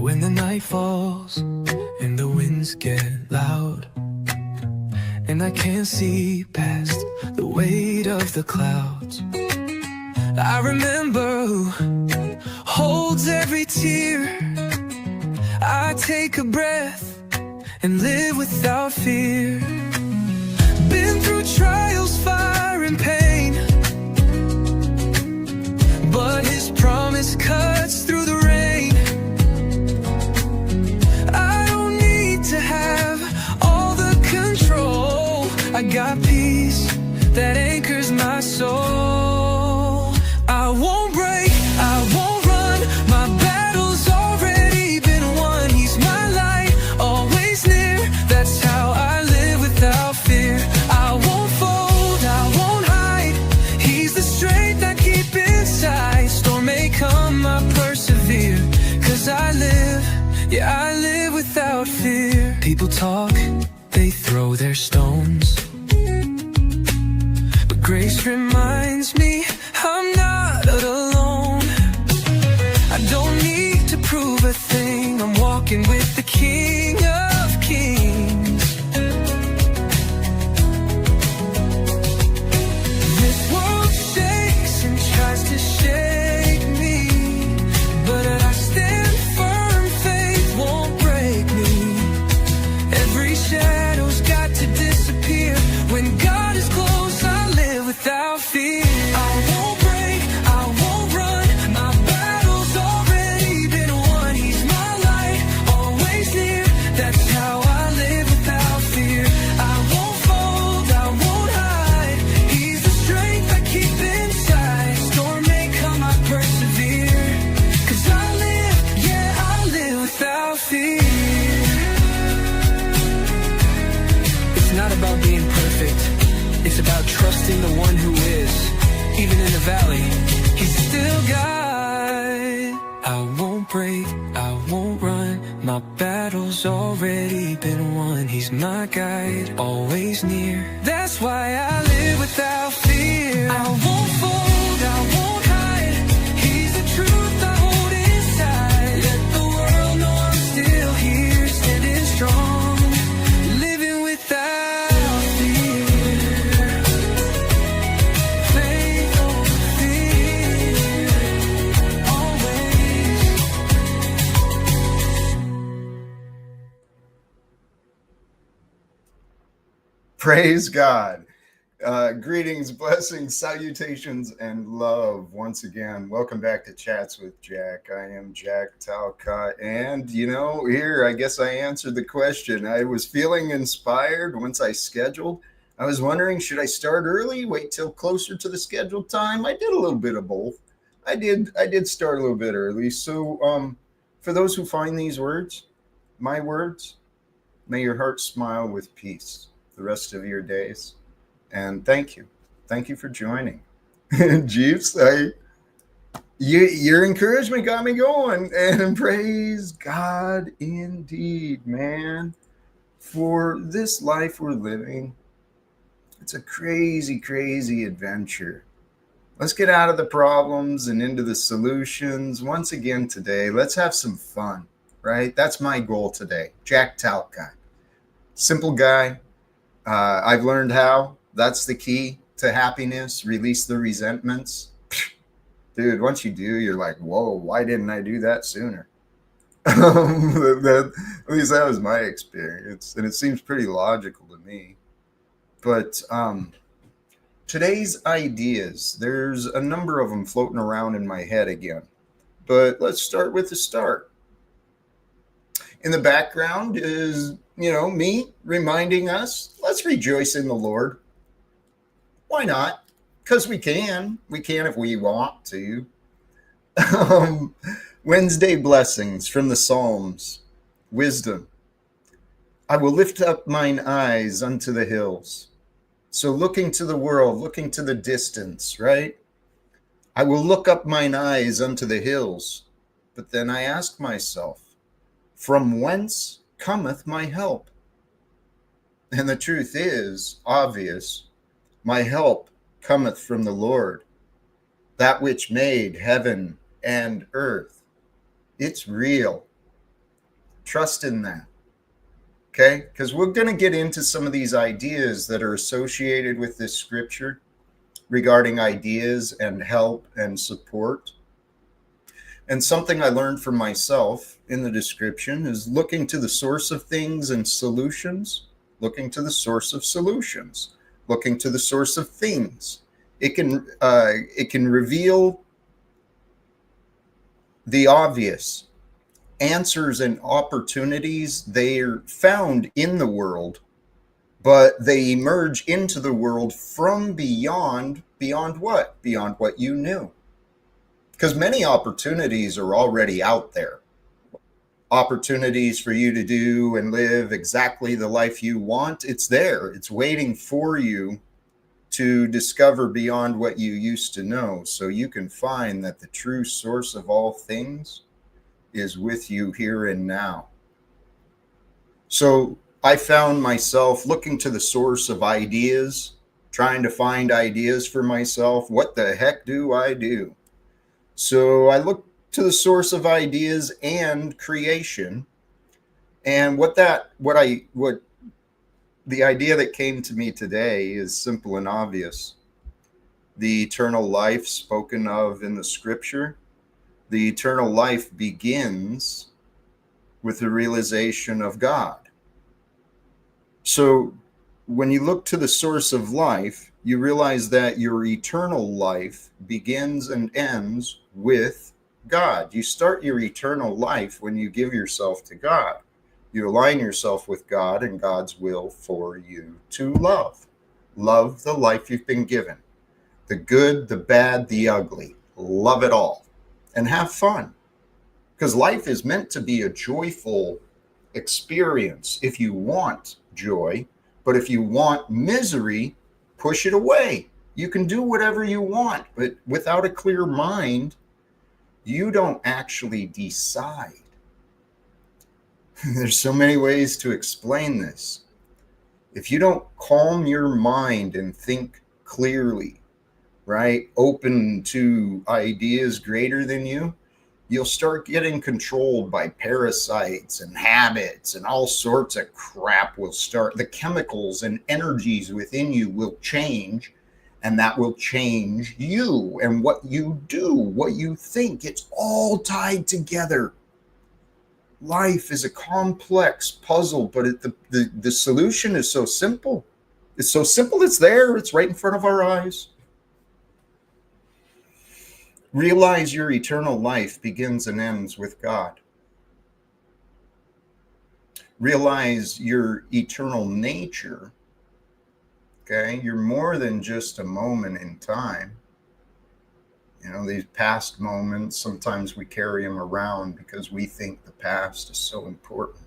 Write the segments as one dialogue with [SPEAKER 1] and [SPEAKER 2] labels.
[SPEAKER 1] When the night falls and the winds get loud, and I can't see past the weight of the clouds, I remember who holds every tear. I take a breath and live without fear. Been through trials, fire and pain, but his promise cuts through the rain. I don't need to have all the control. I got peace that anchors my soul. I won't break, I won't run. My battle's already been won. He's my light, always near. That's how I live without fear. I won't fold, I won't hide. He's the strength I keep inside. Storm may come, I persevere. 'Cause I live, yeah, I live without fear. People talk, they throw their stones, but grace reminds me I'm not alone. I don't need to prove a thing. I'm walking with the King of Kings. This world shakes and tries to shake me, but I stand firm, faith won't break me. Every shadow's got to disappear. When God is close, I live without fear. I won't break, I won't run. My battle's already been won. He's my light, always near. That's how I live without fear. I won't fold, I won't hide. He's the strength I keep inside. Storm may come, I persevere. 'Cause I live, yeah, I live without fear. It's not about being perfect. It's about trusting the one who is. Even in the valley, he's still God. I won't break, I won't run. My battle's already been won. He's my guide, always near. That's why I live without fear. I won't fold, I won't hide. He's the truth I hold inside. Let the world know I'm still here, standing strong, living without fear. Faith over fear, always.
[SPEAKER 2] Praise God. Greetings, blessings, salutations, and love once again. Welcome back to Chats with Jack. I am Jack Talcott. And, here, I guess I answered the question. I was feeling inspired once I scheduled. I was wondering, should I start early, wait till closer to the scheduled time? I did a little bit of both. I did start a little bit early. So for those who find these words, my words, may your heart smile with peace the rest of your days. And thank you. Thank you for joining. Jeeves, your encouragement got me going. And praise God indeed, man. For this life we're living, it's a crazy, crazy adventure. Let's get out of the problems and into the solutions. Once again today, let's have some fun, right? That's my goal today. Jack Talcott. Simple guy. I've learned how. That's the key to happiness. Release the resentments. Dude, once you do, you're like, whoa, why didn't I do that sooner? At least that was my experience. And it seems pretty logical to me. But today's ideas, there's a number of them floating around in my head again. But let's start with the start. In the background is, me reminding us, let's rejoice in the Lord. Why not? Because we can. We can if we want to. Wednesday blessings from the Psalms. Wisdom. I will lift up mine eyes unto the hills. So looking to the world, looking to the distance, right? I will look up mine eyes unto the hills. But then I ask myself, from whence cometh my help? And the truth is obvious. My help cometh from the Lord, that which made heaven and earth. It's real. Trust in that. Okay? Because we're going to get into some of these ideas that are associated with this scripture regarding ideas and help and support. And something I learned from myself in the description is looking to the source of things and solutions, looking to the source of solutions, looking to the source of things. It can reveal the obvious. Answers and opportunities, they're found in the world, but they emerge into the world from beyond what? Beyond what you knew. Because many opportunities are already out there. Opportunities for you to do and live exactly the life you want, it's there. It's waiting for you to discover beyond what you used to know, so you can find that the true source of all things is with you here and now. So I found myself looking to the source of ideas, trying to find ideas for myself. What the heck do I do? So I look to the source of ideas and creation. And the idea that came to me today is simple and obvious. The eternal life spoken of in the scripture, the eternal life begins with the realization of God. So when you look to the source of life, you realize that your eternal life begins and ends with God. You start your eternal life when you give yourself to God. You align yourself with God and God's will for you to love. Love the life you've been given. The good, the bad, the ugly. Love it all. And have fun. Because life is meant to be a joyful experience if you want joy. But if you want misery, push it away. You can do whatever you want, but without a clear mind, you don't actually decide. There's so many ways to explain this. If you don't calm your mind and think clearly, right, open to ideas greater than you, you'll start getting controlled by parasites and habits, and all sorts of crap will start. The chemicals and energies within you will change, and that will change you and what you do, what you think. It's all tied together. Life is a complex puzzle, but the solution is so simple. It's so simple, it's there, it's right in front of our eyes. Realize your eternal life begins and ends with God. Realize your eternal nature. Okay, you're more than just a moment in time. You know, these past moments, sometimes we carry them around because we think the past is so important.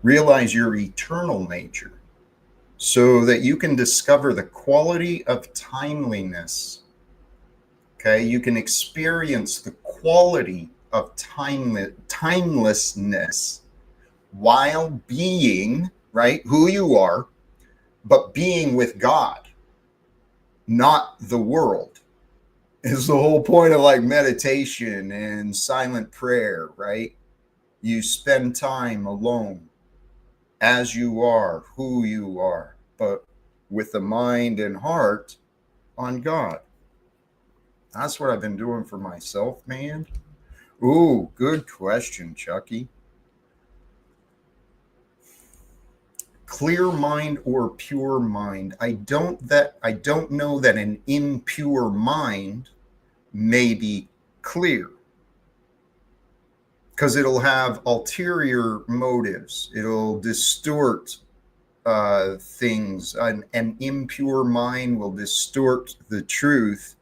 [SPEAKER 2] Realize your eternal nature so that you can discover the quality of timeliness. Okay, you can experience the quality of timelessness while being, right, who you are, but being with God, not the world. Is the whole point of like meditation and silent prayer, right? You spend time alone as you are, who you are, but with the mind and heart on God. That's what I've been doing for myself, man. Ooh, good question, Chucky. Clear mind or pure mind. I don't know that an impure mind may be clear, because it'll have ulterior motives. It'll distort things. An impure mind will distort the truth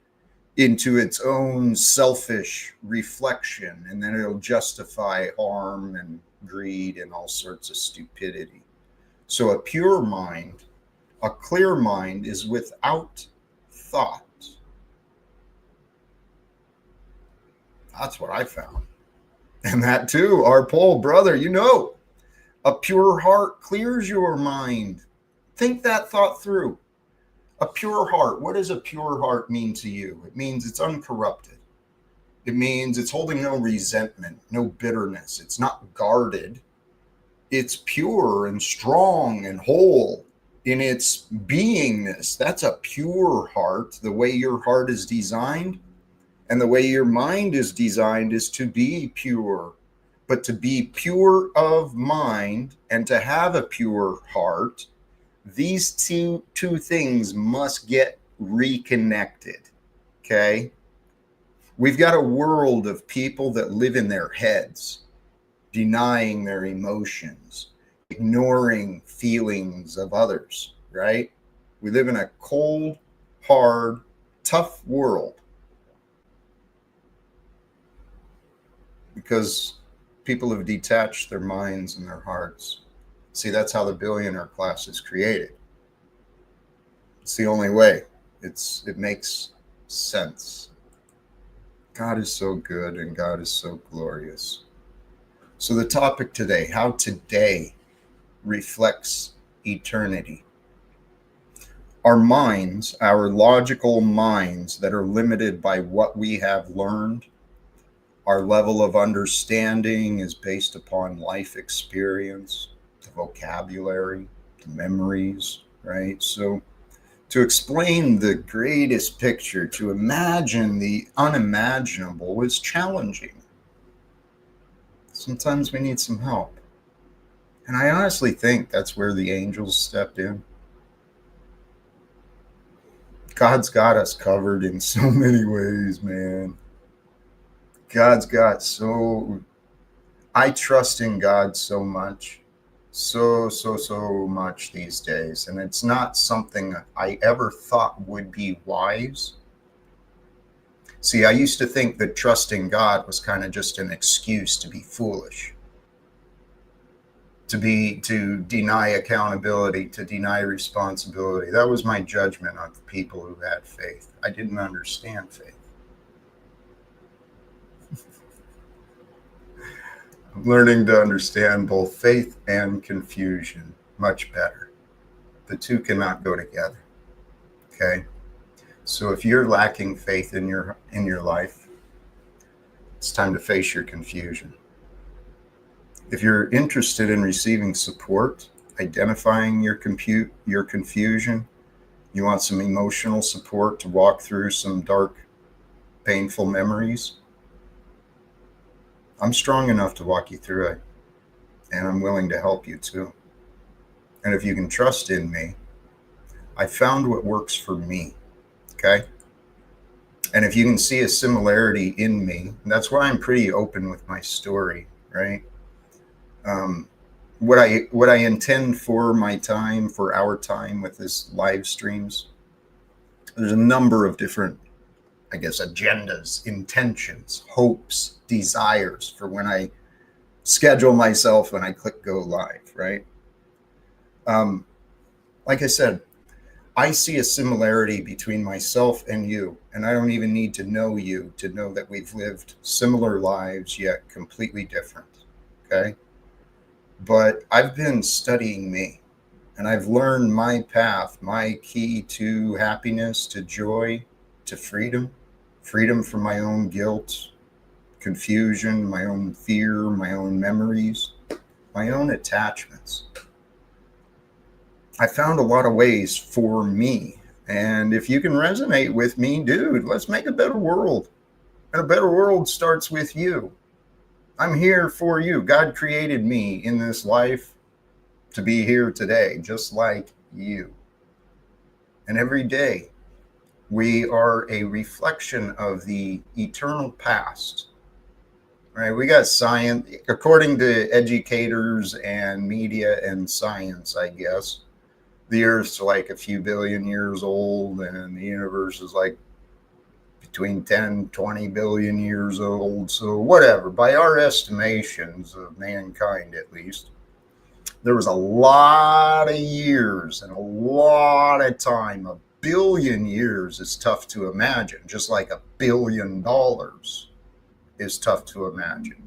[SPEAKER 2] into its own selfish reflection, and then it'll justify harm and greed and all sorts of stupidity. So a pure mind, a clear mind, is without thought. That's what I found. And that too, our poll brother, you know, a pure heart clears your mind. Think that thought through. A pure heart. What does a pure heart mean to you? It means it's uncorrupted. It means it's holding no resentment, no bitterness. It's not guarded. It's pure and strong and whole in its beingness. That's a pure heart. The way your heart is designed and the way your mind is designed is to be pure. But to be pure of mind and to have a pure heart, these two things must get reconnected. Okay? We've got a world of people that live in their heads, denying their emotions, ignoring feelings of others, right? We live in a cold, hard, tough world because people have detached their minds and their hearts. See, that's how the billionaire class is created. It's the only way. It makes sense. God is so good and God is so glorious. So the topic today, how today reflects eternity. Our minds, our logical minds that are limited by what we have learned, our level of understanding is based upon life experience, the vocabulary, the memories, right? So to explain the greatest picture, to imagine the unimaginable is challenging. Sometimes we need some help. And I honestly think that's where the angels stepped in. God's got us covered in so many ways, man. I trust in God so much, so much these days. And it's not something I ever thought would be wise. See, I used to think that trusting God was kind of just an excuse to be foolish, to deny accountability, to deny responsibility. That was my judgment on people who had faith. I didn't understand faith. I'm learning to understand both faith and confusion much better. The two cannot go together. Okay? So if you're lacking faith in your life, it's time to face your confusion. If you're interested in receiving support, identifying your confusion, you want some emotional support to walk through some dark, painful memories, I'm strong enough to walk you through it, and I'm willing to help you too. And if you can trust in me, I found what works for me, okay? And if you can see a similarity in me, that's why I'm pretty open with my story, right? What I intend for my time, for our time with this live streams, there's a number of different, I guess, agendas, intentions, hopes, desires for when I schedule myself, when I click go live, right? Like I said, I see a similarity between myself and you, and I don't even need to know you to know that we've lived similar lives, yet completely different, okay? But I've been studying me, and I've learned my path, my key to happiness, to joy, to freedom from my own guilt, confusion, my own fear, my own memories, my own attachments. I found a lot of ways for me. And if you can resonate with me, dude, let's make a better world. And a better world starts with you. I'm here for you. God created me in this life to be here today, just like you. And every day, we are a reflection of the eternal past. Right? We got science, according to educators and media and science, I guess. The Earth's like a few billion years old, and the universe is like between 10, 20 billion years old. So whatever, by our estimations of mankind, at least, there was a lot of years and a lot of time. A billion years is tough to imagine, just like $1 billion is tough to imagine.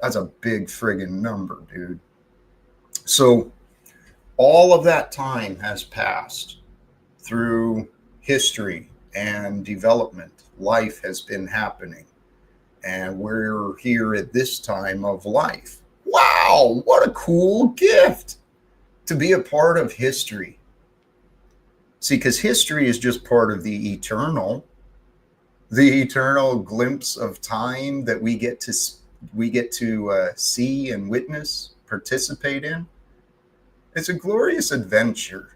[SPEAKER 2] That's a big friggin' number, dude. So all of that time has passed through history and development. Life has been happening, and we're here at this time of life. Wow, what a cool gift to be a part of history. See, because history is just part of the eternal glimpse of time that we get to see and witness, participate in. It's a glorious adventure,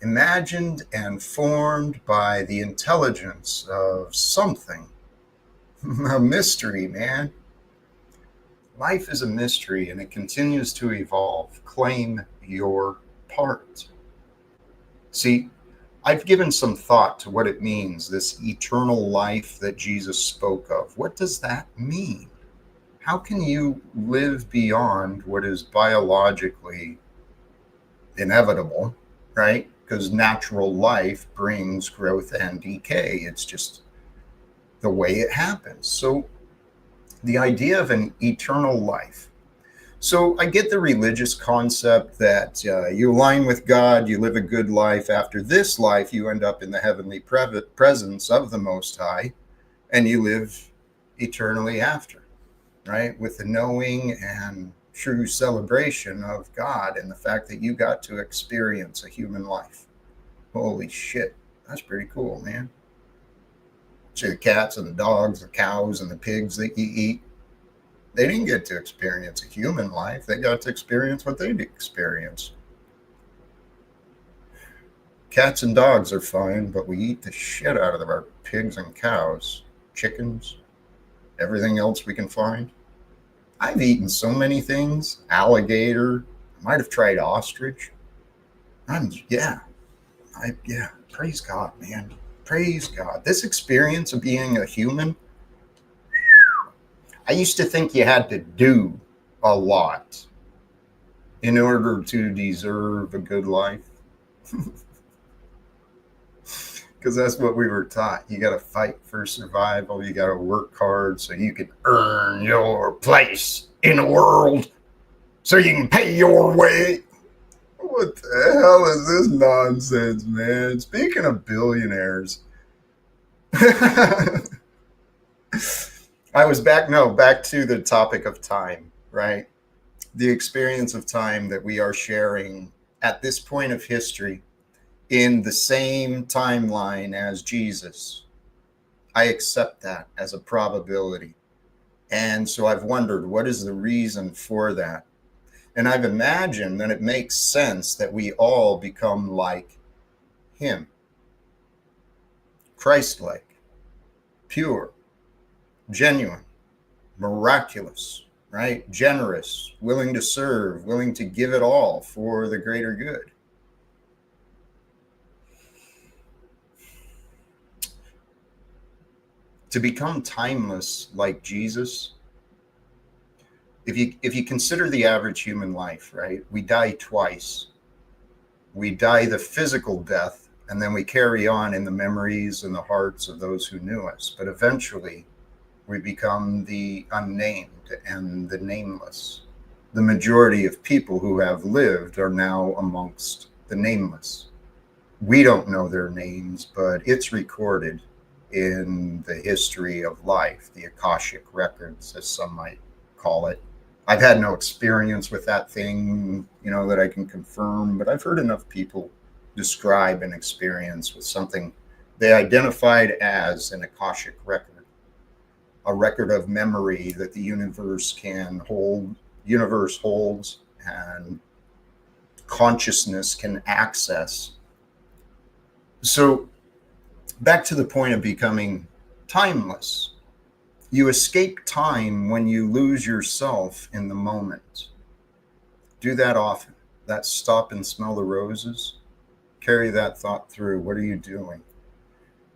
[SPEAKER 2] imagined and formed by the intelligence of something. A mystery, man. Life is a mystery, and it continues to evolve. Claim your part. See, I've given some thought to what it means, this eternal life that Jesus spoke of. What does that mean? How can you live beyond what is biologically inevitable, right? Because natural life brings growth and decay. It's just the way it happens. So the idea of an eternal life. So I get the religious concept that you align with God, you live a good life. After this life, you end up in the heavenly presence of the Most High, and you live eternally after, right? With the knowing and true celebration of God and the fact that you got to experience a human life. Holy shit, that's pretty cool, man. See, the cats and the dogs, the cows and the pigs that you eat, they didn't get to experience a human life. They got to experience what they'd experience. Cats and dogs are fine, but we eat the shit out of our pigs and cows, chickens, everything else we can find. I've eaten so many things. Alligator. I might have tried ostrich. Praise God, man. Praise God. This experience of being a human, I used to think you had to do a lot in order to deserve a good life. Because that's what we were taught. You got to fight for survival. You got to work hard so you can earn your place in the world, so you can pay your way. What the hell is this nonsense, man? Speaking of billionaires, back to the topic of time, right? The experience of time that we are sharing at this point of history in the same timeline as Jesus. I accept that as a probability. And so I've wondered, what is the reason for that? And I've imagined that it makes sense that we all become like him. Christ-like, pure, genuine, miraculous, right? Generous, willing to serve, willing to give it all for the greater good. To become timeless like Jesus, if you consider the average human life, right? We die twice. We die the physical death, and then we carry on in the memories and the hearts of those who knew us. But eventually, we become the unnamed and the nameless. The majority of people who have lived are now amongst the nameless. We don't know their names, but it's recorded in the history of life, the Akashic records, as some might call it. I've had no experience with that thing, that I can confirm, but I've heard enough people describe an experience with something they identified as an Akashic record, a record of memory that the universe holds, and consciousness can access. So back to the point of becoming timeless. You escape time when you lose yourself in the moment. Do that often. That stop and smell the roses. Carry that thought through. What are you doing?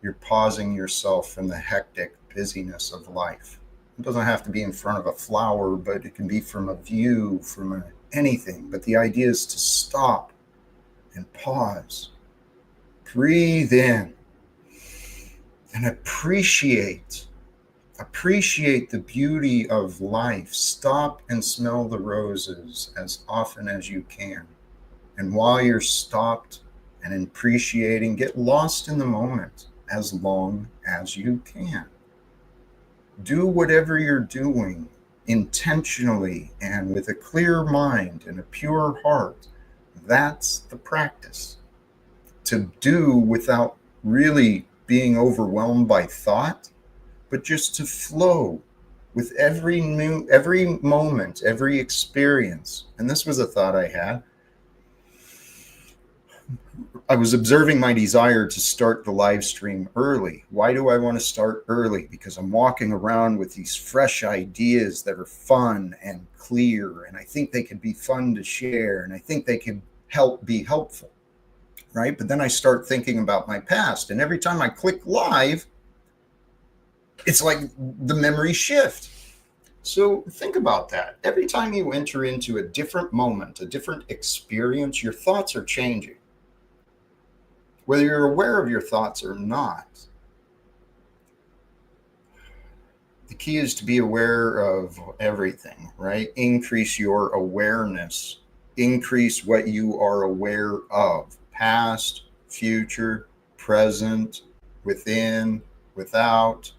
[SPEAKER 2] You're pausing yourself from the hectic busyness of life. It doesn't have to be in front of a flower, but it can be from a view, from anything. But the idea is to stop and pause. Breathe in and appreciate the beauty of life. Stop and smell the roses as often as you can. And while you're stopped and appreciating, get lost in the moment as long as you can. Do whatever you're doing intentionally and with a clear mind and a pure heart. That's the practice. To do without really being overwhelmed by thought, but just to flow with every moment, every experience. And this was a thought I had. I was observing my desire to start the live stream early. Why do I want to start early? Because I'm walking around with these fresh ideas that are fun and clear, and I think they could be fun to share, and I think they could be helpful, right? But then I start thinking about my past, and every time I click live, it's like the memories shift. So think about that. Every time you enter into a different moment, a different experience, your thoughts are changing. Whether you're aware of your thoughts or not, the key is to be aware of everything, right? Increase your awareness. Increase what you are aware of. Past, future, present, within, without.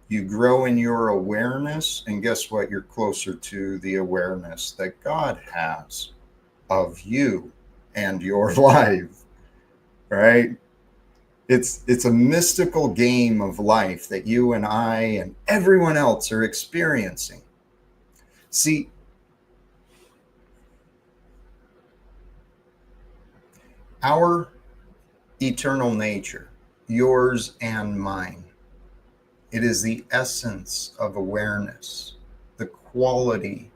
[SPEAKER 2] You grow in your awareness, and guess what? You're closer to the awareness that God has of you and your life, right? It's a mystical game of life that you and I and everyone else are experiencing. See, our eternal nature, yours and mine, it is the essence of awareness, the quality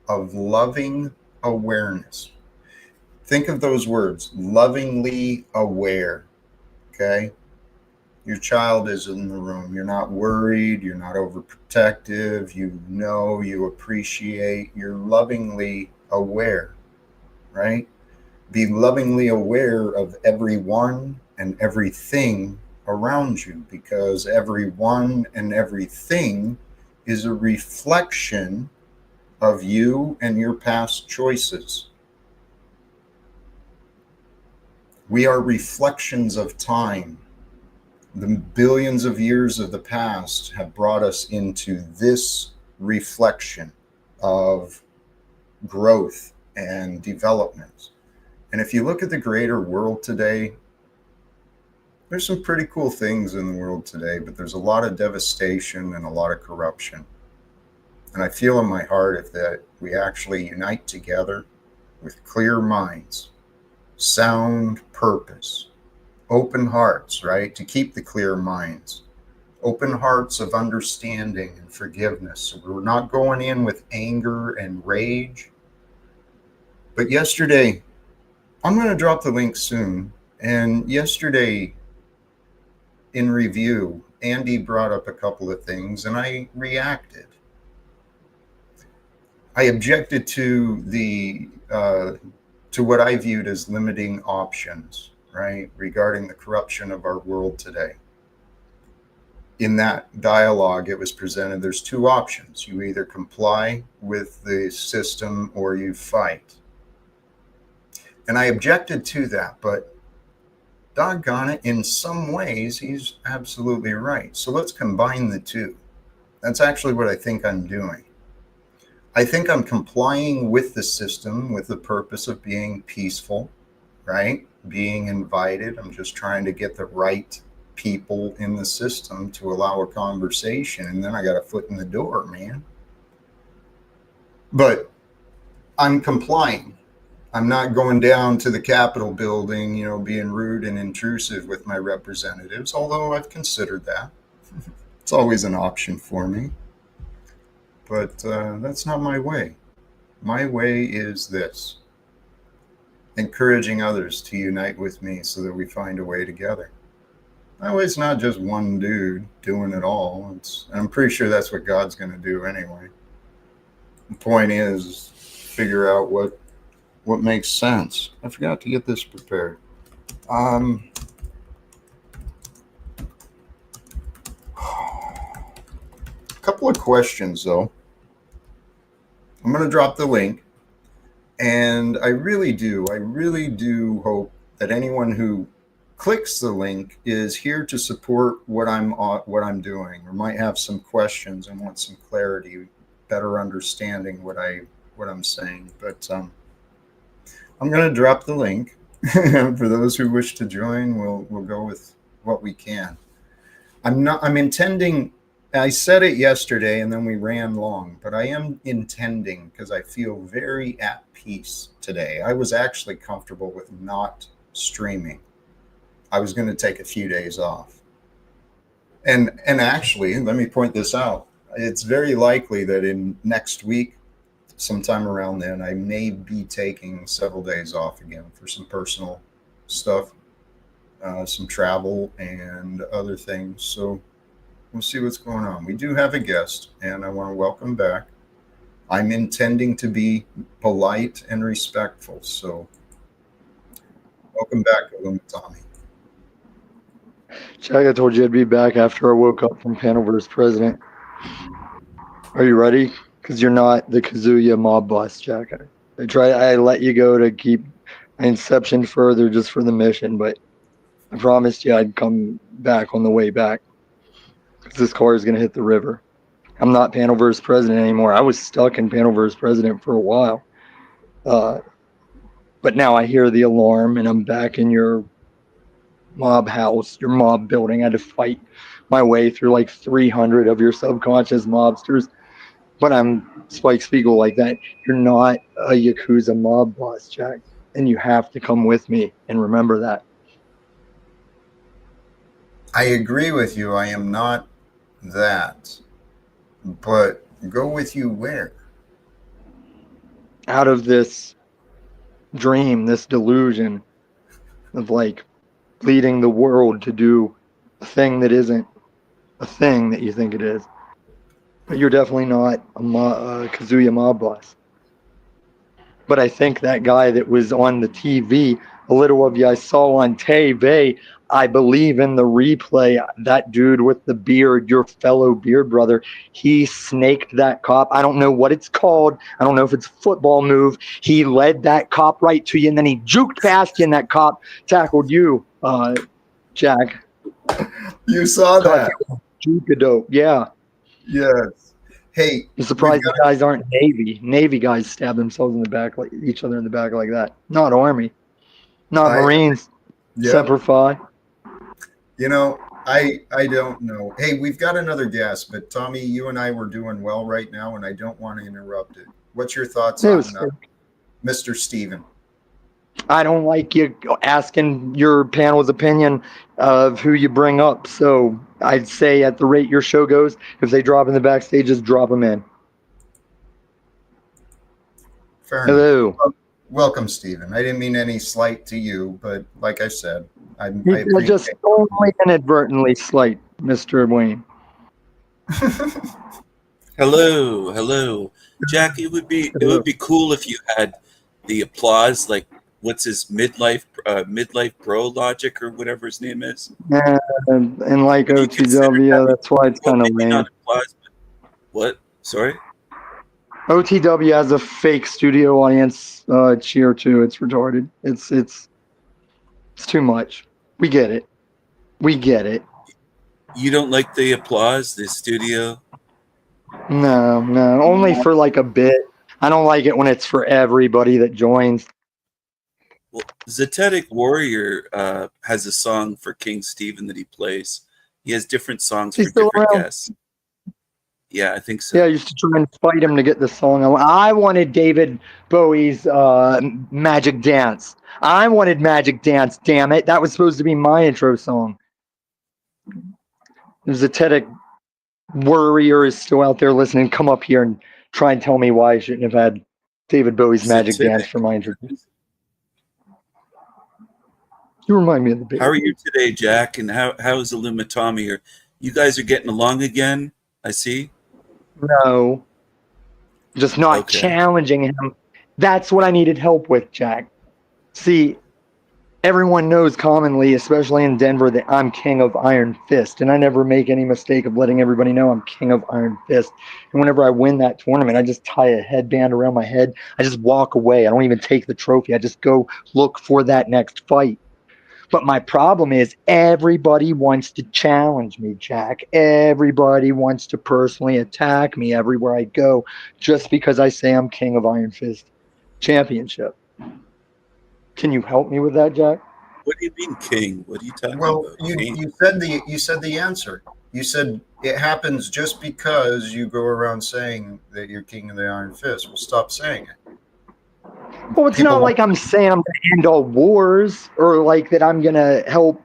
[SPEAKER 2] of loving awareness. Think of those words, lovingly aware, okay? Your child is in the room. You're not worried. You're not overprotective. You know, you appreciate. You're lovingly aware, right? Be lovingly aware of everyone and everything around you, because everyone and everything is a reflection of you and your past choices. We are reflections of time. The billions of years of the past have brought us into this reflection of growth and development. And if you look at the greater world today, there's some pretty cool things in the world today, but there's a lot of devastation and a lot of corruption. And I feel in my heart that we actually unite together with clear minds, sound purpose, open hearts, right? To keep the clear minds, open hearts of understanding and forgiveness. So we're not going in with anger and rage. But yesterday, I'm going to drop the link soon. And yesterday, in review, Andy brought up a couple of things and I reacted. I objected to to what I viewed as limiting options, right, regarding the corruption of our world today. In that dialogue, it was presented, there's two options. You either comply with the system or you fight. And I objected to that, but doggone it, in some ways, he's absolutely right. So let's combine the two. That's actually what I think I'm doing. I think I'm complying with the system with the purpose of being peaceful, right? Being invited. I'm just trying to get the right people in the system to allow a conversation. And then I got a foot in the door, man. But I'm complying. I'm not going down to the Capitol building, being rude and intrusive with my representatives, although I've considered that. It's always an option for me. But that's not my way. My way is this: encouraging others to unite with me so that we find a way together. That way it's not just one dude doing it all. And I'm pretty sure that's what God's going to do anyway. The point is figure out what makes sense. I forgot to get this prepared. A couple of questions, though. I'm going to drop the link. And I really do hope that anyone who clicks the link is here to support what I'm doing, or might have some questions and want some clarity, better understanding what I'm saying. But I'm going to drop the link for those who wish to join. We'll go with what we can. I'm intending. I said it yesterday and then we ran long, but I am intending, because I feel very at peace today. I was actually comfortable with not streaming. I was going to take a few days off. And actually, let me point this out. It's very likely that in next week, sometime around then, I may be taking several days off again for some personal stuff, some travel and other things. So we'll see what's going on. We do have a guest, and I want to welcome back. I'm intending to be polite and respectful. So welcome back, Tommy.
[SPEAKER 3] Jack, I told you I'd be back after I woke up from panel versus president. Are you ready? Because you're not the Kazuya mob boss, Jack. I let you go to keep my inception further just for the mission, but I promised you I'd come back on the way back. Because this car is going to hit the river. I'm not panel versus president anymore. I was stuck in panel versus president for a while. But now I hear the alarm and I'm back in your mob house, your mob building. I had to fight my way through like 300 of your subconscious mobsters. But I'm Spike Spiegel like that. You're not a Yakuza mob boss, Jack. And you have to come with me and remember that.
[SPEAKER 2] I agree with you. I am not that. But go with you where?
[SPEAKER 3] Out of this dream, this delusion of like leading the world to do a thing that isn't a thing that you think it is. But you're definitely not a Kazuya mob boss. But I think that guy that was on the TV, a little of you I saw on TV, I believe in the replay, that dude with the beard, your fellow beard brother, he snaked that cop. I don't know what it's called. I don't know if it's a football move. He led that cop right to you, and then he juked past you, and that cop tackled you, Jack.
[SPEAKER 2] You saw that.
[SPEAKER 3] Juke-a-dope, yeah.
[SPEAKER 2] Yes. Hey,
[SPEAKER 3] I'm surprised the guys aren't Navy. Navy guys stab themselves in the back, like each other in the back like that. Not Army. Not Marines.
[SPEAKER 2] Yeah.
[SPEAKER 3] Semper Fi.
[SPEAKER 2] You know, I don't know. Hey, we've got another guest, but Tommy, you and I were doing well right now, and I don't want to interrupt it. What's your thoughts on Mr. Steven?
[SPEAKER 3] I don't like you asking your panel's opinion of who you bring up. So I'd say at the rate your show goes, if they drop in the backstage, just drop them in.
[SPEAKER 2] Fair
[SPEAKER 3] Hello.
[SPEAKER 2] enough. Welcome, Steven. I didn't mean any slight to you, but like I said, I
[SPEAKER 3] just only inadvertently slight, Mr. Wayne.
[SPEAKER 4] Hello. Jack, it would be cool if you had the applause, like what's his midlife bro logic or whatever his name is.
[SPEAKER 3] Yeah, and like OTW, that's why it's kind of lame.
[SPEAKER 4] Not applause, but what? Sorry?
[SPEAKER 3] OTW has a fake studio audience cheer too. It's retarded. It's too much. We get it.
[SPEAKER 4] You don't like the applause, the studio?
[SPEAKER 3] No. Only for like a bit. I don't like it when it's for everybody that joins.
[SPEAKER 4] Well, Zetetic Warrior has a song for King Stephen that he plays. He has different songs for different guests. Yeah, I think so.
[SPEAKER 3] Yeah, I used to try and fight him to get the song. I wanted David Bowie's Magic Dance. I wanted Magic Dance, damn it. That was supposed to be my intro song. Zetetic Warrior is still out there listening. Come up here and try and tell me why I shouldn't have had David Bowie's Magic Dance for my intro. You remind me of the baby.
[SPEAKER 4] How are you today, Jack? And how is Illumitomi? You guys are getting along again, I see.
[SPEAKER 3] No. Just not challenging him. That's what I needed help with, Jack. See, everyone knows commonly, especially in Denver, that I'm king of Iron Fist, and I never make any mistake of letting everybody know I'm king of Iron Fist. And whenever I win that tournament, I just tie a headband around my head. I just walk away. I don't even take the trophy. I just go look for that next fight. But my problem is everybody wants to challenge me, Jack. Everybody wants to personally attack me everywhere I go just because I say I'm king of Iron Fist Championship. Can you help me with that, Jack?
[SPEAKER 4] What do you mean, king? What are you talking
[SPEAKER 2] Well,
[SPEAKER 4] about?
[SPEAKER 2] you
[SPEAKER 4] King?
[SPEAKER 2] you said the answer. You said it happens just because you go around saying that you're king of the Iron Fist. Well, stop saying it.
[SPEAKER 3] Well, it's
[SPEAKER 2] People
[SPEAKER 3] not like I'm saying I'm going to end all wars or like that I'm going to help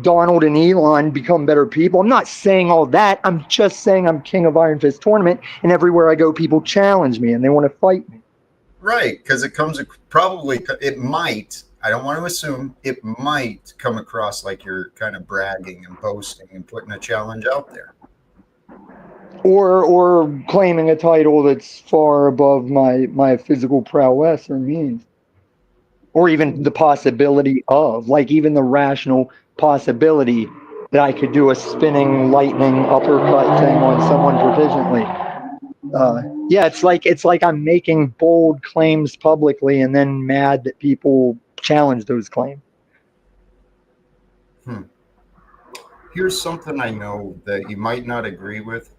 [SPEAKER 3] Donald and Elon become better people. I'm not saying all that. I'm just saying I'm king of Iron Fist tournament, and everywhere I go, people challenge me and they want to fight me.
[SPEAKER 2] right, because it comes probably it might. I don't want to assume it might come across like you're kind of bragging and boasting and putting a challenge out there.
[SPEAKER 3] Or claiming a title that's far above my physical prowess or means. Or even the possibility of, like even the rational possibility that I could do a spinning lightning uppercut thing on someone proficiently. Yeah, it's like I'm making bold claims publicly and then mad that people challenge those claims.
[SPEAKER 2] Here's something I know that you might not agree with.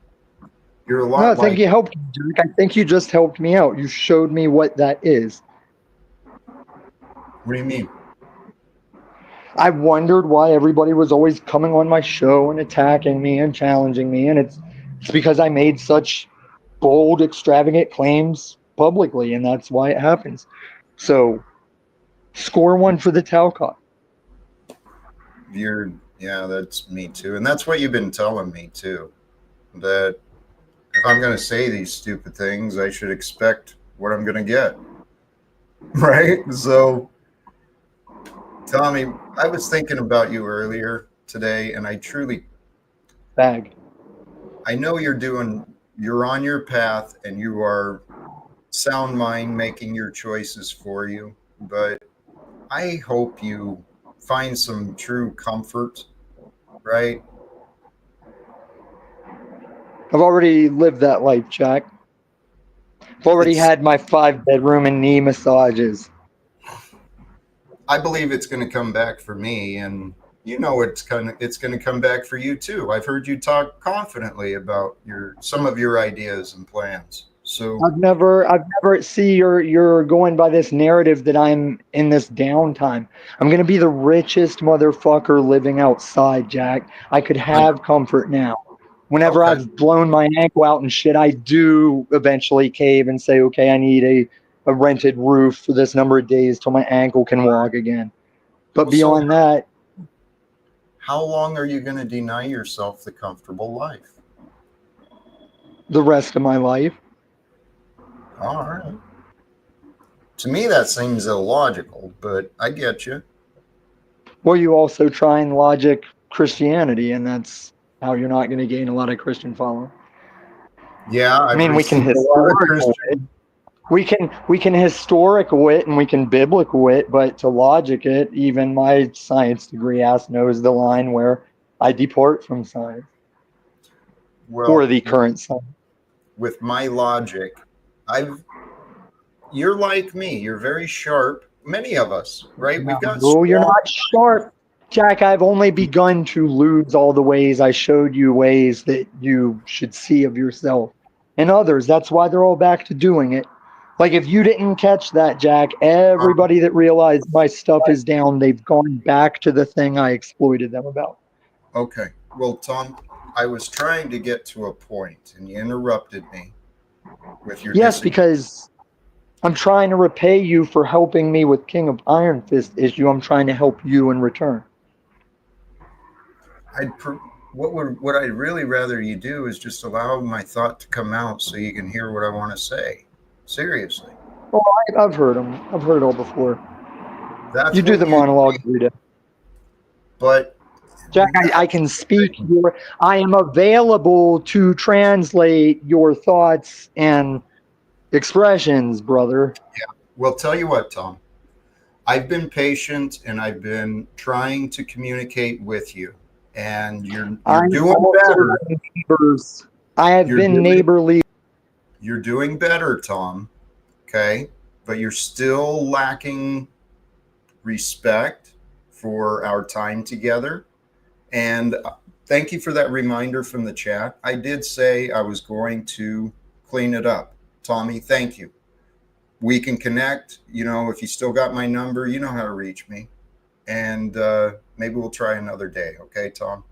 [SPEAKER 2] You're a
[SPEAKER 3] No,
[SPEAKER 2] lot
[SPEAKER 3] I think
[SPEAKER 2] like
[SPEAKER 3] you helped me, Jack. I think you just helped me out. You showed me what that is.
[SPEAKER 2] what do you mean?
[SPEAKER 3] I wondered why everybody was always coming on my show and attacking me and challenging me, and it's because I made such bold, extravagant claims publicly, and that's why it happens. So, score one for the Talcott.
[SPEAKER 2] Yeah, that's me too. And that's what you've been telling me too. That if I'm going to say these stupid things, I should expect what I'm going to get. Right? So, Tommy, I was thinking about you earlier today, and
[SPEAKER 3] Bag.
[SPEAKER 2] I know you're on your path and you are sound mind making your choices for you, but I hope you find some true comfort, right?
[SPEAKER 3] I've already lived that life, Jack. I've already
[SPEAKER 2] It's
[SPEAKER 3] had my 5 bedroom and knee massages.
[SPEAKER 2] I believe it's going to come back for me, and you know it's going to come back for you too. I've heard you talk confidently about some of your ideas and plans. So
[SPEAKER 3] I've never see you're going by this narrative that I'm in this downtime. I'm gonna be the richest motherfucker living outside, Jack. I could
[SPEAKER 2] I
[SPEAKER 3] have comfort now. Whenever
[SPEAKER 2] okay,
[SPEAKER 3] I've blown my ankle out and shit, I do eventually cave and say, okay, I need a rented roof for this number of days till my ankle can walk again. But
[SPEAKER 2] well, so
[SPEAKER 3] beyond that,
[SPEAKER 2] how long are you going to deny yourself the comfortable life?
[SPEAKER 3] the rest of my life.
[SPEAKER 2] All right. To me, that seems illogical, but I get you.
[SPEAKER 3] Well, you also try and logic Christianity, and that's how you're not going to gain a lot of Christian following.
[SPEAKER 2] Yeah,
[SPEAKER 3] I
[SPEAKER 2] I've
[SPEAKER 3] mean, we can
[SPEAKER 2] received a lot of
[SPEAKER 3] historical it.
[SPEAKER 2] Christian.
[SPEAKER 3] We can historical it and we can biblical it, but to logic it, even my science degree ass knows the line where I depart from science or
[SPEAKER 2] Well,
[SPEAKER 3] the current science.
[SPEAKER 2] with my logic, I've you're like me. You're very sharp. Many of us, right? We've got
[SPEAKER 3] No, you're
[SPEAKER 2] strong.
[SPEAKER 3] not sharp. Jack, I've only begun to lose all the ways I showed you ways that you should see of yourself and others. That's why they're all back to doing it. Like if you didn't catch that, Jack, everybody that realized my stuff is down, they've gone back to the thing I exploited them about.
[SPEAKER 2] Okay. Well, Tom, I was trying to get to a point, and you interrupted me with your
[SPEAKER 3] Yes,
[SPEAKER 2] disagreement.
[SPEAKER 3] because I'm trying to repay you for helping me with King of Iron Fist issue. I'm trying to help you in return.
[SPEAKER 2] What I'd really rather you do is just allow my thought to come out so you can hear what I want to say. Seriously.
[SPEAKER 3] Oh, I've heard them. I've heard it all before.
[SPEAKER 2] That's
[SPEAKER 3] You do
[SPEAKER 2] what
[SPEAKER 3] the
[SPEAKER 2] you
[SPEAKER 3] monologue every day.
[SPEAKER 2] but
[SPEAKER 3] Jack, I can speak. I am available to translate your thoughts and expressions, brother.
[SPEAKER 2] well, tell you what, Tom. I've been patient and I've been trying to communicate with you, and you're
[SPEAKER 3] I'm
[SPEAKER 2] doing
[SPEAKER 3] also
[SPEAKER 2] better.
[SPEAKER 3] neighbors. I have
[SPEAKER 2] You're
[SPEAKER 3] been
[SPEAKER 2] doing
[SPEAKER 3] neighborly.
[SPEAKER 2] you're doing better, Tom. Okay, but you're still lacking respect for our time together. And thank you for that reminder from the chat. I did say I was going to clean it up. Tommy, thank you. We can connect. You know, if you still got my number, you know how to reach me. And maybe we'll try another day. Okay, Tom?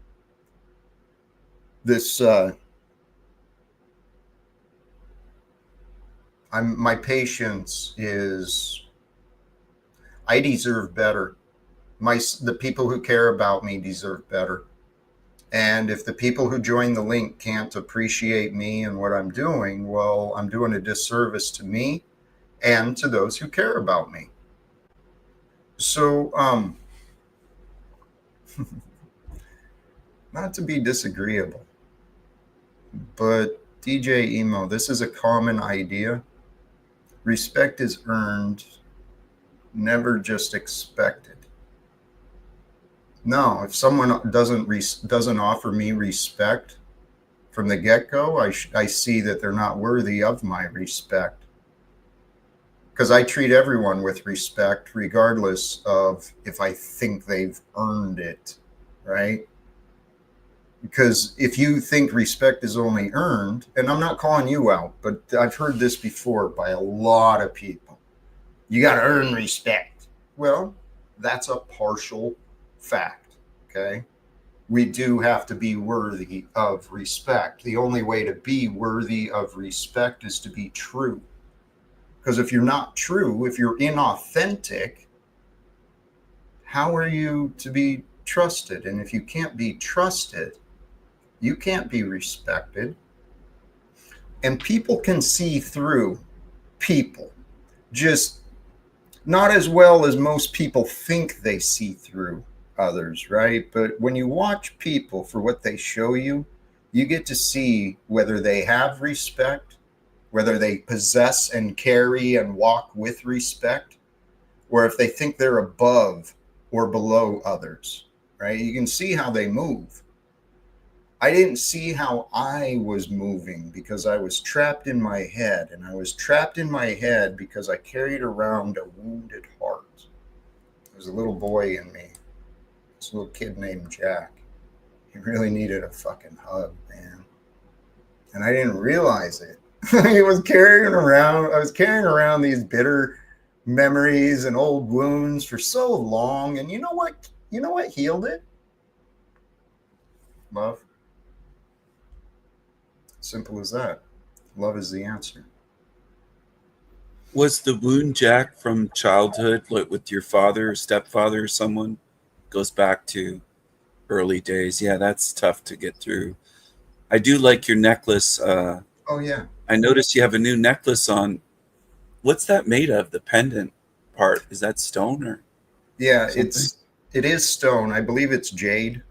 [SPEAKER 2] This, my patience is, I deserve better. The people who care about me deserve better. And if the people who join the link can't appreciate me and what I'm doing, well, I'm doing a disservice to me and to those who care about me. So, not to be disagreeable, but DJ Emo, this is a common idea. Respect is earned, never just expected. No, if someone doesn't offer me respect from the get-go, I see that they're not worthy of my respect. Because I treat everyone with respect, regardless of if I think they've earned it, right? Because if you think respect is only earned, and I'm not calling you out, but I've heard this before by a lot of people. You got to earn respect. Well, that's a partial fact, okay? We do have to be worthy of respect. The only way to be worthy of respect is to be true. Because if you're not true, if you're inauthentic, how are you to be trusted? And if you can't be trusted, you can't be respected. And people can see through people, just not as well as most people think they see through others, right? But when you watch people for what they show you, you get to see whether they have respect, whether they possess and carry and walk with respect, or if they think they're above or below others, right? You can see how they move. I didn't see how I was moving because I was trapped in my head, and I was trapped in my head because I carried around a wounded heart. There's a little boy in me, this little kid named Jack. He really needed a fucking hug, man. And I didn't realize it. I was carrying around these bitter memories and old wounds for so long. And you know what healed it? Love. Simple as that. Love is the answer.
[SPEAKER 4] Was the wound, Jack, from childhood, like with your father or stepfather or someone? Goes back to early days. Yeah, that's tough to get through. I do like your necklace.
[SPEAKER 2] Oh, yeah.
[SPEAKER 4] I noticed you have a new necklace on. What's that made of? The pendant part. Is that stone or?
[SPEAKER 2] Yeah,
[SPEAKER 4] something?
[SPEAKER 2] it is stone. I believe it's jade.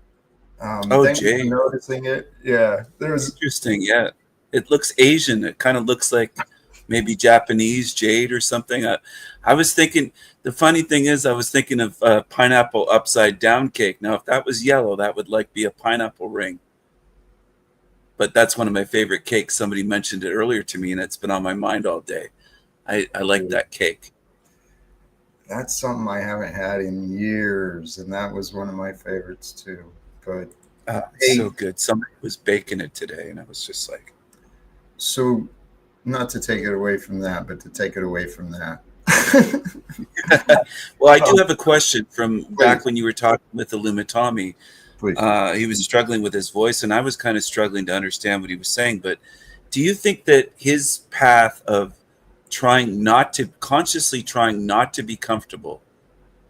[SPEAKER 4] Oh, jade.
[SPEAKER 2] For noticing it. Yeah,
[SPEAKER 4] Interesting. Yeah, it looks Asian. It kind of looks like maybe Japanese jade or something. I was thinking. The funny thing is, I was thinking of pineapple upside down cake. Now, if that was yellow, that would like be a pineapple ring. But that's one of my favorite cakes. Somebody mentioned it earlier to me, and it's been on my mind all day. I like that cake.
[SPEAKER 2] That's something I haven't had in years, and that was one of my favorites too. But
[SPEAKER 4] so good. Somebody was baking it today, and I was just like,
[SPEAKER 2] so not to take it away from that, but to take it away from that.
[SPEAKER 4] Well, I do have a question from back when you were talking with Illumitami.
[SPEAKER 2] Please.
[SPEAKER 4] He was struggling with his voice, and I was kind of struggling to understand what he was saying. But do you think that his path of consciously trying not to be comfortable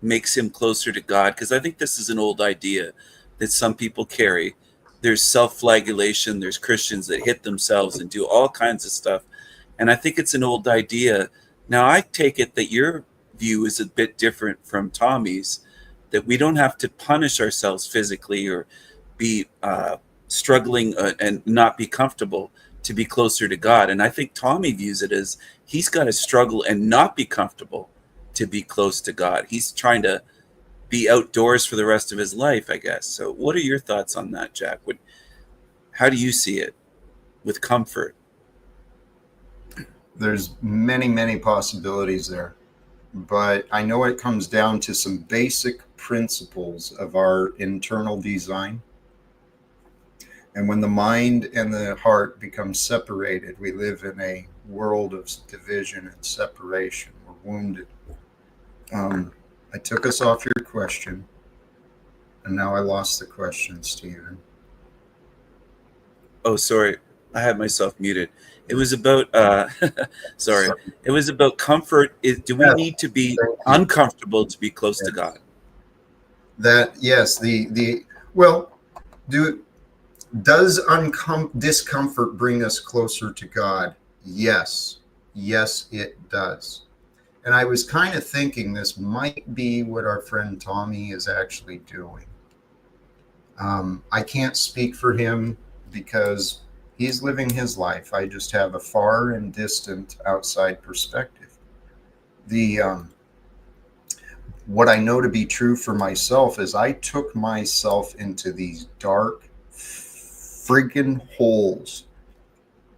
[SPEAKER 4] makes him closer to God? Because I think this is an old idea that some people carry. There's self-flagellation. There's Christians that hit themselves and do all kinds of stuff. And I think it's an old idea. Now, I take it that your view is a bit different from Tommy's, that we don't have to punish ourselves physically or be struggling and not be comfortable to be closer to God. And I think Tommy views it as he's got to struggle and not be comfortable to be close to God. He's trying to be outdoors for the rest of his life, I guess. So what are your thoughts on that, Jack? How do you see it with comfort?
[SPEAKER 2] There's many, many possibilities there. but I know it comes down to some basic principles of our internal design. And when the mind and the heart become separated, we live in a world of division and separation. We're wounded. I took us off your question, and now I lost the question, Stephen.
[SPEAKER 4] Oh, sorry. I had myself muted. It was about sorry.
[SPEAKER 2] Sorry.
[SPEAKER 4] It was about comfort. Do we
[SPEAKER 2] Yes,
[SPEAKER 4] need to be
[SPEAKER 2] thank you.
[SPEAKER 4] uncomfortable to be close to
[SPEAKER 2] Yes.
[SPEAKER 4] God?
[SPEAKER 2] That yes, the well, does discomfort bring us closer to God? Yes, yes, it does. And I was kind of thinking this might be what our friend Tommy is actually doing. I can't speak for him because he's living his life. I just have a far and distant outside perspective. The what I know to be true for myself is I took myself into these dark freaking holes,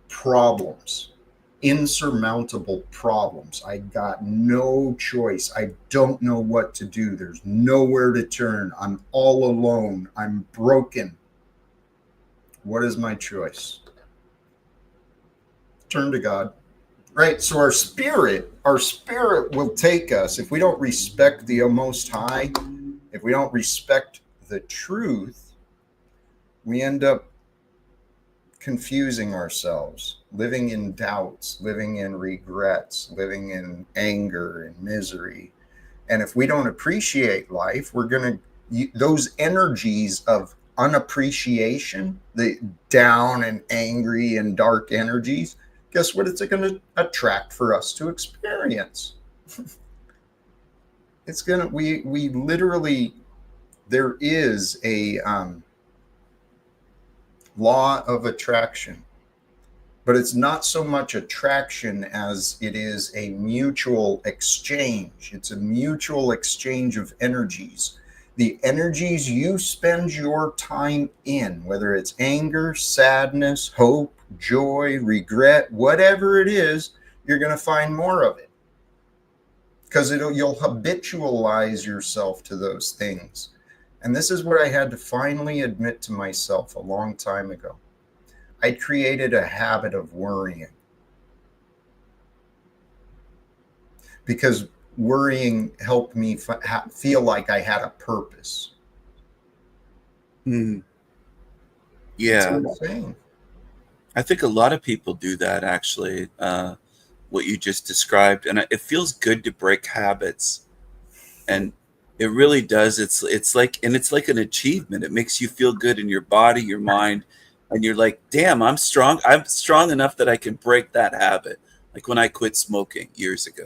[SPEAKER 2] problems, insurmountable problems. I got no choice. I don't know what to do. There's nowhere to turn. I'm all alone. I'm broken. What is my choice? Turn to God. Right? So our spirit will take us. If we don't respect the Most High, if we don't respect the truth, we end up confusing ourselves, living in doubts, living in regrets, living in anger and misery. And if we don't appreciate life, we're going to, those energies of unappreciation, the down and angry and dark energies, guess what it's going to attract for us to experience? It's going to, we literally, there is a law of attraction, but it's not so much attraction as it is a mutual exchange. It's a mutual exchange of energies. The energies you spend your time in, whether it's anger, sadness, hope, joy, regret, whatever it is, you're going to find more of it because you'll habitualize yourself to those things. And this is what I had to finally admit to myself a long time ago. I created a habit of worrying because worrying helped me feel like I had a purpose.
[SPEAKER 4] Mm. Yeah.
[SPEAKER 2] That's insane.
[SPEAKER 4] I think a lot of people do that, actually, what you just described. And it feels good to break habits. And it really does. It's like an achievement. It makes you feel good in your body, your mind, and you're like, damn, I'm strong. I'm strong enough that I can break that habit. Like when I quit smoking years ago,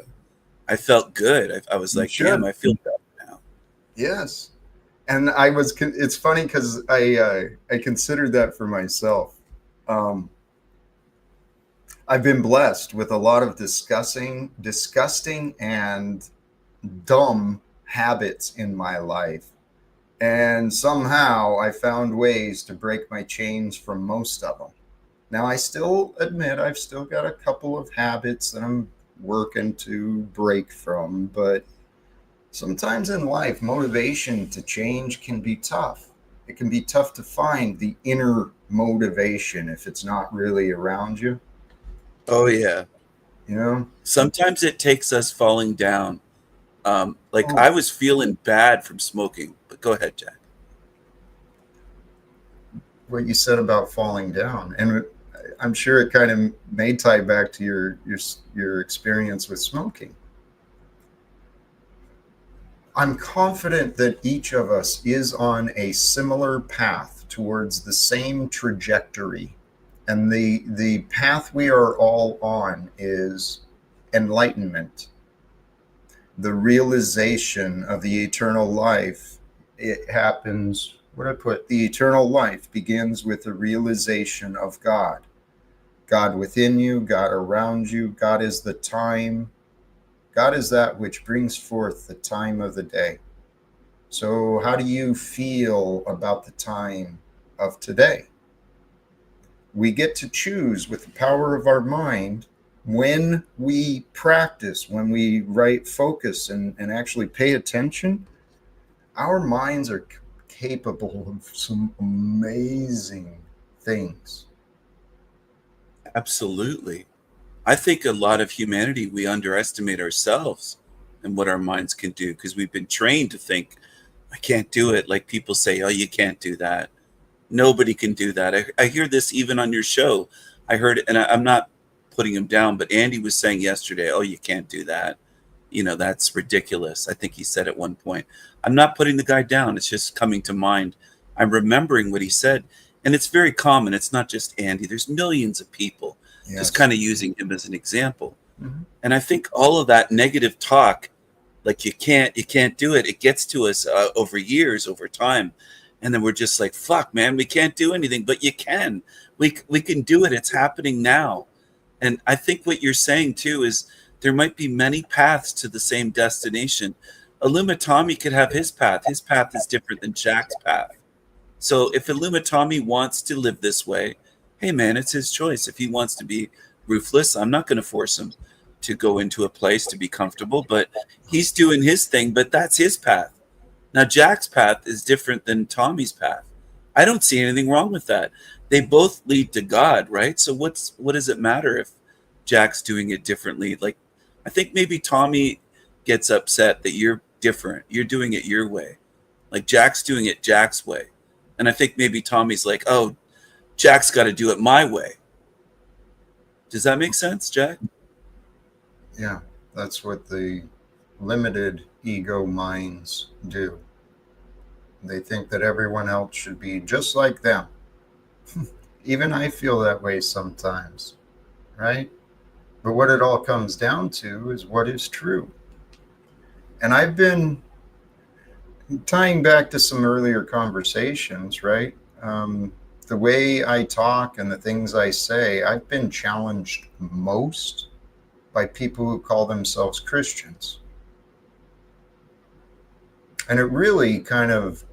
[SPEAKER 4] I felt good. I was like, damn, I feel better now.
[SPEAKER 2] Yes. And it's funny because I considered that for myself. I've been blessed with a lot of disgusting and dumb habits in my life. And somehow I found ways to break my chains from most of them. Now, I still admit I've still got a couple of habits that I'm working to break from, but sometimes in life, motivation to change can be tough. It can be tough to find the inner motivation if it's not really around you.
[SPEAKER 4] Oh, yeah.
[SPEAKER 2] You know?
[SPEAKER 4] Sometimes it takes us falling down. I was feeling bad from smoking, but go ahead, Jack.
[SPEAKER 2] What you said about falling down, and I'm sure it kind of may tie back to your experience with smoking. I'm confident that each of us is on a similar path towards the same trajectory. And the path we are all on is enlightenment, the realization of the eternal life. It happens, the eternal life begins with the realization of God. God within you, God around you. God is the time. God is that which brings forth the time of the day. So how do you feel about the time of today? We get to choose with the power of our mind when we practice, when we focus and actually pay attention, our minds are capable of some amazing things.
[SPEAKER 4] Absolutely. I think a lot of humanity, we underestimate ourselves and what our minds can do because we've been trained to think, I can't do it. Like people say, oh, you can't do that. Nobody can do that. I hear this even on your show. I heard it, and I'm not putting him down, but Andy was saying yesterday, oh, you can't do that. You know, that's ridiculous. I think he said at one point. I'm not putting the guy down. It's just coming to mind. I'm remembering what he said. And it's very common. It's not just Andy. There's millions of people just kind of using him as an example.
[SPEAKER 2] Mm-hmm.
[SPEAKER 4] And I think all of that negative talk, like you can't do it, it gets to us over years, over time. And then we're just like, fuck, man, we can't do anything, but you can. We can do it. It's happening now. And I think what you're saying too is there might be many paths to the same destination. Tommy could have his path. His path is different than Jack's path. So if Tommy wants to live this way, hey man, it's his choice. If he wants to be ruthless, I'm not going to force him to go into a place to be comfortable, but he's doing his thing, but that's his path. Now, Jack's path is different than Tommy's path. I don't see anything wrong with that. They both lead to God, right? So what does it matter if Jack's doing it differently? Like, I think maybe Tommy gets upset that you're different. You're doing it your way. Like Jack's doing it Jack's way. And I think maybe Tommy's like, oh, Jack's got to do it my way. Does that make sense, Jack?
[SPEAKER 2] Yeah, that's what the limited ego minds do. They think that everyone else should be just like them. Even I feel that way sometimes, right? But what it all comes down to is what is true. And I've been tying back to some earlier conversations, right? The way I talk and the things I say, I've been challenged most by people who call themselves Christians. And it really kind of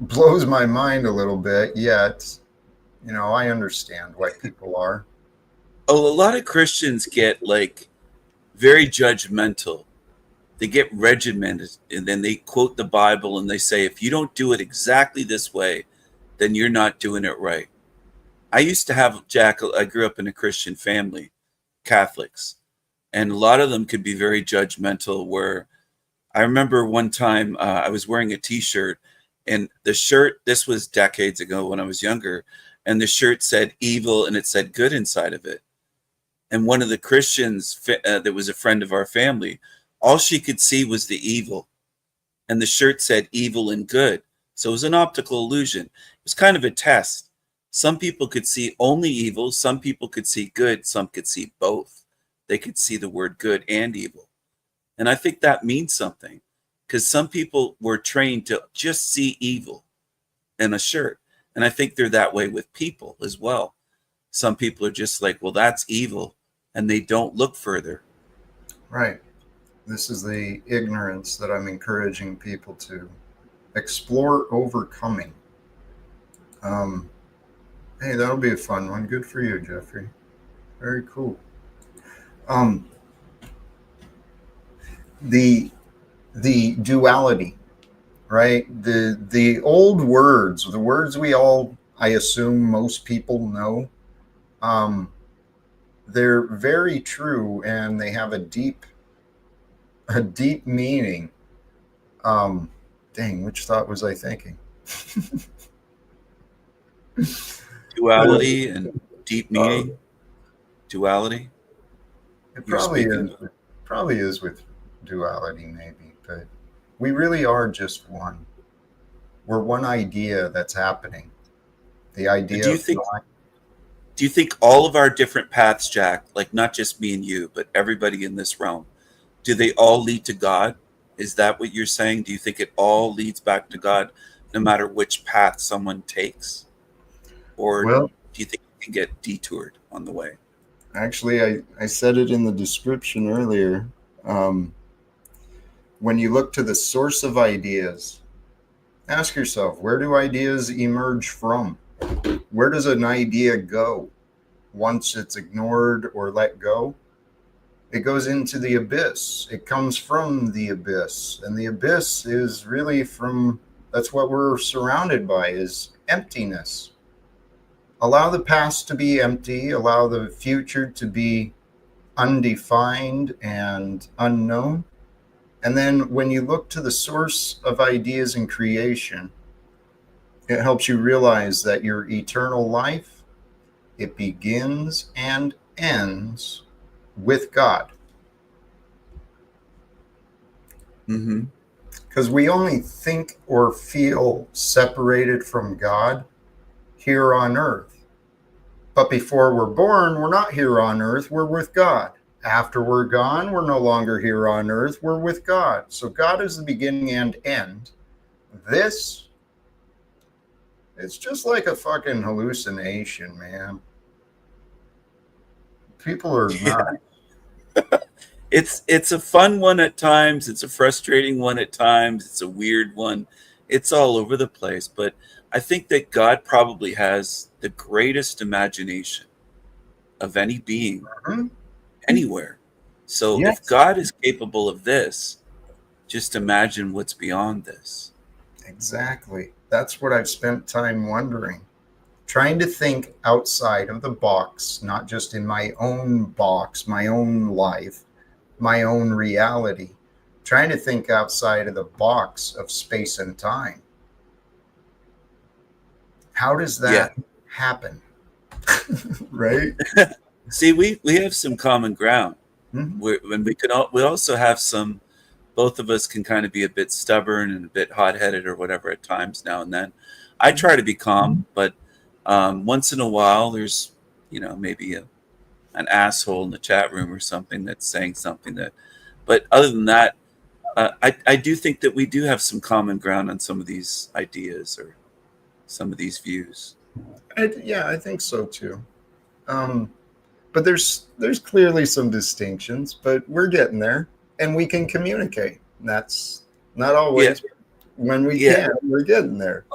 [SPEAKER 2] blows my mind a little bit, yet, you know, I understand why people are.
[SPEAKER 4] Oh, a lot of Christians get like very judgmental. They get regimented, and then they quote the Bible and they say, if you don't do it exactly this way, then you're not doing it right. I used to have, Jack, I grew up in a Christian family, Catholics, and a lot of them could be very judgmental. Where I remember one time I was wearing a t-shirt, and the shirt, this was decades ago when I was younger, and the shirt said evil and it said good inside of it. And one of the Christians that was a friend of our family, all she could see was the evil. And the shirt said evil and good. So it was an optical illusion. It was kind of a test. Some people could see only evil. Some people could see good. Some could see both. They could see the word good and evil. And I think that means something, because some people were trained to just see evil in a shirt. And I think they're that way with people as well. Some people are just like, well, that's evil. And they don't look further.
[SPEAKER 2] Right. This is the ignorance that I'm encouraging people to explore overcoming. Hey, that'll be a fun one. Good for you, Jeffrey. Very cool. The duality, right? The old words, the words we all, I assume most people know, they're very true, and they have a deep meaning. Dang, which thought was I thinking?
[SPEAKER 4] Duality and deep meaning. Duality.
[SPEAKER 2] It probably is with duality, maybe, but we really are just one. We're one idea that's happening. The idea.
[SPEAKER 4] Do you think all of our different paths, Jack, like not just me and you, but everybody in this realm, do they all lead to God? Is that what you're saying? Do you think it all leads back to God, no matter which path someone takes? Or do you think you can get detoured on the way?
[SPEAKER 2] Actually, I said it in the description earlier. When you look to the source of ideas, ask yourself, where do ideas emerge from? Where does an idea go once it's ignored or let go? It goes into the abyss. It comes from the abyss. And the abyss is really from, that's what we're surrounded by, is emptiness. Allow the past to be empty. Allow the future to be undefined and unknown. And then when you look to the source of ideas and creation, it helps you realize that your eternal life, it begins and ends with God. Because we only think or feel separated from God here on earth. But before we're born, we're not here on earth, we're with God. After we're gone, we're no longer here on earth, we're with God. So God is the beginning and end. This, it's just like a fucking hallucination, man. People are not.
[SPEAKER 4] It's a fun one at times. It's a frustrating one at times. It's a weird one. It's all over the place. But I think that God probably has the greatest imagination of any being anywhere. So if
[SPEAKER 2] Yes.
[SPEAKER 4] God is capable of this, just imagine what's beyond this.
[SPEAKER 2] Exactly. That's what I've spent time wondering. Trying to think outside of the box, not just in my own box, my own life, my own reality. Trying to think outside of the box of space and time. How does that happen? Right?
[SPEAKER 4] See, we have some common ground.
[SPEAKER 2] Mhm.
[SPEAKER 4] When we also have some. Both of us can kind of be a bit stubborn and a bit hot-headed or whatever at times now and then. I try to be calm, but once in a while, there's maybe an asshole in the chat room or something that's saying something that. But other than that, I do think that we do have some common ground on some of these ideas or some of these views.
[SPEAKER 2] Yeah, I think so too. But there's clearly some distinctions, but we're getting there, and we can communicate. That's not always. When we can, we're getting there.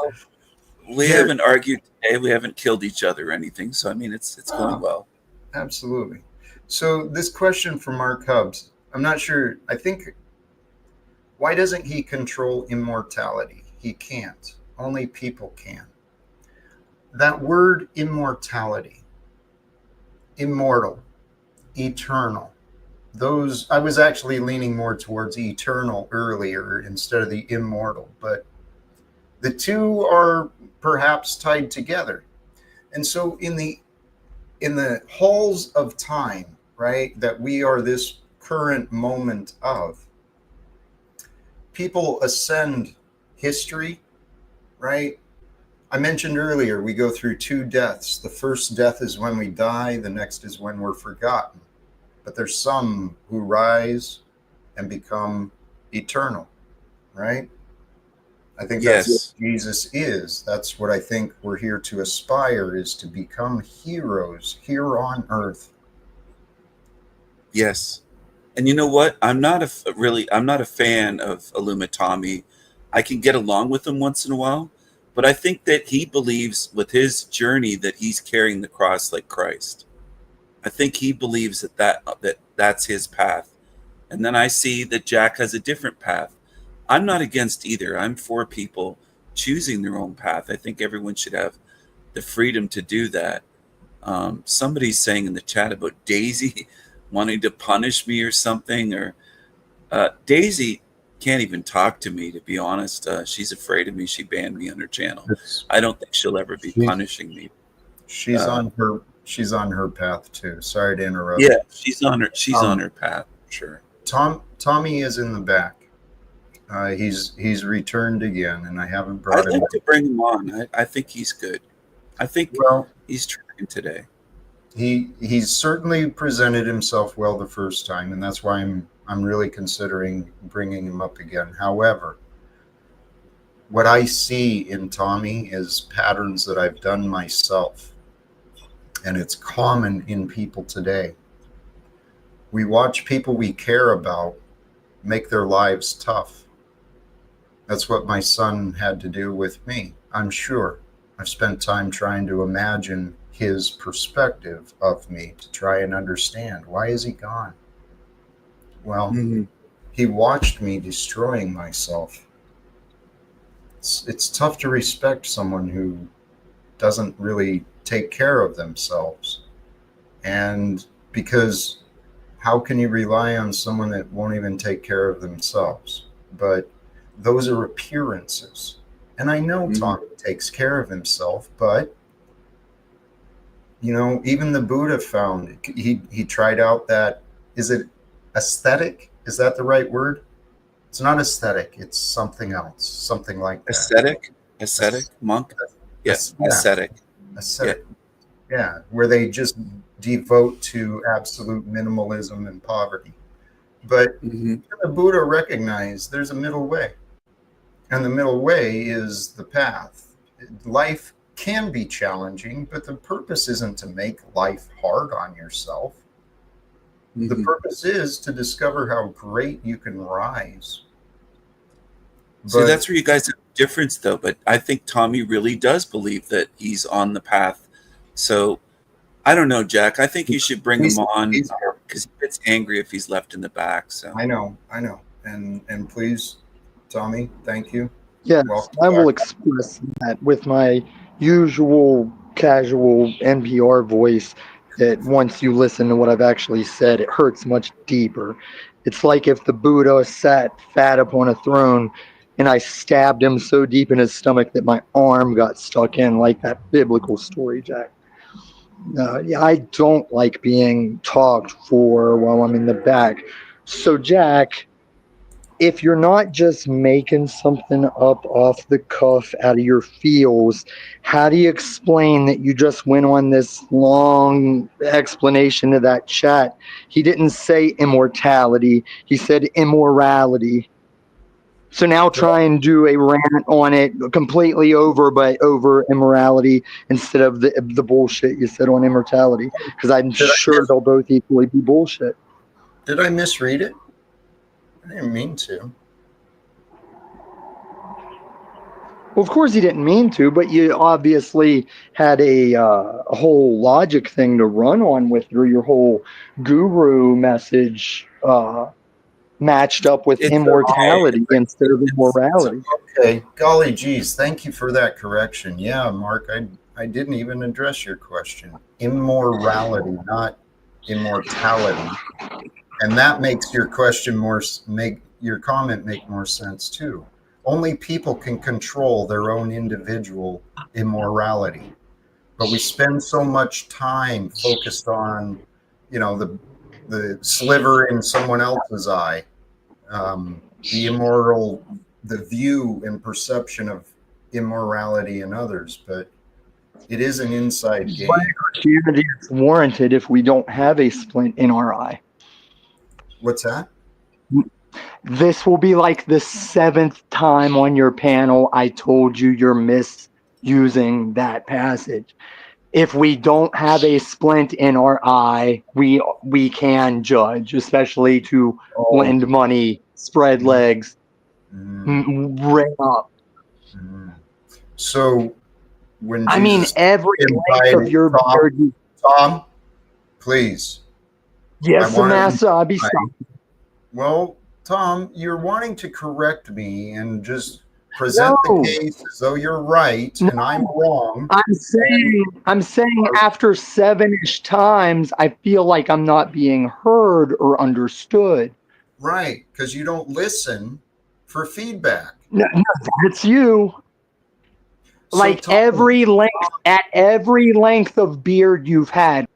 [SPEAKER 4] We haven't argued today. We haven't killed each other or anything. So I mean, it's going well.
[SPEAKER 2] Absolutely. So this question from Mark Hubbs, I'm not sure. I think, why doesn't he control immortality? He can't. Only people can. That word immortality, immortal, eternal, those, I was actually leaning more towards eternal earlier instead of the immortal, but the two are perhaps tied together. And so in the halls of time, right, that we are this current moment of, people ascend history, right? I mentioned earlier, we go through two deaths. The first death is when we die, the next is when we're forgotten. But there's some who rise and become eternal, right? I think that's what Jesus is. That's what I think we're here to aspire, is to become heroes here on earth.
[SPEAKER 4] Yes. And you know what? I'm not a fan of Illumitami. I can get along with him once in a while, but I think that he believes with his journey that he's carrying the cross like Christ. I think he believes that's his path. And then I see that Jack has a different path. I'm not against either. I'm for people choosing their own path. I think everyone should have the freedom to do that. Somebody's saying in the chat about Daisy wanting to punish me or something, or Daisy can't even talk to me, to be honest. She's afraid of me. She banned me on her channel. I don't think she'll ever be punishing me.
[SPEAKER 2] She's on her path too. Sorry to interrupt.
[SPEAKER 4] Yeah, she's on her path, sure.
[SPEAKER 2] Tommy is in the back. He's returned again, and I haven't brought him.
[SPEAKER 4] I'd like to bring him on. I think he's good. I think he's trying today.
[SPEAKER 2] He's certainly presented himself well the first time, and that's why I'm really considering bringing him up again. However, what I see in Tommy is patterns that I've done myself, and it's common in people today. We watch people we care about make their lives tough. That's what my son had to do with me, I'm sure. I've spent time trying to imagine his perspective of me, to try and understand, why is he gone? Well,
[SPEAKER 4] Mhm.
[SPEAKER 2] he watched me destroying myself. It's tough to respect someone who doesn't really take care of themselves. And because how can you rely on someone that won't even take care of themselves? But those are appearances. And I know
[SPEAKER 4] Mhm.
[SPEAKER 2] Tom takes care of himself, but even the Buddha found he tried out that, is it aesthetic? Is that the right word? It's not aesthetic, it's something else, something like that.
[SPEAKER 4] Ascetic monk. Yeah,
[SPEAKER 2] Yeah,
[SPEAKER 4] ascetic. Yeah.
[SPEAKER 2] aesthetic. Yeah, where they just devote to absolute minimalism and poverty. But
[SPEAKER 4] Hmm.
[SPEAKER 2] the Buddha recognized there's a middle way. And the middle way is the path. Life can be challenging, but the purpose isn't to make life hard on yourself. The
[SPEAKER 4] Hmm.
[SPEAKER 2] purpose is to discover how great you can rise.
[SPEAKER 4] See,
[SPEAKER 2] But
[SPEAKER 4] that's where you guys have a difference, though. But I think Tommy really does believe that he's on the path. So I don't know, Jack. I think you should bring him
[SPEAKER 2] he's,
[SPEAKER 4] on
[SPEAKER 2] he's
[SPEAKER 4] because he gets angry if he's left in the back. So
[SPEAKER 2] I know. And please, Tommy, thank you.
[SPEAKER 3] Yes,
[SPEAKER 2] Welcome
[SPEAKER 3] I will
[SPEAKER 2] back.
[SPEAKER 3] express that with my usual casual NPR voice, that once you listen to what I've actually said, it hurts much deeper. It's like if the Buddha sat fat upon a throne and I stabbed him so deep in his stomach that my arm got stuck in, like that biblical story, Jack. Yeah, I don't like being talked for while I'm in the back. So, Jack, if you're not just making something up off the cuff out of your feels, how do you explain that you just went on this long explanation to that chat? He didn't say immortality, he said immorality. So now try and do a rant on it completely over, but over immorality instead of the bullshit you said on immortality, because I'm
[SPEAKER 2] Did I,
[SPEAKER 3] sure they'll both equally be bullshit.
[SPEAKER 2] did I misread it? I didn't mean to.
[SPEAKER 3] Well, of course he didn't mean to, but you obviously had a whole logic thing to run on with your whole guru message matched up with
[SPEAKER 4] it's okay.
[SPEAKER 3] immortality instead of
[SPEAKER 4] It's
[SPEAKER 3] immorality.
[SPEAKER 2] Okay, golly geez, thank you for that correction. Yeah, Mark, I didn't even address your question. Immorality, not immortality. And that makes your question make your comment make more sense too. Only people can control their own individual immorality. But we spend so much time focused on, the sliver in someone else's eye, the immoral, the view and perception of immorality in others. But it is an inside
[SPEAKER 3] But
[SPEAKER 2] game.
[SPEAKER 3] Christianity is warranted if we don't have a splint in our eye.
[SPEAKER 2] What's that?
[SPEAKER 3] This will be like the 7th time on your panel I told you you're misusing that passage. If we don't have a splint in our eye, we can judge, especially to
[SPEAKER 2] Oh,
[SPEAKER 3] lend money, spread legs,
[SPEAKER 2] mm,
[SPEAKER 3] ring up.
[SPEAKER 2] mm. So when
[SPEAKER 3] I mean,
[SPEAKER 2] Jesus
[SPEAKER 3] every length of
[SPEAKER 2] invited
[SPEAKER 3] your
[SPEAKER 2] Tom,
[SPEAKER 3] beard.
[SPEAKER 2] Tom, please, I
[SPEAKER 3] Yes,
[SPEAKER 2] want to.
[SPEAKER 3] Massa, I'll be stopped.
[SPEAKER 2] Well, Tom, you're wanting to correct me and just present the
[SPEAKER 3] No,
[SPEAKER 2] case as though you're right
[SPEAKER 3] no.
[SPEAKER 2] and I'm wrong. And
[SPEAKER 3] I'm saying after 7-ish times, I feel like I'm not being heard or understood.
[SPEAKER 2] right, because you don't listen for feedback.
[SPEAKER 3] No, no, it's you.
[SPEAKER 2] So,
[SPEAKER 3] Like
[SPEAKER 2] Tom,
[SPEAKER 3] at every length of beard you've had.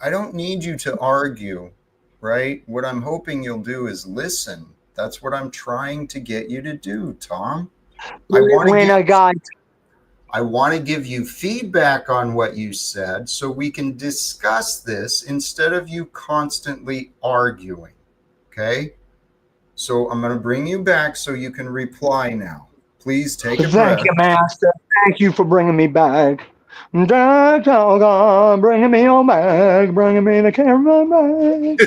[SPEAKER 2] I don't need you to argue, right? What I'm hoping you'll do is listen. That's what I'm trying to get you to do, Tom. I want to
[SPEAKER 3] When
[SPEAKER 2] give
[SPEAKER 3] a guy,
[SPEAKER 2] I want to give you feedback on what you said so we can discuss this instead of you constantly arguing. Okay? So I'm going to bring you back so you can reply now. Please take a
[SPEAKER 3] thank
[SPEAKER 2] breath.
[SPEAKER 3] you, Master. Thank you for bringing me back. Talcott, bringing me on back, bringing me the camera back.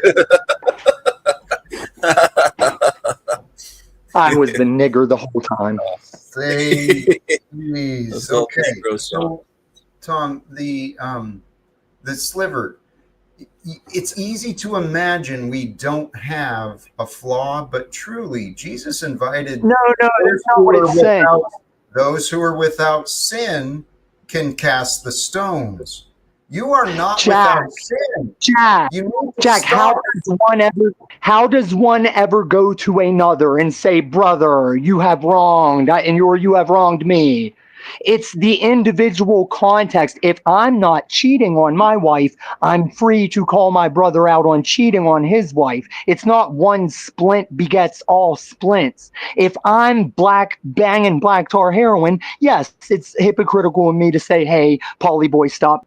[SPEAKER 3] I was the nigger the whole time.
[SPEAKER 2] Say, please.
[SPEAKER 4] Assault is
[SPEAKER 2] Okay.
[SPEAKER 4] gross.
[SPEAKER 2] So, Tom, the sliver. it's easy to imagine we don't have a flaw, but truly, Jesus invited
[SPEAKER 3] No, no, that's not what it's saying.
[SPEAKER 2] those who are without sin can cast the stones. You are not
[SPEAKER 3] Jack,
[SPEAKER 2] without sin.
[SPEAKER 3] Jack,
[SPEAKER 2] You need to
[SPEAKER 3] Jack,
[SPEAKER 2] stop.
[SPEAKER 3] how does one ever go to another and say, brother, you have wronged, you have wronged me? It's the individual context. If I'm not cheating on my wife, I'm free to call my brother out on cheating on his wife. It's not one splint begets all splints. If I'm banging black tar heroin, yes, it's hypocritical of me to say, hey, Polly boy, stop.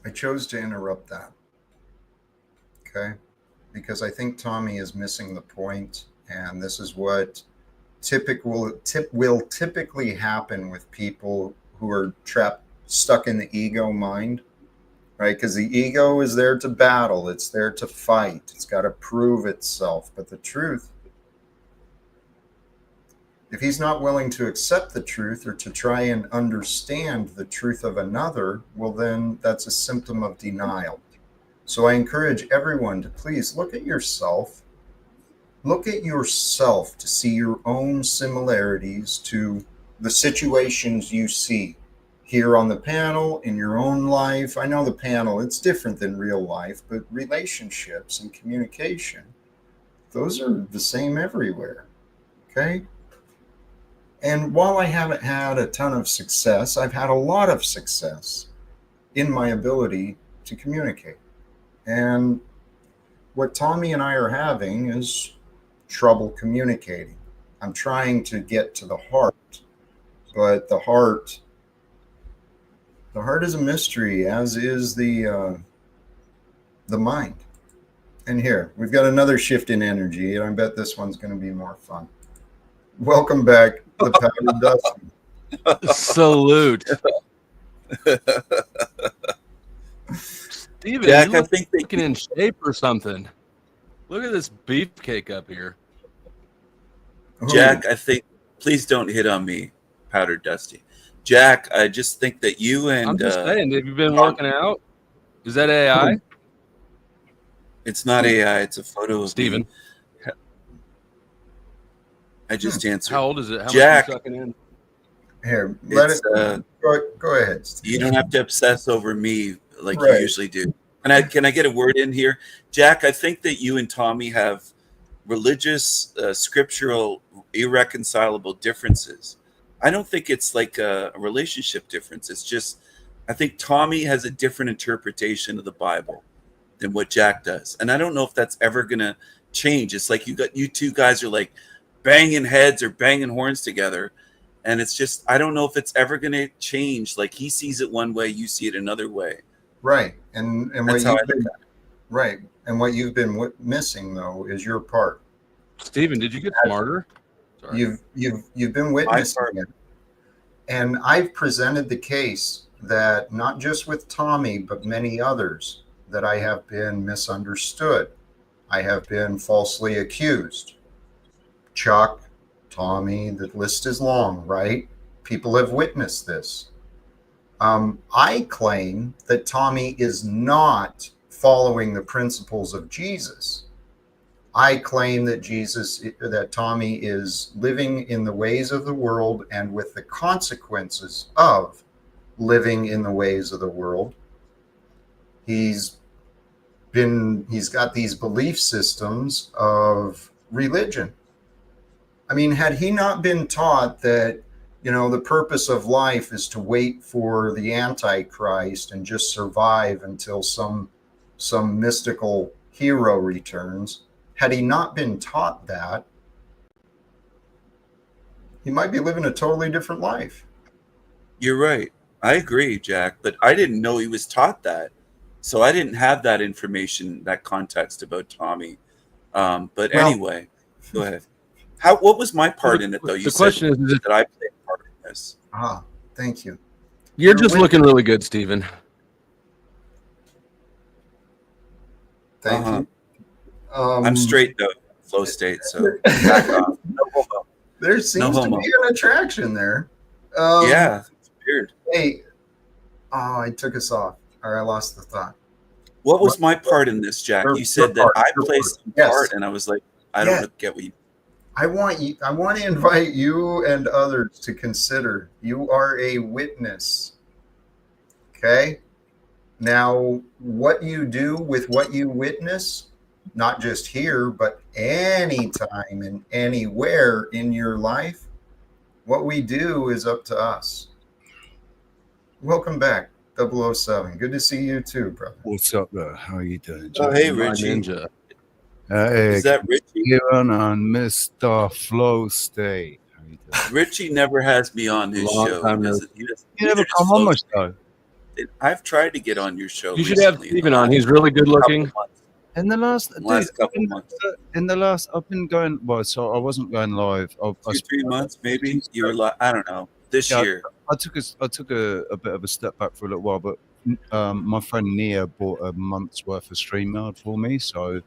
[SPEAKER 2] I chose to interrupt that. Okay. Because I think Tommy is missing the point, and this is what will typically happen with people who are stuck in the ego mind, right? Because the ego is there to battle, it's there to fight, it's got to prove itself. But the truth, if he's not willing to accept the truth or to try and understand the truth of another, well, then that's a symptom of denial. So I encourage everyone to please look at yourself. Look at yourself to see your own similarities to the situations you see here on the panel, in your own life. I know the panel, it's different than real life, but relationships and communication, those are the same everywhere. Okay? And while I haven't had a ton of success, I've had a lot of success in my ability to communicate. And what Tommy and I are having is trouble communicating. I'm trying to get to the heart, but the heart is a mystery, as is the mind. And here, we've got another shift in energy, and I bet this one's going to be more fun. Welcome back, the Powder Dusty.
[SPEAKER 5] Salute. Steven,
[SPEAKER 4] Jack,
[SPEAKER 5] you
[SPEAKER 4] I
[SPEAKER 5] look
[SPEAKER 4] think they
[SPEAKER 5] looking in shape or something. Look at this beefcake up here.
[SPEAKER 4] Jack, I think, please don't hit on me, Powder Dusty. Jack, I just think that you and
[SPEAKER 5] I'm just saying, have you been working out? Is that AI?
[SPEAKER 4] It's not AI, it's a photo of
[SPEAKER 5] Steven.
[SPEAKER 4] me. I just answered.
[SPEAKER 5] How old is it? How
[SPEAKER 4] Jack,
[SPEAKER 5] much are you sucking in?
[SPEAKER 2] Here, let it go ahead, Steve.
[SPEAKER 4] You don't have to obsess over me like
[SPEAKER 2] Right.
[SPEAKER 4] you usually do. And can I get a word in here? Jack, I think that you and Tommy have religious, scriptural, irreconcilable differences. I don't think it's like a relationship difference. It's just, I think Tommy has a different interpretation of the Bible than what Jack does. And I don't know if that's ever going to change. It's like you two guys are like banging heads or banging horns together. And it's just, I don't know if it's ever going to change. Like he sees it one way, you see it another way.
[SPEAKER 2] Right. And
[SPEAKER 4] That's how I look at it.
[SPEAKER 2] right. And what you've been missing though is your part.
[SPEAKER 5] Steven, did you get smarter? Sorry.
[SPEAKER 2] You've been witnessing it. And I've presented the case that not just with Tommy, but many others, that I have been misunderstood. I have been falsely accused. Chuck, Tommy, the list is long, right? People have witnessed this. I claim that Tommy is not following the principles of Jesus. I claim that Tommy is living in the ways of the world and with the consequences of living in the ways of the world. He's got these belief systems of religion. I mean, had he not been taught that, the purpose of life is to wait for the Antichrist and just survive until some mystical hero returns, had he not been taught that, he might be living a totally different life.
[SPEAKER 4] You're right. I agree, Jack, but I didn't know he was taught that. So I didn't have that information, that context about Tommy. Anyway, go ahead. What was my part in it, though? You
[SPEAKER 5] the question is
[SPEAKER 4] that I played a part in this.
[SPEAKER 2] Thank you.
[SPEAKER 5] You're just looking really good, Steven.
[SPEAKER 2] Thank you.
[SPEAKER 4] I'm straight, though, flow state, so back off. No homo.
[SPEAKER 2] There seems to be an attraction there.
[SPEAKER 4] Yeah, disappeared.
[SPEAKER 2] Hey, oh, I took us off, or I lost the thought.
[SPEAKER 4] What was my part in this, Jack? You said that I played some part, and I was like, I don't get what you.
[SPEAKER 2] I want to invite you and others to consider you are a witness. Okay? Now, what you do with what you witness, not just here, but anytime and anywhere in your life, what we do is up to us. Welcome back, 007. Good to see you too, brother.
[SPEAKER 6] What's up there? How are you doing,
[SPEAKER 4] Oh,
[SPEAKER 6] Jack?
[SPEAKER 4] hey,
[SPEAKER 5] My
[SPEAKER 4] Richie.
[SPEAKER 5] ninja.
[SPEAKER 6] Hey,
[SPEAKER 4] Is that Richie?
[SPEAKER 6] Kieran and Mr. Flow State. How you doing?
[SPEAKER 4] Richie never has me on his
[SPEAKER 5] Long
[SPEAKER 4] show.
[SPEAKER 5] time
[SPEAKER 4] He
[SPEAKER 5] no-
[SPEAKER 4] doesn't.
[SPEAKER 6] You
[SPEAKER 4] neither
[SPEAKER 6] never
[SPEAKER 4] does
[SPEAKER 6] come on
[SPEAKER 4] Flo
[SPEAKER 6] my
[SPEAKER 4] State.
[SPEAKER 6] show.
[SPEAKER 4] I've tried to get on your show.
[SPEAKER 5] You should have
[SPEAKER 4] recently,
[SPEAKER 5] Steven on. He's really good looking.
[SPEAKER 6] In the last, dude,
[SPEAKER 4] Last couple months.
[SPEAKER 6] I've been going. Well, so I wasn't going live. I
[SPEAKER 4] 2-3 months, maybe. You were like, I don't know. This year.
[SPEAKER 6] I took a bit of a step back for a little while, but my friend Nia bought a month's worth of StreamYard for me, so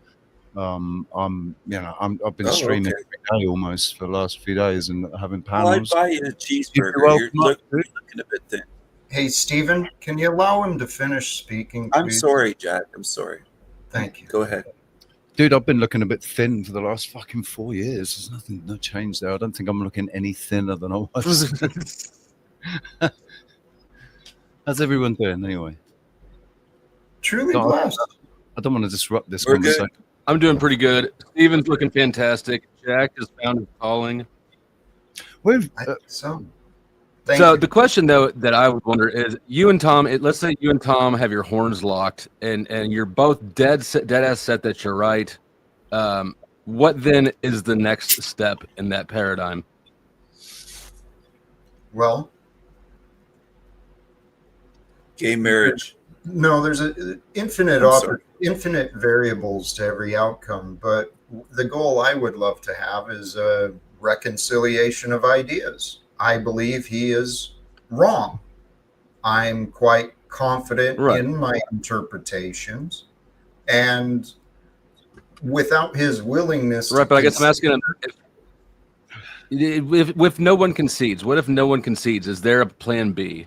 [SPEAKER 6] I've been streaming every day almost for the last few days and having
[SPEAKER 4] Well, I'd
[SPEAKER 6] panels.
[SPEAKER 4] buy you a cheeseburger.
[SPEAKER 6] Well,
[SPEAKER 4] You're looking a bit thin.
[SPEAKER 2] Hey, Stephen, can you allow him to finish speaking, please?
[SPEAKER 4] I'm sorry, Jack. I'm sorry.
[SPEAKER 2] Thank you.
[SPEAKER 4] Go ahead.
[SPEAKER 6] Dude, I've been looking a bit thin for the last fucking 4 years. There's no change there. I don't think I'm looking any thinner than I was. How's everyone doing anyway?
[SPEAKER 2] Truly
[SPEAKER 6] No,
[SPEAKER 2] blessed.
[SPEAKER 6] I don't want to disrupt this
[SPEAKER 4] We're
[SPEAKER 6] conversation.
[SPEAKER 4] good.
[SPEAKER 5] I'm doing pretty good. Steven's looking fantastic. Jack has found his calling.
[SPEAKER 6] We've,
[SPEAKER 2] So
[SPEAKER 5] The question though that I would wonder is, you and Tom. Let's say you and Tom have your horns locked, and you're both dead ass set that you're right. What then is the next step in that paradigm?
[SPEAKER 2] well,
[SPEAKER 4] Gay marriage.
[SPEAKER 2] no, there's infinite variables to every outcome, but the goal I would love to have is a reconciliation of ideas. I believe he is wrong. I'm quite confident in my interpretations, and without his willingness
[SPEAKER 5] Right, but I guess I'm asking him, if no one concedes, what if no one concedes? Is there a plan B?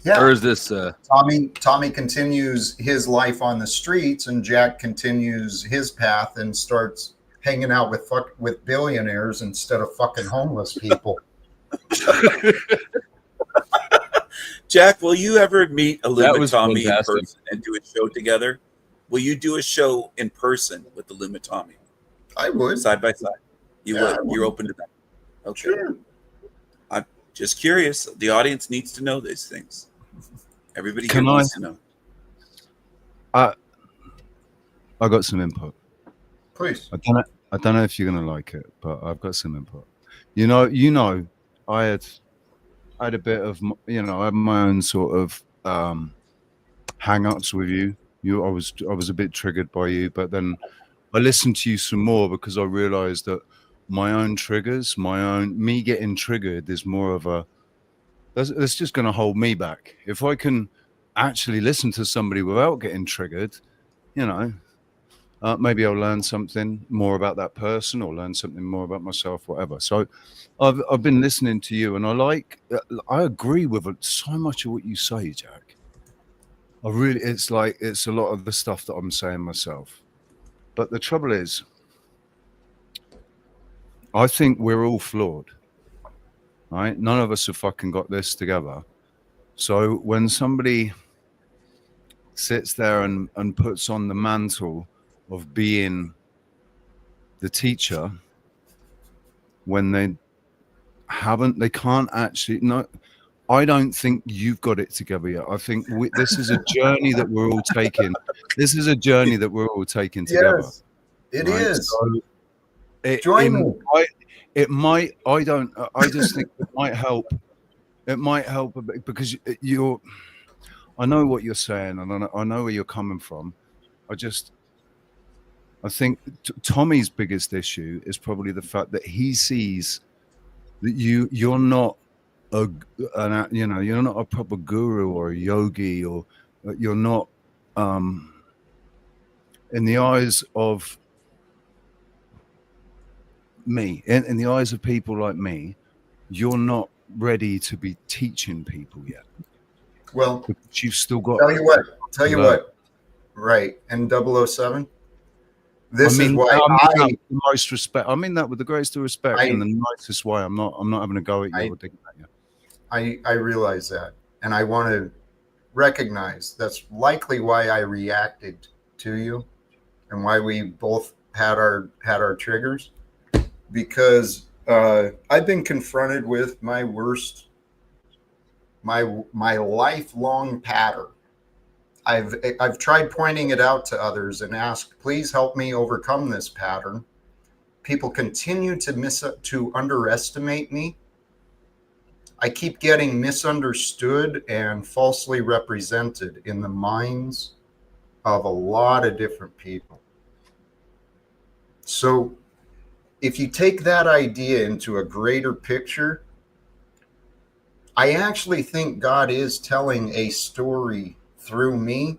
[SPEAKER 2] Yeah.
[SPEAKER 5] Or is this
[SPEAKER 2] Tommy continues his life on the streets, and Jack continues his path and starts hanging out with billionaires instead of fucking homeless people.
[SPEAKER 4] Jack, will you ever meet a Tommy in
[SPEAKER 5] fantastic.
[SPEAKER 4] person and do a show together? Will you do a show in person with the Tommy?
[SPEAKER 2] I would.
[SPEAKER 4] Side by side. You
[SPEAKER 2] Yeah,
[SPEAKER 4] would. You're open to that. Okay.
[SPEAKER 2] Sure.
[SPEAKER 4] I'm just curious. The audience needs to know these things. Everybody here
[SPEAKER 6] Can
[SPEAKER 4] needs to know.
[SPEAKER 6] I got some input.
[SPEAKER 2] Please.
[SPEAKER 6] I don't know if you're gonna like it, but I've got some input. You know, I had a bit of, I had my own sort of hang-ups with you. I was a bit triggered by you, but then I listened to you some more because I realized that my own triggers, me getting triggered is more of that's just going to hold me back. If I can actually listen to somebody without getting triggered, maybe I'll learn something more about that person or learn something more about myself, whatever. So I've been listening to you, and I agree with so much of what you say, Jack. It's a lot of the stuff that I'm saying myself. But the trouble is, I think we're all flawed, right? None of us have fucking got this together. So when somebody sits there and puts on the mantle of being the teacher, when they can't actually, no, I don't think you've got it together yet. I think this is a journey that we're all taking. This is a journey that we're all taking together.
[SPEAKER 2] Yes, it is.
[SPEAKER 6] So
[SPEAKER 2] Join me.
[SPEAKER 6] I just think it might help. It might help a bit because I know what you're saying, and I know where you're coming from. I think Tommy's biggest issue is probably the fact that he sees that you're not you're not a proper guru or a yogi, or you're not in the eyes of me, in the eyes of people like me, you're not ready to be teaching people yet.
[SPEAKER 2] Well,
[SPEAKER 6] Because you've still got.
[SPEAKER 2] tell you
[SPEAKER 6] learn.
[SPEAKER 2] what, right? And 007, this
[SPEAKER 6] I mean,
[SPEAKER 2] is why
[SPEAKER 6] I mean that
[SPEAKER 2] I
[SPEAKER 6] with the most respect. I mean that with the greatest of respect and the nicest way. I'm not having a go at you or digging at you.
[SPEAKER 2] I realize that, and I want to recognize that's likely why I reacted to you, and why we both had our triggers, because I've been confronted with my worst, my lifelong pattern. I've tried pointing it out to others and asked, please help me overcome this pattern. People continue to underestimate me. I keep getting misunderstood and falsely represented in the minds of a lot of different people. So if you take that idea into a greater picture, I actually think God is telling a story through me,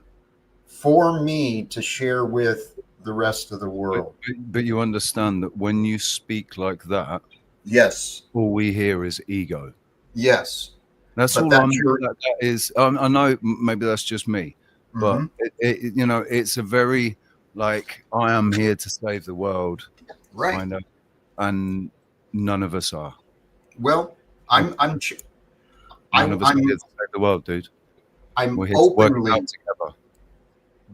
[SPEAKER 2] for me to share with the rest of the world.
[SPEAKER 6] But you understand that when you speak like that,
[SPEAKER 2] Yes.
[SPEAKER 6] all we hear is ego.
[SPEAKER 2] Yes.
[SPEAKER 6] That's
[SPEAKER 2] But
[SPEAKER 6] all
[SPEAKER 2] that's
[SPEAKER 6] I'm.
[SPEAKER 2] your-
[SPEAKER 6] That is. I know maybe that's just me, but
[SPEAKER 2] Mhm.
[SPEAKER 6] it's a very like I am here to save the world,
[SPEAKER 2] Right.
[SPEAKER 6] kind of, and none of us are.
[SPEAKER 2] Well, I'm
[SPEAKER 6] None of us are here to save the world, dude. We're here to work it out together.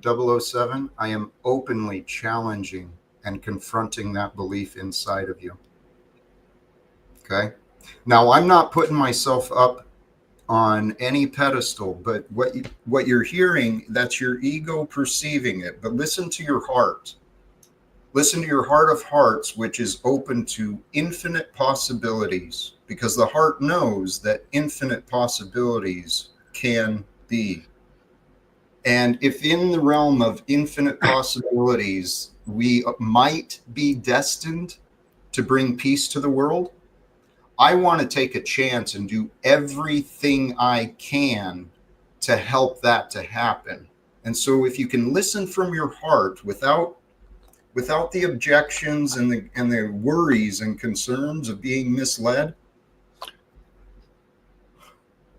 [SPEAKER 2] 007, I am openly challenging and confronting that belief inside of you. Okay? Now, I'm not putting myself up on any pedestal, but what you're hearing, that's your ego perceiving it. But listen to your heart. Listen to your heart of hearts, which is open to infinite possibilities, because the heart knows that infinite possibilities can be. And if in the realm of infinite possibilities, we might be destined to bring peace to the world, I want to take a chance and do everything I can to help that to happen. And so if you can listen from your heart without the objections and the worries and concerns of being misled,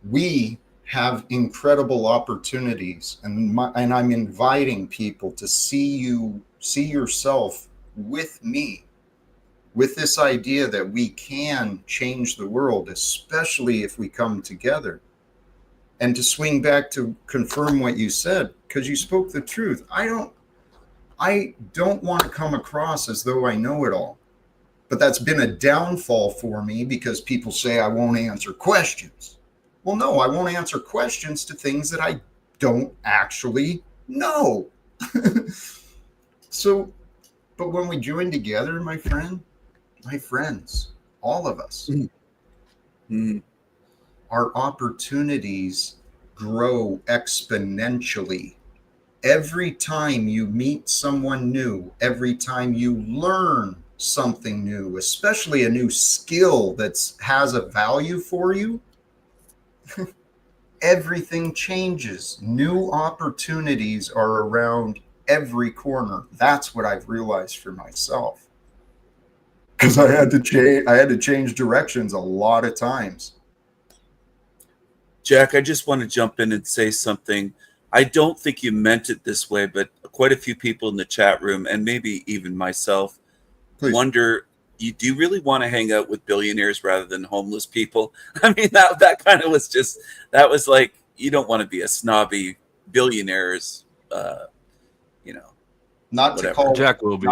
[SPEAKER 2] we have incredible opportunities, and I'm inviting people to see yourself with me, with this idea that we can change the world, especially if we come together. And to swing back to confirm what you said, because you spoke the truth. I don't want to come across as though I know it all, but that's been a downfall for me, because people say I won't answer questions. Well, no, I won't answer questions to things that I don't actually know. So, but when we join together, my friends, all of us, our opportunities grow exponentially. Every time you meet someone new, every time you learn something new, especially a new skill that has a value for you, everything changes. New opportunities are around every corner. That's what I've realized for myself. Because I had to change directions a lot of times.
[SPEAKER 4] Jack, I just want to jump in and say something. I don't think you meant it this way, but quite a few people in the chat room, and maybe even myself,
[SPEAKER 2] Please.
[SPEAKER 4] wonder, do you really want to hang out with billionaires rather than homeless people? I mean, that kind of was just, that was like, you don't want to be a snobby billionaires,
[SPEAKER 2] Not
[SPEAKER 4] whatever.
[SPEAKER 2] to call
[SPEAKER 5] Jack will be.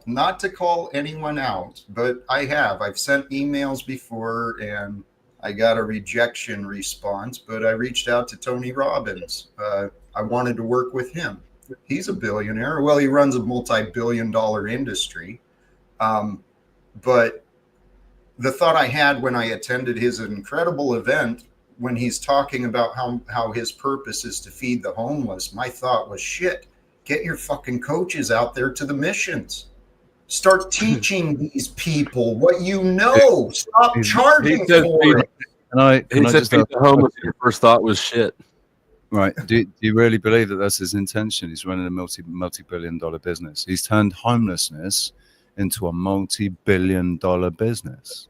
[SPEAKER 2] not to call anyone out, but I've sent emails before and I got a rejection response, but I reached out to Tony Robbins. I wanted to work with him. He's a billionaire. Well, he runs a multi-billion-dollar industry. But the thought I had when I attended his incredible event, when he's talking about how his purpose is to feed the homeless, my thought was, shit, get your fucking coaches out there to the missions. Start teaching these people what you know. Stop charging
[SPEAKER 5] He said
[SPEAKER 2] for it.
[SPEAKER 5] He said feed the homeless. Your first thought was shit.
[SPEAKER 6] Right. Do you really believe that that's his intention? He's running a multi-billion-dollar business. He's turned homelessness into a multi-billion-dollar business.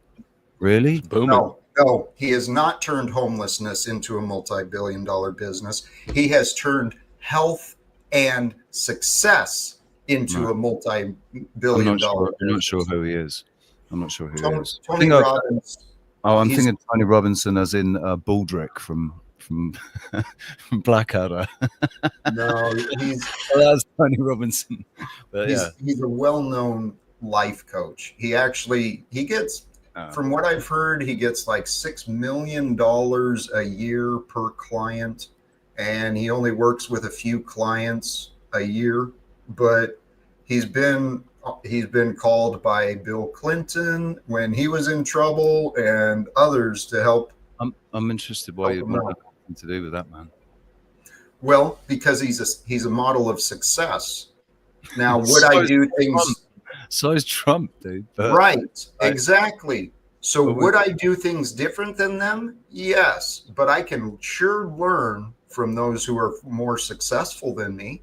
[SPEAKER 6] Really?
[SPEAKER 5] Booming.
[SPEAKER 2] No, No, he has not turned homelessness into a multi-billion-dollar business. He has turned health and success into
[SPEAKER 6] Right.
[SPEAKER 2] a
[SPEAKER 6] I'm
[SPEAKER 2] multi-billion-dollar
[SPEAKER 6] not sure
[SPEAKER 2] business.
[SPEAKER 6] who he is. I'm not sure who he
[SPEAKER 2] Tony,
[SPEAKER 6] is. I
[SPEAKER 2] Tony
[SPEAKER 6] think
[SPEAKER 2] Robbins.
[SPEAKER 6] I'm
[SPEAKER 2] he's-
[SPEAKER 6] thinking Tony Robinson as in Baldrick from from Blackadder.
[SPEAKER 2] No,
[SPEAKER 6] Well, that's Tony Robinson. But yeah,
[SPEAKER 2] he's a well-known life coach. He gets, from what I've heard, he gets like $6 million a year per client, and he only works with a few clients a year. But he's been called by Bill Clinton when he was in trouble and others to help.
[SPEAKER 6] I'm interested why you'd
[SPEAKER 2] Help him
[SPEAKER 6] want
[SPEAKER 2] out.
[SPEAKER 6] nothing to do with that man.
[SPEAKER 2] Well, because he's a model of success. Now, would I do things?
[SPEAKER 6] So is Trump, dude. But,
[SPEAKER 2] Right, exactly. So
[SPEAKER 6] But
[SPEAKER 2] would I do things different than them? Yes, but I can sure learn from those who are more successful than me.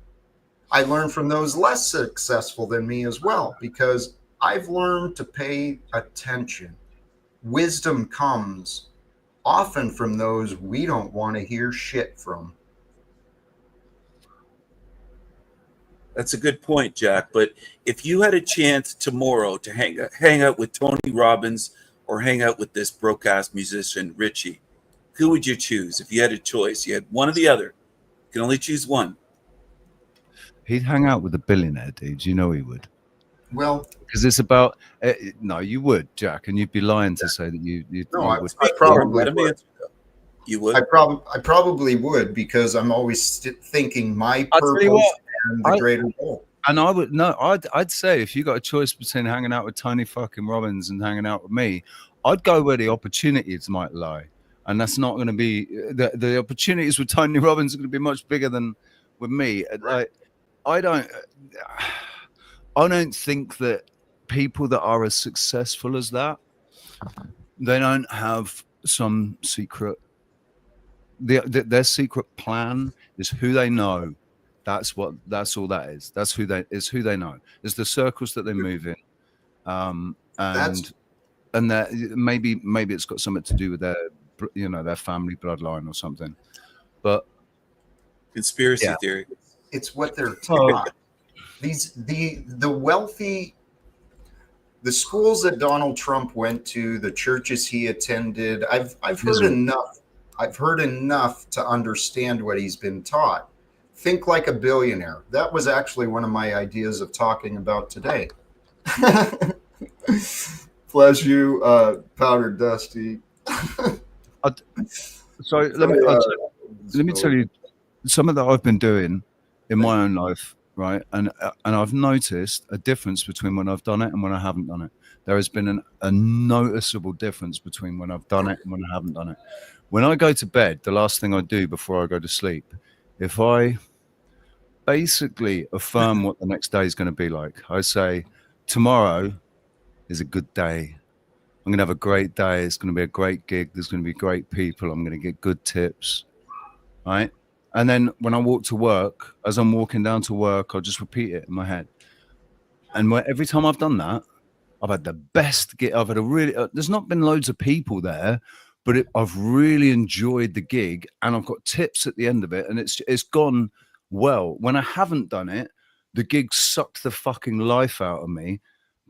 [SPEAKER 2] I learn from those less successful than me as well, because I've learned to pay attention. Wisdom comes often from those we don't want to hear shit from.
[SPEAKER 4] That's a good point, Jack. But if you had a chance tomorrow to hang out with Tony Robbins or hang out with this broke-ass musician, Richie, who would you choose if you had a choice? You had one or the other. You can only choose one.
[SPEAKER 6] he'd hang out with a billionaire, dude. You know he would.
[SPEAKER 2] Well,
[SPEAKER 6] Because it's about no, you would, Jack, and you'd be lying to say that you
[SPEAKER 2] no, I
[SPEAKER 6] would.
[SPEAKER 2] probably
[SPEAKER 4] Let him
[SPEAKER 2] would.
[SPEAKER 4] answer that. You would?
[SPEAKER 2] I probably would, because I'm always thinking my
[SPEAKER 6] I'll tell you
[SPEAKER 2] purpose
[SPEAKER 6] what,
[SPEAKER 2] and the greater goal.
[SPEAKER 6] And I would no, I'd say if you got a choice between hanging out with Tony fucking Robbins and hanging out with me, I'd go where the opportunities might lie, and that's not going to be the opportunities with Tony Robbins are going to be much bigger than with me. Like, I don't think that people that are as successful as that, they don't have some secret. Their secret plan is who they know. That's all that is. That's who they know. It's the circles that they move in, and that maybe it's got something to do with their their family bloodline or something. But
[SPEAKER 4] Conspiracy theory.
[SPEAKER 2] It's what they're taught. The wealthy, the schools that Donald Trump went to, the churches he attended, I've heard enough. I've heard enough to understand what he's been taught. Think like a billionaire. That was actually one of my ideas of talking about today. Bless you, Powdered Dusty.
[SPEAKER 6] So let me tell you something that I've been doing in my own life, right? And I've noticed a difference between when I've done it and when I haven't done it. There has been a noticeable difference between when I've done it and when I haven't done it. When I go to bed, the last thing I do before I go to sleep, if I basically affirm what the next day is going to be like, I say, tomorrow is a good day. I'm going to have a great day. It's going to be a great gig. There's going to be great people. I'm going to get good tips, right? And then when I walk to work, as I'm walking down to work, I'll just repeat it in my head. And every time I've done that, I've had the best gig. I've had a really, there's not been loads of people there, but I've really enjoyed the gig, and I've got tips at the end of it, and it's gone well. When I haven't done it, the gig sucked the fucking life out of me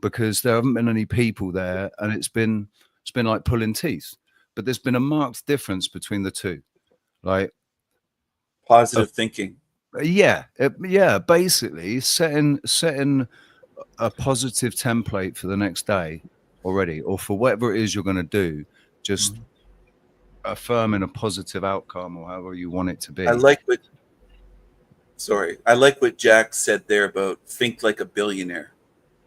[SPEAKER 6] because there haven't been any people there, and it's been like pulling teeth. But there's been a marked difference between the two, like
[SPEAKER 4] Positive thinking.
[SPEAKER 6] Yeah, basically setting a positive template for the next day already, or for whatever it is you're going to do, just affirming a positive outcome or however you want it to be.
[SPEAKER 4] I like what Jack said there about think like a billionaire.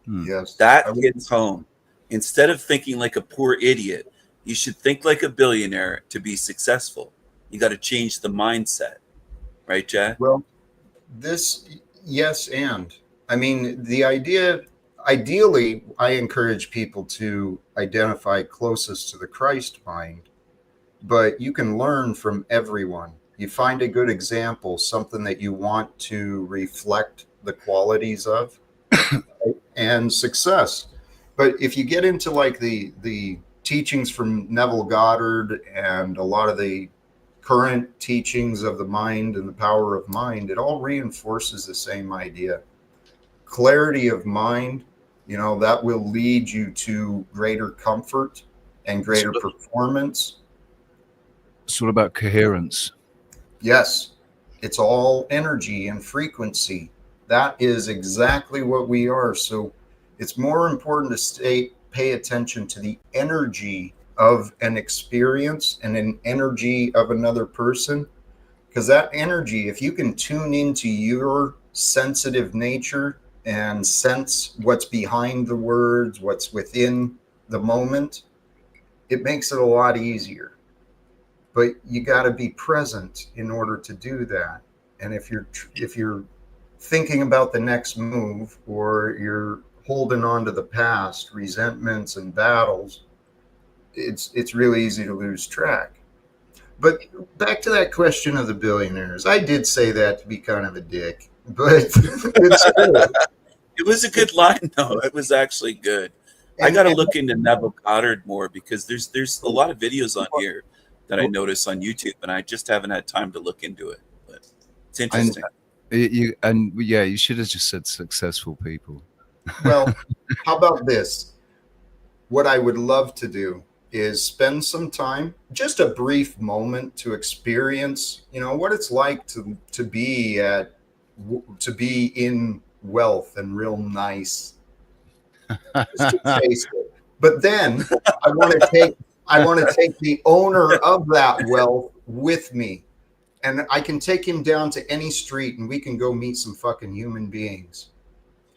[SPEAKER 2] Yes,
[SPEAKER 4] that hits home. Instead of thinking like a poor idiot, you should think like a billionaire to be successful. You got to change the mindset, right, Jack?
[SPEAKER 2] Well, yes, and I mean, the idea, ideally, I encourage people to identify closest to the Christ mind, but you can learn from everyone. You find a good example, something that you want to reflect the qualities of, and success. But if you get into like the teachings from Neville Goddard and a lot of the current teachings of the mind and the power of mind, it all reinforces the same idea. Clarity of mind, that will lead you to greater comfort and greater performance.
[SPEAKER 6] It's all about coherence.
[SPEAKER 2] Yes, it's all energy and frequency. That is exactly what we are. So it's more important to pay attention to the energy of an experience and an energy of another person, because that energy, if you can tune into your sensitive nature and sense what's behind the words, what's within the moment, it makes it a lot easier. But you got to be present in order to do that. And if you're thinking about the next move, or you're holding on to the past, resentments and battles, it's really easy to lose track. But back to that question of the billionaires, I did say that to be kind of a dick, but it's good.
[SPEAKER 4] It was a good line, though. It was actually good. I got to look into Neville Goddard more, because there's a lot of videos on here that I notice on YouTube, and I just haven't had time to look into it. But it's interesting.
[SPEAKER 6] You should have just said successful people.
[SPEAKER 2] Well, how about this? What I would love to do is spend some time, just a brief moment, to experience, what it's like to be in wealth and real nice. Just to taste it. But then I want to take the owner of that wealth with me, and I can take him down to any street, and we can go meet some fucking human beings,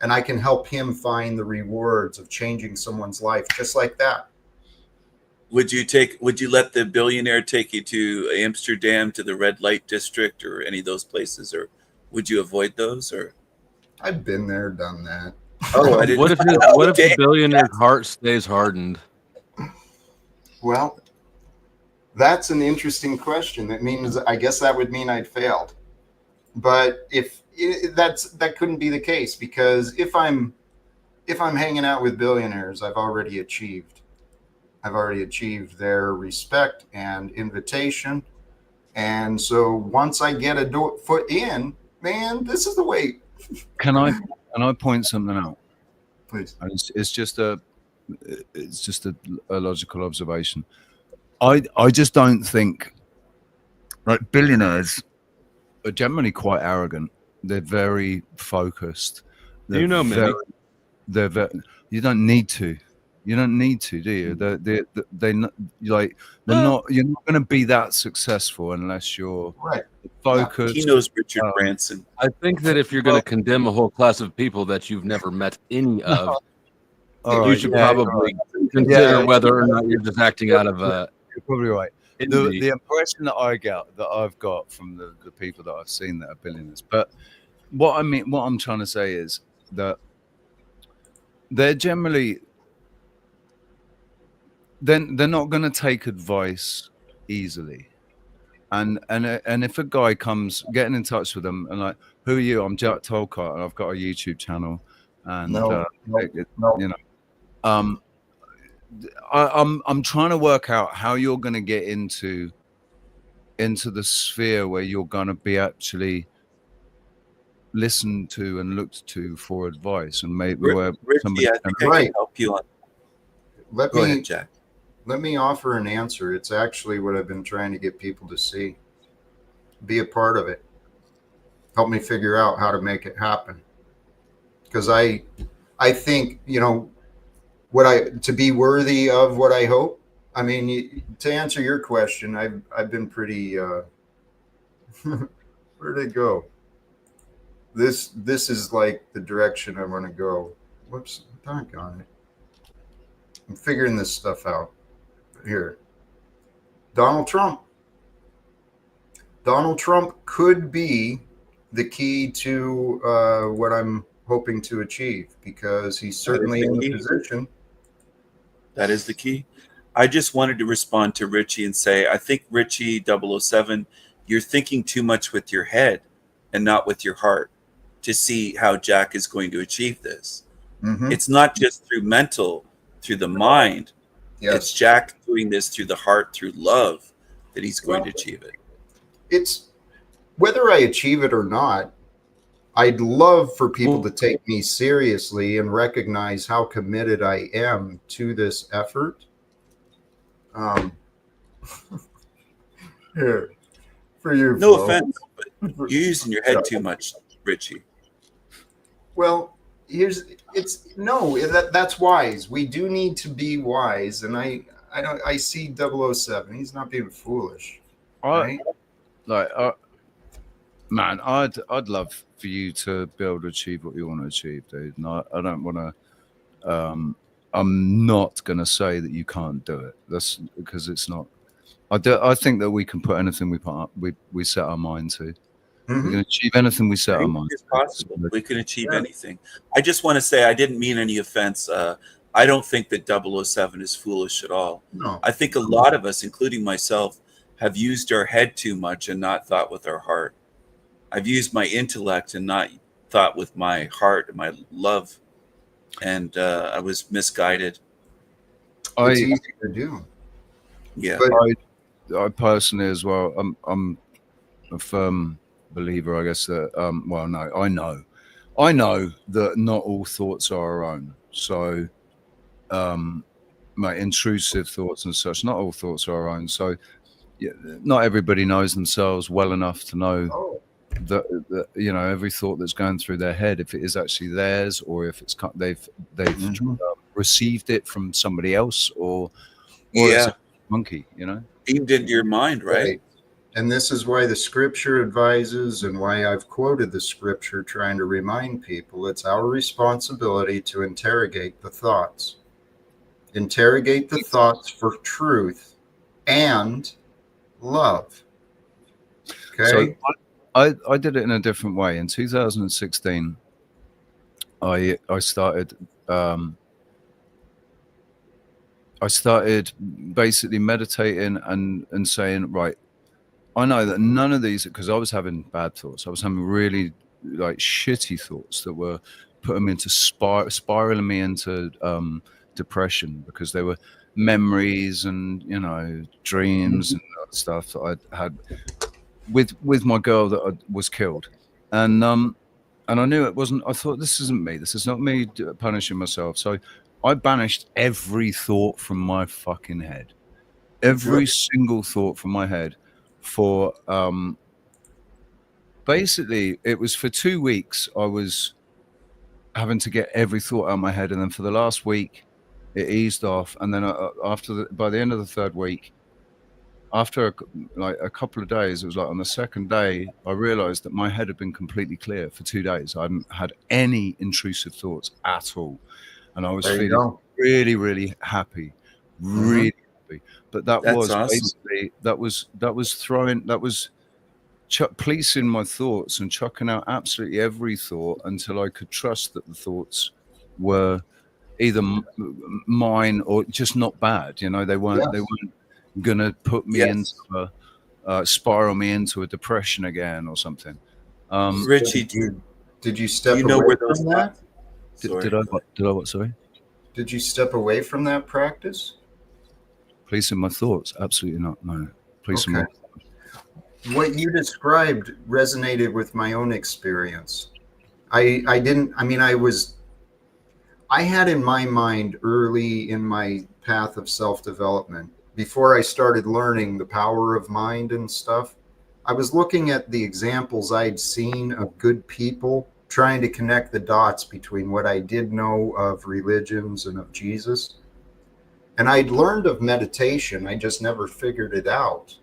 [SPEAKER 2] and I can help him find the rewards of changing someone's life just like that.
[SPEAKER 4] Would you let the billionaire take you to Amsterdam, to the red light district, or any of those places, or would you avoid those? Or
[SPEAKER 2] I've been there, done that.
[SPEAKER 4] Oh, I didn't.
[SPEAKER 5] What if the billionaire's heart stays hardened?
[SPEAKER 2] Well, that's an interesting question. I guess that would mean I'd failed. But that couldn't be the case, because if I'm hanging out with billionaires, I've already achieved their respect and invitation. And so once I get a foot in, man, this is the way.
[SPEAKER 6] Can I point something out?
[SPEAKER 2] Please.
[SPEAKER 6] It's just a logical observation. I just don't think, like, billionaires are generally quite arrogant. They're very focused.
[SPEAKER 5] You know me.
[SPEAKER 6] You don't need to. You don't need to, do you? They're not going to be that successful unless you're
[SPEAKER 2] right.
[SPEAKER 6] Focused.
[SPEAKER 4] He knows Richard Branson.
[SPEAKER 5] I think that if you're going to condemn a whole class of people that you've never met any of, you should probably consider whether or not you're just acting out of
[SPEAKER 6] You're probably right. The impression that I've got from the people that I've seen that are billionaires. But what I'm trying to say is that they're generally they're not going to take advice easily. And if a guy comes getting in touch with them and like, who are you? I'm Jack Talcott, and I've got a YouTube channel, and I'm trying to work out how you're going to get into the sphere where you're going to be actually listened to and looked to for advice, and maybe where
[SPEAKER 4] Richie, I think I can help you on. Go ahead, Jack.
[SPEAKER 2] Let me offer an answer. It's actually what I've been trying to get people to see. Be a part of it. Help me figure out how to make it happen. Because I think, to be worthy of what I hope. I mean, to answer your question, I've been pretty, where did it go? This is like the direction I want to go. Whoops, doggone it. I'm figuring this stuff out. Here, Donald Trump could be the key to what I'm hoping to achieve, because he's certainly in the position.
[SPEAKER 4] That is the key. I just wanted to respond to Richie and say, I think Richie 007, you're thinking too much with your head and not with your heart to see how Jack is going to achieve this. Mm-hmm. It's not just through the mind,
[SPEAKER 2] Yes.
[SPEAKER 4] It's Jack doing this through the heart, through love, that he's going to
[SPEAKER 2] Well,
[SPEAKER 4] achieve it.
[SPEAKER 2] It's whether I achieve it or not, I'd love for people to take me seriously and recognize how committed I am to this effort. Here, for you,
[SPEAKER 4] No
[SPEAKER 2] Flo.
[SPEAKER 4] offense, but you're using your head too much, Richie.
[SPEAKER 2] Well, that's wise. We do need to be wise, and I see 007. He's not being foolish, right?
[SPEAKER 6] Man, I'd love for you to be able to achieve what you want to achieve, dude. And I don't want to. I'm not going to say that you can't do it. That's because it's not. I think that we can put anything we set our mind to.
[SPEAKER 2] Mm-hmm.
[SPEAKER 6] We can achieve anything we set our
[SPEAKER 4] Anything
[SPEAKER 6] mind
[SPEAKER 4] is
[SPEAKER 6] to.
[SPEAKER 4] possible. We can achieve anything. I just want to say I didn't mean any offense. I don't think that 007 is foolish at all.
[SPEAKER 2] No.
[SPEAKER 4] I think a lot of us, including myself, have used our head too much and not thought with our heart. I've used my intellect and not thought with my heart and my love, and I was misguided.
[SPEAKER 2] It's easy to do.
[SPEAKER 4] Yeah,
[SPEAKER 2] But
[SPEAKER 6] I personally as well. I'm a firm believer, I guess, that well, no, I know that not all thoughts are our own. So my intrusive thoughts and such, not all thoughts are our own. So yeah, not everybody knows themselves well enough to know that you know, every thought that's going through their head, if it is actually theirs, or if it's they've received it from somebody else, or it's a monkey, you know,
[SPEAKER 4] aimed into your mind, right?
[SPEAKER 2] And this is why the scripture advises, and why I've quoted the scripture trying to remind people it's our responsibility to interrogate the thoughts. Interrogate the thoughts for truth and love. Okay?
[SPEAKER 6] So I did it in a different way. In 2016, I started basically meditating and saying, right, I know that none of these, because I was having bad thoughts. I was having really like shitty thoughts that were putting me into spiraling me into depression, because they were memories and, you know, dreams and stuff that I had with my girl that was killed, and I knew it wasn't. I thought, this isn't me. This is not me punishing myself. So I banished every thought from my fucking head, every single thought from my head. For basically, it was for 2 weeks. I was having to get every thought out of my head, and then for the last week, it eased off. And then by the end of the third week, after like a couple of days, it was like on the second day, I realized that my head had been completely clear for 2 days. I hadn't had any intrusive thoughts at all, and I was feeling really, really happy, really happy. But that was awesome. Basically that was policing my thoughts and chucking out absolutely every thought until I could trust that the thoughts were either mine or just not bad. You know, they weren't gonna put me into spiral me into a depression again or something.
[SPEAKER 4] Richie,
[SPEAKER 2] did you step away from that?
[SPEAKER 6] Did I what? Sorry.
[SPEAKER 2] Did you step away from that practice?
[SPEAKER 6] Policing my thoughts? Absolutely not. No. Policing my thoughts.
[SPEAKER 2] What you described resonated with my own experience. I had in my mind early in my path of self-development, before I started learning the power of mind and stuff, I was looking at the examples I'd seen of good people trying to connect the dots between what I did know of religions and of Jesus. And I'd learned of meditation, I just never figured it out.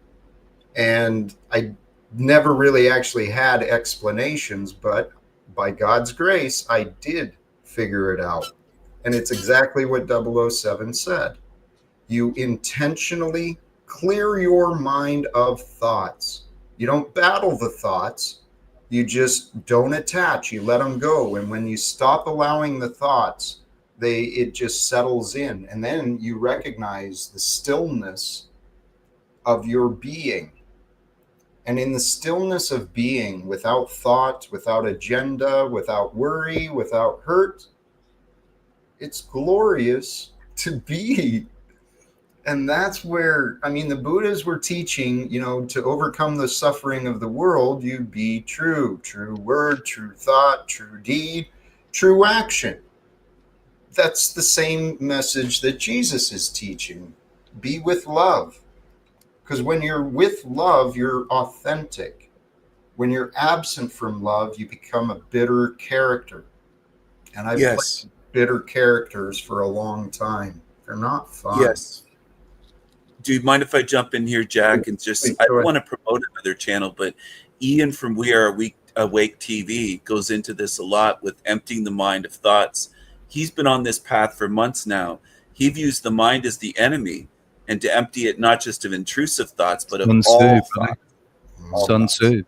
[SPEAKER 2] And I never really actually had explanations, but by God's grace, I did figure it out. And it's exactly what 007 said. You intentionally clear your mind of thoughts. You don't battle the thoughts. You just don't attach. You let them go. And when you stop allowing the thoughts, it just settles in. And then you recognize the stillness of your being. And in the stillness of being, without thought, without agenda, without worry, without hurt, it's glorious to be. And that's where, I mean, the Buddhas were teaching, you know, to overcome the suffering of the world, you be true, true word, true thought, true deed, true action. That's the same message that Jesus is teaching. Be with love. Because when you're with love, you're authentic. When you're absent from love, you become a bitter character. And I've
[SPEAKER 4] Yes.
[SPEAKER 2] played bitter characters for a long time. They're not fun.
[SPEAKER 4] Yes. Do you mind if I jump in here, Jack? And just, I don't want to promote another channel, but Ian from We Are Awake TV goes into this a lot with emptying the mind of thoughts. He's been on this path for months now. He views the mind as the enemy, and to empty it not just of intrusive thoughts, but of all thoughts.
[SPEAKER 6] Sun Tzu.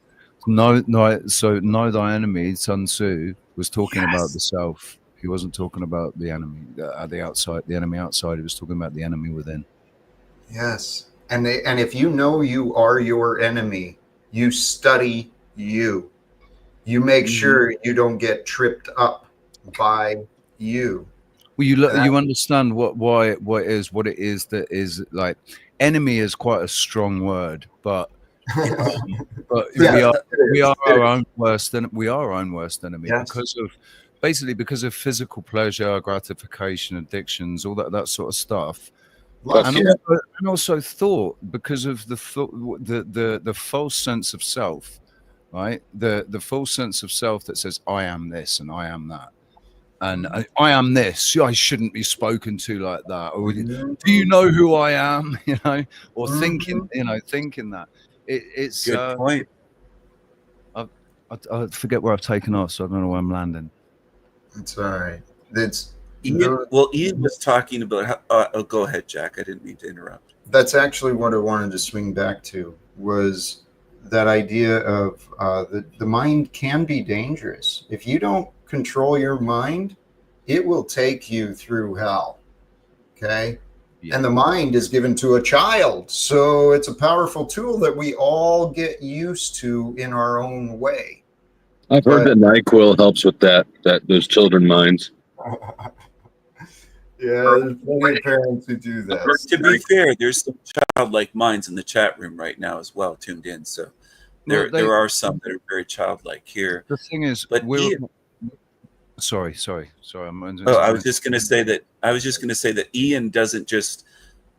[SPEAKER 6] So know thy enemy. Sun Tzu was talking about the self. He wasn't talking about the enemy, the outside, the enemy outside. He was talking about the enemy within.
[SPEAKER 2] Yes. And if you know you are your enemy, you study you. You make sure you don't get tripped up by you.
[SPEAKER 6] Well, you understand what it is that is like enemy is quite a strong word, but
[SPEAKER 2] Yeah,
[SPEAKER 6] we are our own worst enemy. We are our own worst enemy
[SPEAKER 2] Yes.
[SPEAKER 6] because of physical pleasure, gratification, addictions, all that sort of stuff.
[SPEAKER 2] Lust.
[SPEAKER 6] And also thought, because of the false sense of self, right? The false sense of self that says I am this and I am that, and I am this. I shouldn't be spoken to like that. Or do you know who I am? You know, or thinking that it's
[SPEAKER 4] Good point.
[SPEAKER 6] I forget where I've taken off, so I don't know where I'm landing.
[SPEAKER 2] It's all right. It's
[SPEAKER 4] Ian was talking about how, oh, go ahead, Jack. I didn't mean to interrupt.
[SPEAKER 2] That's actually what I wanted to swing back to, was that idea of the mind can be dangerous. If you don't control your mind, it will take you through hell. Okay? Yeah. And the mind is given to a child. So it's a powerful tool that we all get used to in our own way.
[SPEAKER 7] I've heard that NyQuil helps with those children minds.
[SPEAKER 2] Yeah, there's plenty of parents who do that.
[SPEAKER 4] To be fair, there's some childlike minds in the chat room right now as well, tuned in. So there are some that are very childlike here.
[SPEAKER 6] The thing is,
[SPEAKER 4] but Ian,
[SPEAKER 6] sorry.
[SPEAKER 4] I was just going to say that Ian doesn't just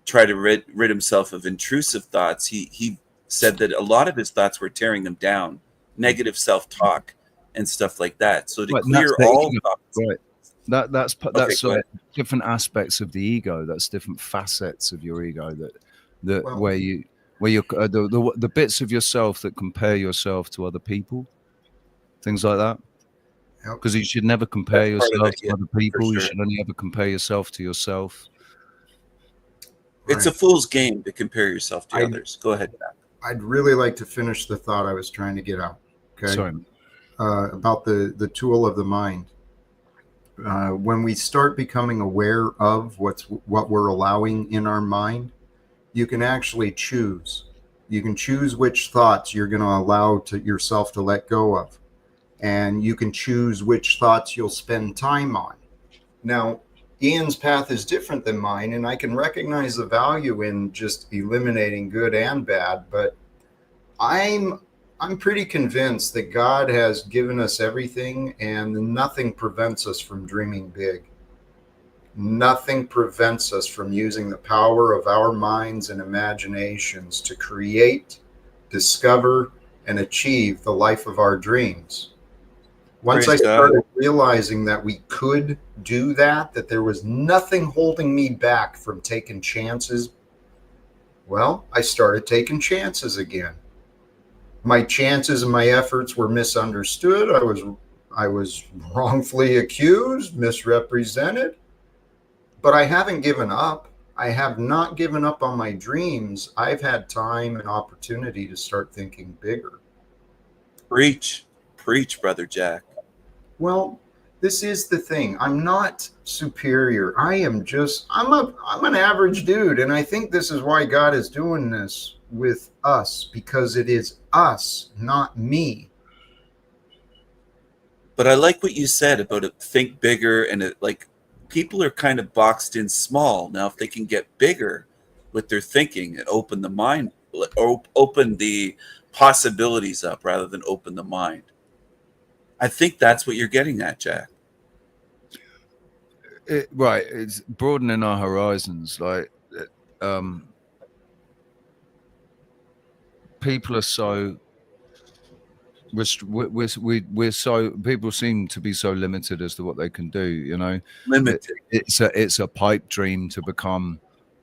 [SPEAKER 4] try to rid himself of intrusive thoughts. He said that a lot of his thoughts were tearing him down, negative self-talk and stuff like that. So to clear all thoughts.
[SPEAKER 6] Right. That's different aspects of the ego. That's different facets of your ego where you're the bits of yourself that compare yourself to other people, things like that. Because you should never compare yourself to other people. Sure. You should only ever compare yourself to yourself.
[SPEAKER 4] It's a fool's game to compare yourself to others. Go ahead, Matt.
[SPEAKER 2] I'd really like to finish the thought I was trying to get out. Okay.
[SPEAKER 6] Sorry.
[SPEAKER 2] About the tool of the mind. When we start becoming aware of what we're allowing in our mind, you can actually choose. You can choose which thoughts you're going to allow yourself to let go of. And you can choose which thoughts you'll spend time on. Now, Ian's path is different than mine, and I can recognize the value in just eliminating good and bad, but I'm pretty convinced that God has given us everything, and nothing prevents us from dreaming big. Nothing prevents us from using the power of our minds and imaginations to create, discover, and achieve the life of our dreams. Once I started realizing that we could do that there was nothing holding me back from taking chances, well, I started taking chances again. My chances and my efforts were misunderstood. I was wrongfully accused, misrepresented, but I haven't given up. I have not given up on my dreams. I've had time and opportunity to start thinking bigger.
[SPEAKER 4] Preach, Brother Jack.
[SPEAKER 2] Well, this is the thing. I'm not superior. I'm an average dude. And I think this is why God is doing this with us, because it is us, not me.
[SPEAKER 4] But I like what you said about it, think bigger, and like people are kind of boxed in small. Now, if they can get bigger, with their thinking and open the mind, or open the possibilities up rather than open the mind. I think that's what you're getting at, Jack.
[SPEAKER 6] Right, it's broadening our horizons. Like, people are so we're so, people seem to be so limited as to what they can do. You know,
[SPEAKER 4] Limited.
[SPEAKER 6] It's a pipe dream to become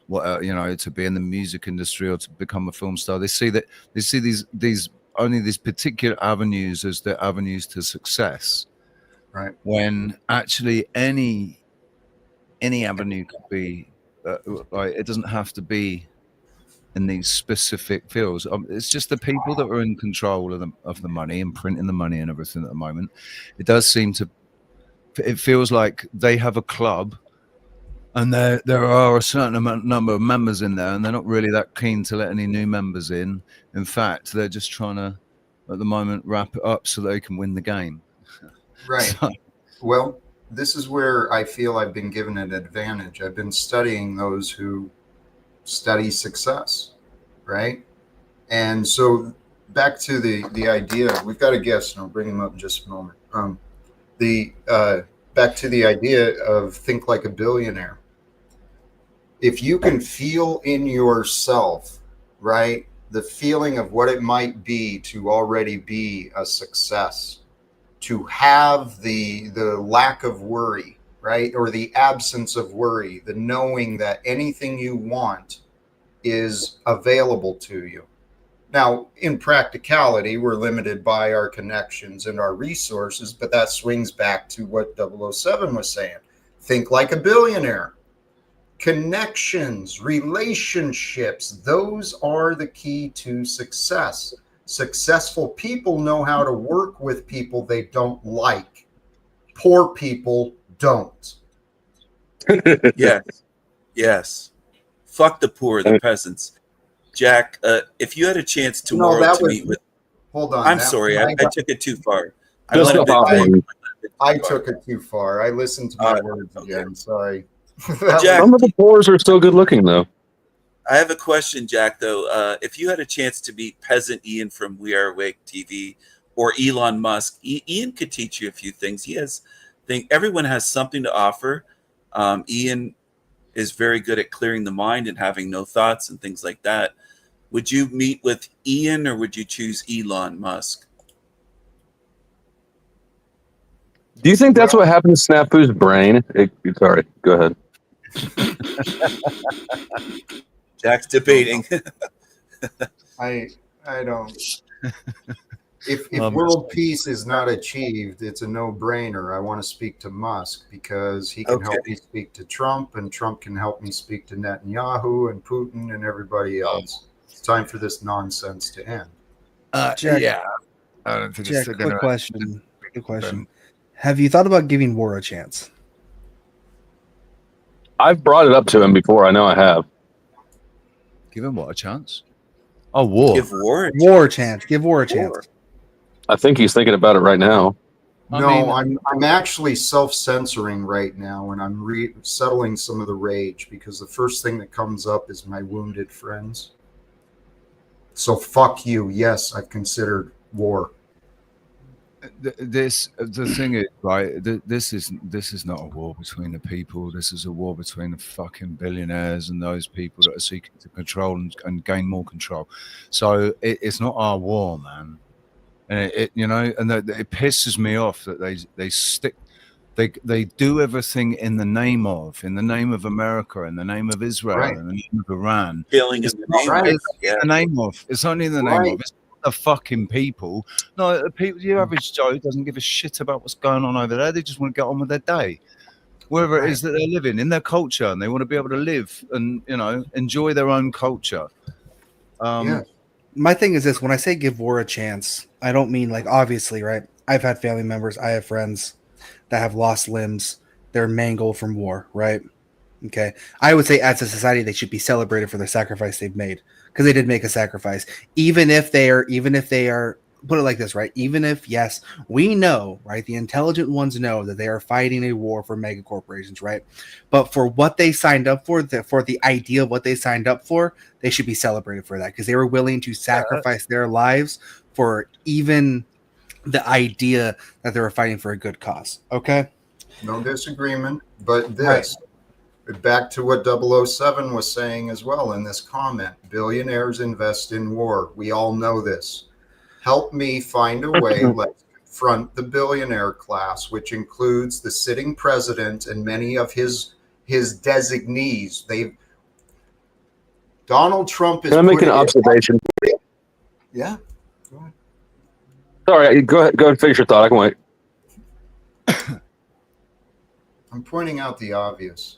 [SPEAKER 6] what, you know, to be in the music industry or to become a film star. They see these only these particular avenues as the avenues to success,
[SPEAKER 2] Right.
[SPEAKER 6] when actually any avenue could be, like, it doesn't have to be in these specific fields. It's just the people that are in control of the money and printing the money and everything at the moment. It does seem to, it feels like they have a club, and there are a certain number of members in there, and they're not really that keen to let any new members in. In fact, they're just trying to, at the moment, wrap it up so they can win the game.
[SPEAKER 2] Right.
[SPEAKER 6] So,
[SPEAKER 2] Well, this is where I feel I've been given an advantage. I've been studying those who study success, right? And so back to the idea, we've got a guest, and I'll bring him up in just a moment. Back to the idea of think like a billionaire. If you can feel in yourself, right, the feeling of what it might be to already be a success, to have the lack of worry, right, or the absence of worry, the knowing that anything you want is available to you. Now, in practicality, we're limited by our connections and our resources, but that swings back to what 007 was saying. Think like a billionaire. Connections, relationships, those are the key to success. Successful people know how to work with people they don't like. Poor people don't.
[SPEAKER 4] Yes. Fuck the poor, the peasants. Jack, if you had a chance tomorrow to meet with...
[SPEAKER 2] Hold on.
[SPEAKER 4] I'm sorry, I took it too far. I
[SPEAKER 2] took it too far. I listened to my words again. Sorry.
[SPEAKER 4] Jack,
[SPEAKER 7] Some of the poors are still good looking, though.
[SPEAKER 4] I have a question, Jack, though. If you had a chance to meet Peasant Ian from We Are Awake TV or Elon Musk, Ian could teach you a few things. Everyone has something to offer. Ian is very good at clearing the mind and having no thoughts and things like that. Would you meet with Ian, or would you choose Elon Musk?
[SPEAKER 7] Do you think that's what happened to Snafu's brain? Sorry, go ahead.
[SPEAKER 4] Jack's debating.
[SPEAKER 2] I don't. If world peace is not achieved, it's a no-brainer. I want to speak to Musk because he can help me speak to Trump, and Trump can help me speak to Netanyahu and Putin and everybody else. It's time for this nonsense to end.
[SPEAKER 8] Jack,
[SPEAKER 6] yeah, I don't think
[SPEAKER 8] Jack,
[SPEAKER 6] it's
[SPEAKER 8] quick question. Have you thought about giving war a chance?
[SPEAKER 7] I've brought it up to him before. I know I have.
[SPEAKER 6] Give him what, a chance? Oh, war.
[SPEAKER 4] Give war
[SPEAKER 8] a chance. Give war a chance.
[SPEAKER 7] I think he's thinking about it right now.
[SPEAKER 2] I'm actually self-censoring right now, and I'm settling some of the rage because the first thing that comes up is my wounded friends. So fuck you. Yes, I've considered war.
[SPEAKER 6] The thing is, right, this is not a war between the people. This is a war between the fucking billionaires and those people that are seeking to control and gain more control. So it's not our war, man. And it pisses me off that they do everything in the name of America, in the name of Israel,
[SPEAKER 2] right,
[SPEAKER 6] in the name of Iran.
[SPEAKER 4] Killing in the name of.
[SPEAKER 6] It's only in the name of. It's the fucking people. No, the people. The average Joe doesn't give a shit about what's going on over there. They just want to get on with their day, wherever it is that they're living, in their culture, and they want to be able to live and enjoy their own culture.
[SPEAKER 8] My thing is this: when I say give war a chance, I don't mean, like, obviously, right? I've had family members, I have friends that have lost limbs. They're mangled from war, right? Okay. I would say as a society, they should be celebrated for the sacrifice they've made, because they did make a sacrifice. Even if they are put it like this, right? Even if, yes, we know, right, the intelligent ones know that they are fighting a war for mega corporations, right? But for what they signed up for the idea of what they signed up for, they should be celebrated for that, because they were willing to sacrifice their lives for even the idea that they were fighting for a good cause. Okay?
[SPEAKER 2] No disagreement, but
[SPEAKER 8] Right.
[SPEAKER 2] this, back to what 007 was saying as well in this comment, billionaires invest in war. We all know this. Help me find a way. Let's confront the billionaire class, which includes the sitting president and many of his designees. Donald Trump is
[SPEAKER 7] Can I make an
[SPEAKER 2] putting
[SPEAKER 7] observation?
[SPEAKER 2] Yeah. Go ahead.
[SPEAKER 7] Sorry, go ahead. Go ahead and finish your thought. I can wait.
[SPEAKER 2] I'm pointing out the obvious.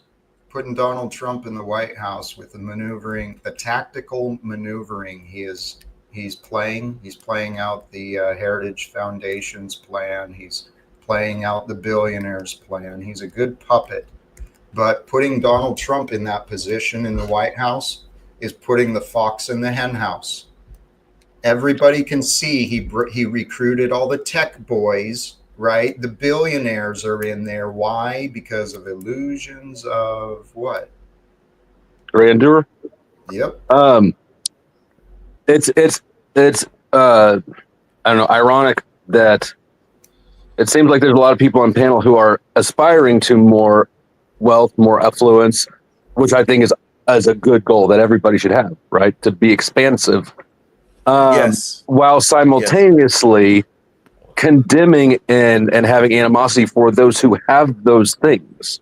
[SPEAKER 2] Putting Donald Trump in the White House with the tactical maneuvering he's playing. He's playing out the Heritage Foundation's plan. He's playing out the billionaires' plan. He's a good puppet. But putting Donald Trump in that position in the White House is putting the fox in the hen house. Everybody can see he recruited all the tech boys, right? The billionaires are in there. Why? Because of illusions of what?
[SPEAKER 7] Grandeur.
[SPEAKER 2] Yep.
[SPEAKER 7] It's I don't know, ironic that it seems like there's a lot of people on panel who are aspiring to more wealth, more affluence, which I think is a good goal that everybody should have, right? To be expansive.
[SPEAKER 4] Yes.
[SPEAKER 7] While simultaneously condemning and having animosity for those who have those things.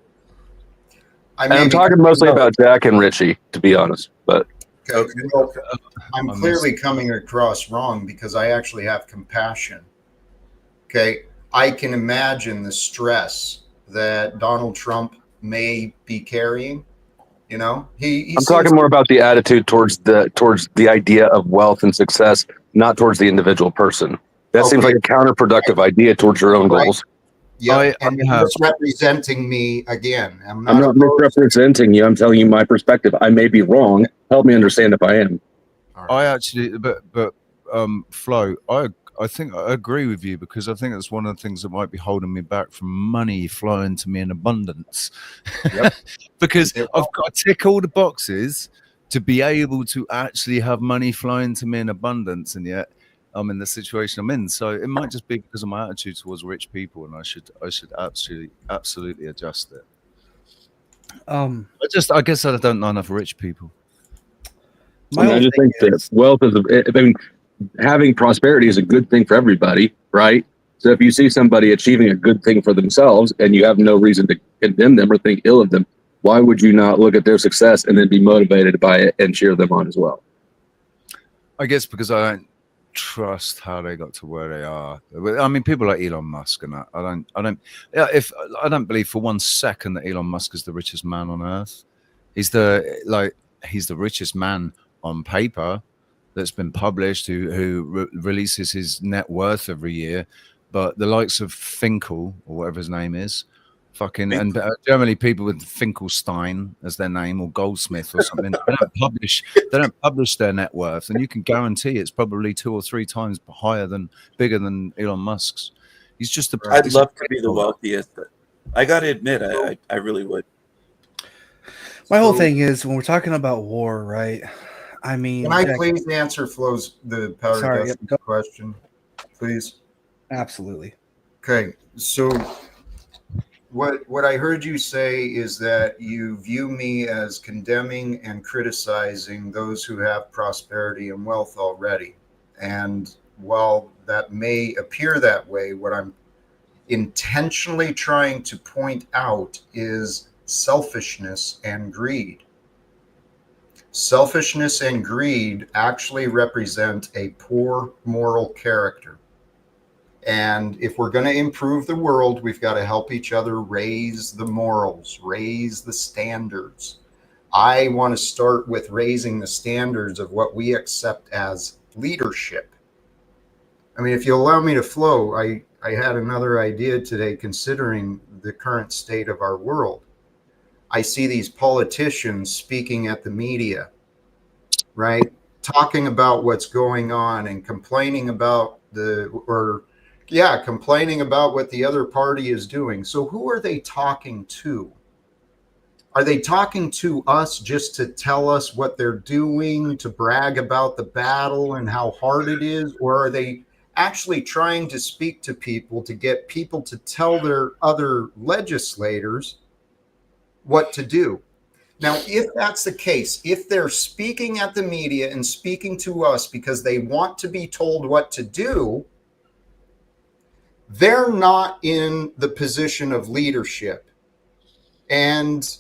[SPEAKER 7] And I'm talking mostly about Jack and Richie, to be honest. But
[SPEAKER 2] okay. I'm clearly coming across wrong because I actually have compassion. Okay. I can imagine the stress that Donald Trump may be carrying. You know, I'm
[SPEAKER 7] talking more about the attitude towards the idea of wealth and success, not towards the individual person. That seems like a counterproductive idea towards your own goals.
[SPEAKER 2] Yeah, and you're misrepresenting me again. I'm
[SPEAKER 7] not misrepresenting you. I'm telling you my perspective. I may be wrong. Help me understand if I am.
[SPEAKER 6] I actually, but Flo, I think I agree with you, because I think that's one of the things that might be holding me back from money flowing to me in abundance. Yep. Because I've got to tick all the boxes to be able to actually have money flowing to me in abundance, and yet I'm in the situation I'm in. So it might just be because of my attitude towards rich people, and I should absolutely adjust it. I guess I don't know enough rich people.
[SPEAKER 7] I just think that wealth is. I mean, having prosperity is a good thing for everybody, right? So if you see somebody achieving a good thing for themselves and you have no reason to condemn them or think ill of them, why would you not look at their success and then be motivated by it and cheer them on as well?
[SPEAKER 6] I guess because I don't trust how they got to where they are. I mean, people like Elon Musk and that. I don't believe for 1 second that Elon Musk is the richest man on earth. He's the richest man on paper that's been published, who releases his net worth every year. But the likes of Finkel, or whatever his name is, and generally people with Finkelstein as their name, or Goldsmith or something, they don't publish their net worth, and you can guarantee it's probably 2 or 3 times bigger than Elon Musk's. He's just
[SPEAKER 4] I'd love to be the wealthiest, but I got to admit, I really would.
[SPEAKER 8] My whole thing is, when we're talking about war, right? I mean,
[SPEAKER 2] can I please answer Flo's the powder dusty question, please?
[SPEAKER 8] Absolutely.
[SPEAKER 2] Okay, so what I heard you say is that you view me as condemning and criticizing those who have prosperity and wealth already. And while that may appear that way, what I'm intentionally trying to point out is selfishness and greed. Selfishness and greed actually represent a poor moral character. And if we're going to improve the world, we've got to help each other raise the morals, raise the standards. I want to start with raising the standards of what we accept as leadership. I mean, if you allow me to flow, I had another idea today, considering the current state of our world. I see these politicians speaking at the media, right? Talking about what's going on and complaining about complaining about what the other party is doing. So who are they talking to? Are they talking to us just to tell us what they're doing, to brag about the battle and how hard it is? Or are they actually trying to speak to people to get people to tell their other legislators what to do? Now, if that's the case, if they're speaking at the media and speaking to us because they want to be told what to do, they're not in the position of leadership. And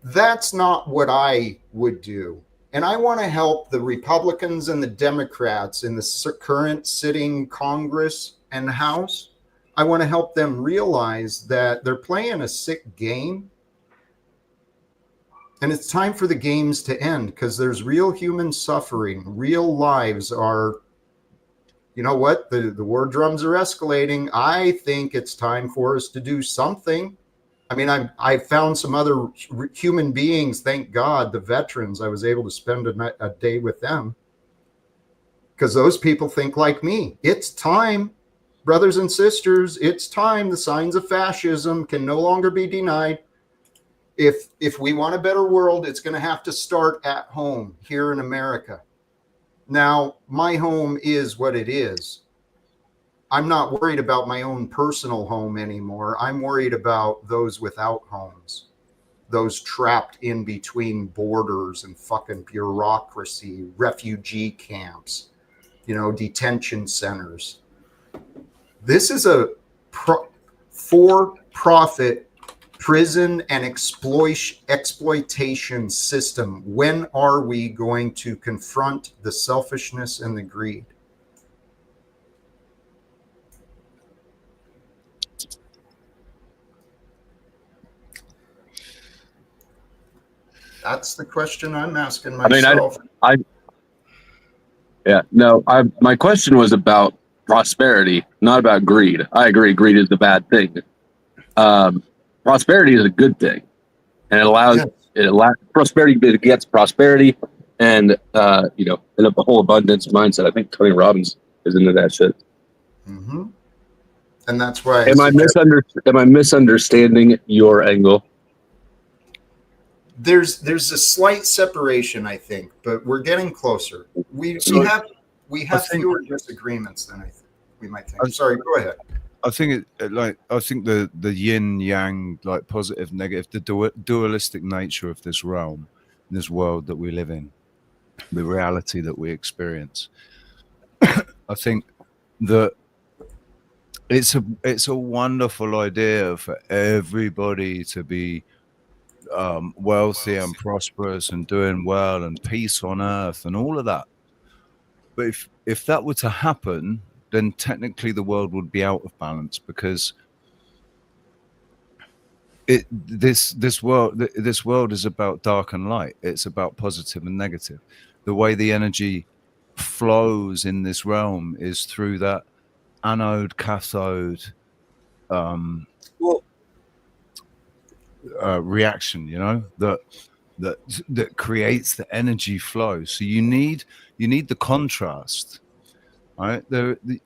[SPEAKER 2] that's not what I would do. And I want to help the Republicans and the Democrats in the current sitting Congress and House. I want to help them realize that they're playing a sick game. And it's time for the games to end, because there's real human suffering. Real lives are, you know what? The war drums are escalating. I think it's time for us to do something. I mean, I found some other human beings, thank God, the veterans. I was able to spend a day with them, because those people think like me. It's time, brothers and sisters. It's time. The signs of fascism can no longer be denied. If we want a better world, it's going to have to start at home here in America. Now, my home is what it is. I'm not worried about my own personal home anymore. I'm worried about those without homes, those trapped in between borders and fucking bureaucracy, refugee camps, detention centers. This is a for-profit prison and exploitation system. When are we going to confront the selfishness and the greed? That's the question I'm asking myself.
[SPEAKER 7] My question was about prosperity, not about greed. I agree, greed is the bad thing. Prosperity is a good thing, and it allows prosperity begets prosperity, and a whole abundance mindset. I think Tony Robbins is into that shit.
[SPEAKER 2] Mm-hmm. And that's why.
[SPEAKER 7] Am I misunderstanding your angle?
[SPEAKER 2] There's a slight separation, I think, but we're getting closer. We have fewer disagreements than I think we might think. I'm sorry, go ahead.
[SPEAKER 6] I think the yin yang, like positive, negative, the dualistic nature of this realm, this world that we live in, the reality that we experience. I think that it's a wonderful idea for everybody to be wealthy and prosperous and doing well and peace on earth and all of that. But if that were to happen, then technically the world would be out of balance, because this world is about dark and light. It's about positive and negative. The way the energy flows in this realm is through that anode cathode reaction, that creates the energy flow. So you need the contrast. Right,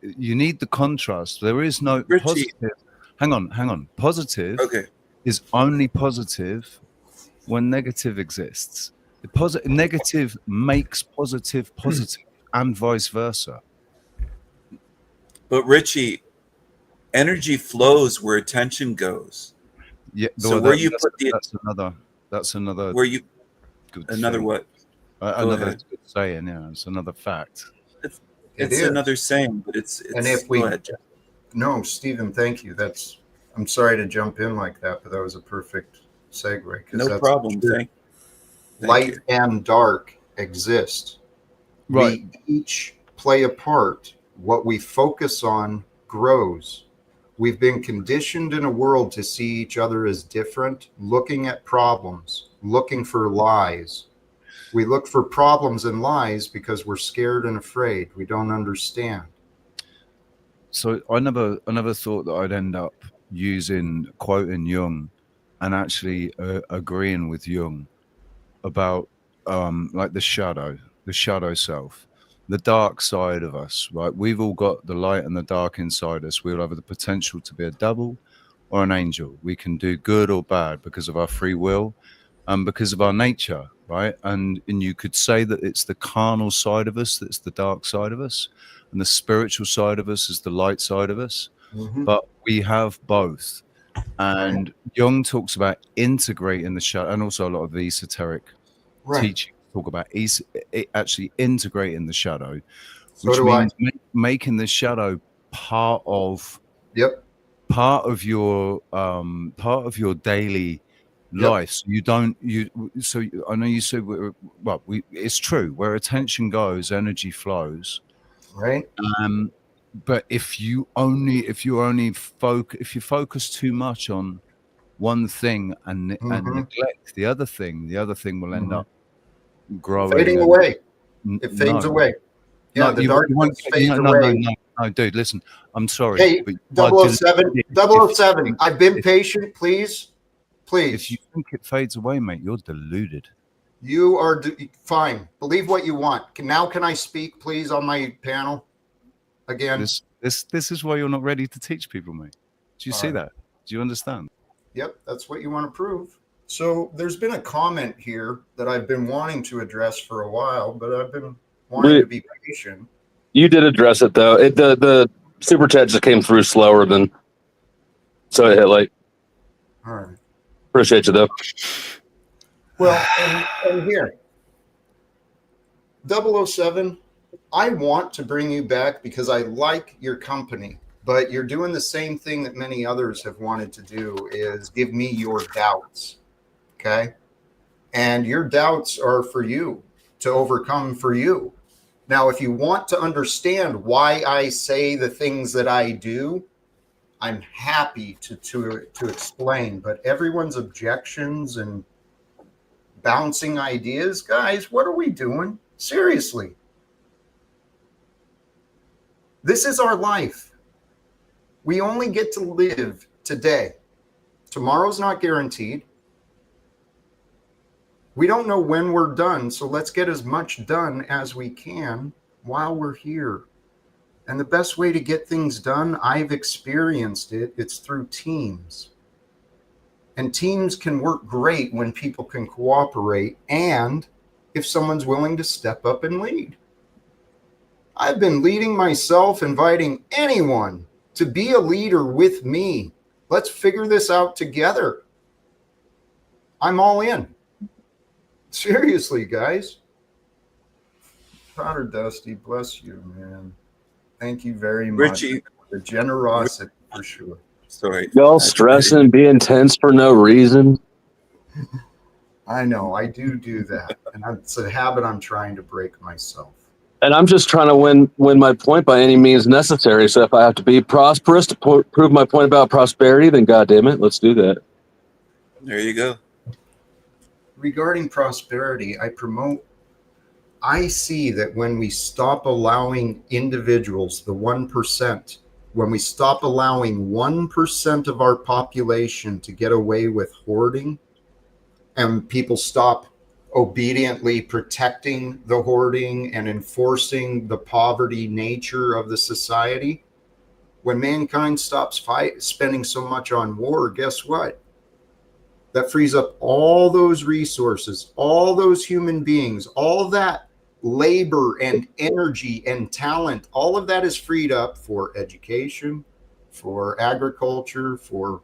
[SPEAKER 6] you need the contrast. There is no positive. Hang on. Positive is only positive when negative exists. The negative makes positive, and vice versa.
[SPEAKER 4] But Richie, energy flows where attention goes.
[SPEAKER 6] Yeah.
[SPEAKER 4] So where you put the
[SPEAKER 6] that's another.
[SPEAKER 4] Where you
[SPEAKER 6] another
[SPEAKER 4] thing. What?
[SPEAKER 6] Another good saying. Yeah, it's another fact.
[SPEAKER 4] It's another saying, but it's
[SPEAKER 2] and if we no, Stephen, thank you. I'm sorry to jump in like that, but that was a perfect segue.
[SPEAKER 4] No problem. Thank
[SPEAKER 2] light
[SPEAKER 4] you.
[SPEAKER 2] and dark exist.
[SPEAKER 6] Right.
[SPEAKER 2] We each play a part. What we focus on grows. We've been conditioned in a world to see each other as different, looking at problems, looking for lies. We look for problems and lies because we're scared and afraid. We don't understand.
[SPEAKER 6] So I never thought that I'd end up quoting Jung and actually agreeing with Jung about like the shadow self. the dark side of us, right? We've all got the light and the dark inside us. We all have the potential to be a devil or an angel. We can do good or bad because of our free will and because of our nature, right? And you could say that it's the carnal side of us that's the dark side of us, and the spiritual side of us is the light side of us. But we have both. And Jung talks about integrating the shadow, and also a lot of the esoteric teaching talk about actually integrating the shadow, which means making the shadow part of your daily life. So I know you said, it's true, where attention goes, energy flows,
[SPEAKER 2] right?
[SPEAKER 6] But if you focus too much on one thing and neglect the other thing will end up growing,
[SPEAKER 2] fading away. It fades away. Yeah, the darkness fades away.
[SPEAKER 6] No, dude, listen, I'm sorry.
[SPEAKER 2] Hey,
[SPEAKER 6] but
[SPEAKER 2] 007, I've been patient. Please.
[SPEAKER 6] If you think it fades away, mate, you're deluded.
[SPEAKER 2] You are fine. Believe what you want. Now can I speak, please, on my panel again?
[SPEAKER 6] This is why you're not ready to teach people, mate. Do you see that? Do you understand?
[SPEAKER 2] Yep, that's what you want to prove. So there's been a comment here that I've been wanting to address for a while, but I've been wanting to be patient.
[SPEAKER 7] You did address it, though. The super chat just came through slower than, so it hit late.
[SPEAKER 2] All right.
[SPEAKER 7] Appreciate you, though.
[SPEAKER 2] Well, and here, 007, I want to bring you back because I like your company, but you're doing the same thing that many others have wanted to do, is give me your doubts, okay? And your doubts are for you, to overcome for you. Now, if you want to understand why I say the things that I do, I'm happy to explain, but everyone's objections and bouncing ideas, guys, what are we doing? Seriously. This is our life. We only get to live today. Tomorrow's not guaranteed. We don't know when we're done, so let's get as much done as we can while we're here. And the best way to get things done, I've experienced it, it's through teams. And teams can work great when people can cooperate and if someone's willing to step up and lead. I've been leading myself, inviting anyone to be a leader with me. Let's figure this out together. I'm all in. Seriously, guys. Powder Dusty, bless you, man. Thank you very much.
[SPEAKER 4] Richie,
[SPEAKER 2] the generosity, for sure.
[SPEAKER 4] Sorry.
[SPEAKER 7] Y'all stressing and being tense for no reason.
[SPEAKER 2] I know, I do that. And it's a habit I'm trying to break myself.
[SPEAKER 7] And I'm just trying to win my point by any means necessary. So if I have to be prosperous to prove my point about prosperity, then goddamn it, let's do that.
[SPEAKER 4] There you go.
[SPEAKER 2] Regarding prosperity, I see that when we stop allowing individuals, the 1%, when we stop allowing 1% of our population to get away with hoarding, and people stop obediently protecting the hoarding and enforcing the poverty nature of the society, when mankind stops spending so much on war, guess what? That frees up all those resources, all those human beings, all that labor and energy and talent, all of that is freed up for education, for agriculture, for,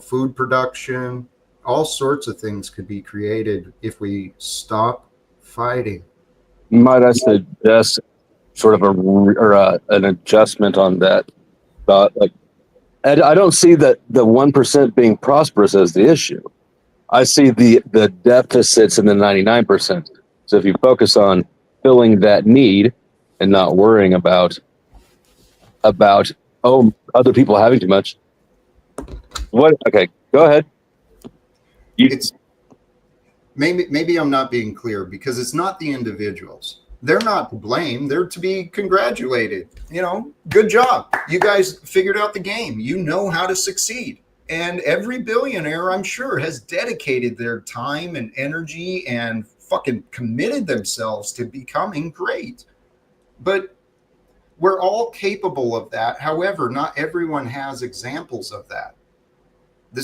[SPEAKER 2] food production. All sorts of things could be created if we stop fighting.
[SPEAKER 7] Might I suggest sort of an adjustment on that thought? Like, I don't see that the 1% being prosperous as the issue. I see the deficits in the 99%. So if you focus on filling that need and not worrying about other people having too much. What? Okay, go ahead.
[SPEAKER 2] It's maybe I'm not being clear, because it's not the individuals. They're not to blame. They're to be congratulated. Good job. You guys figured out the game. You know how to succeed. And every billionaire, I'm sure, has dedicated their time and energy and fucking committed themselves to becoming great. But we're all capable of that. However, not everyone has examples of that.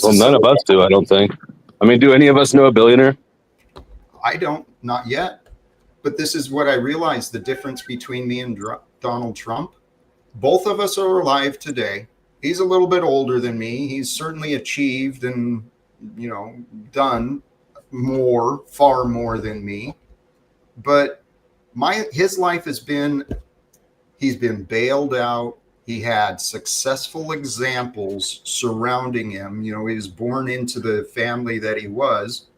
[SPEAKER 7] Well, none of us do, I don't think. I mean, do any of us know a billionaire?
[SPEAKER 2] I don't, not yet. But this is what I realized, the difference between me and Donald Trump. Both of us are alive today. He's a little bit older than me. He's certainly achieved and, done more, far more than me. But his life has been, he's been bailed out. He had successful examples surrounding him. He was born into the family that he was,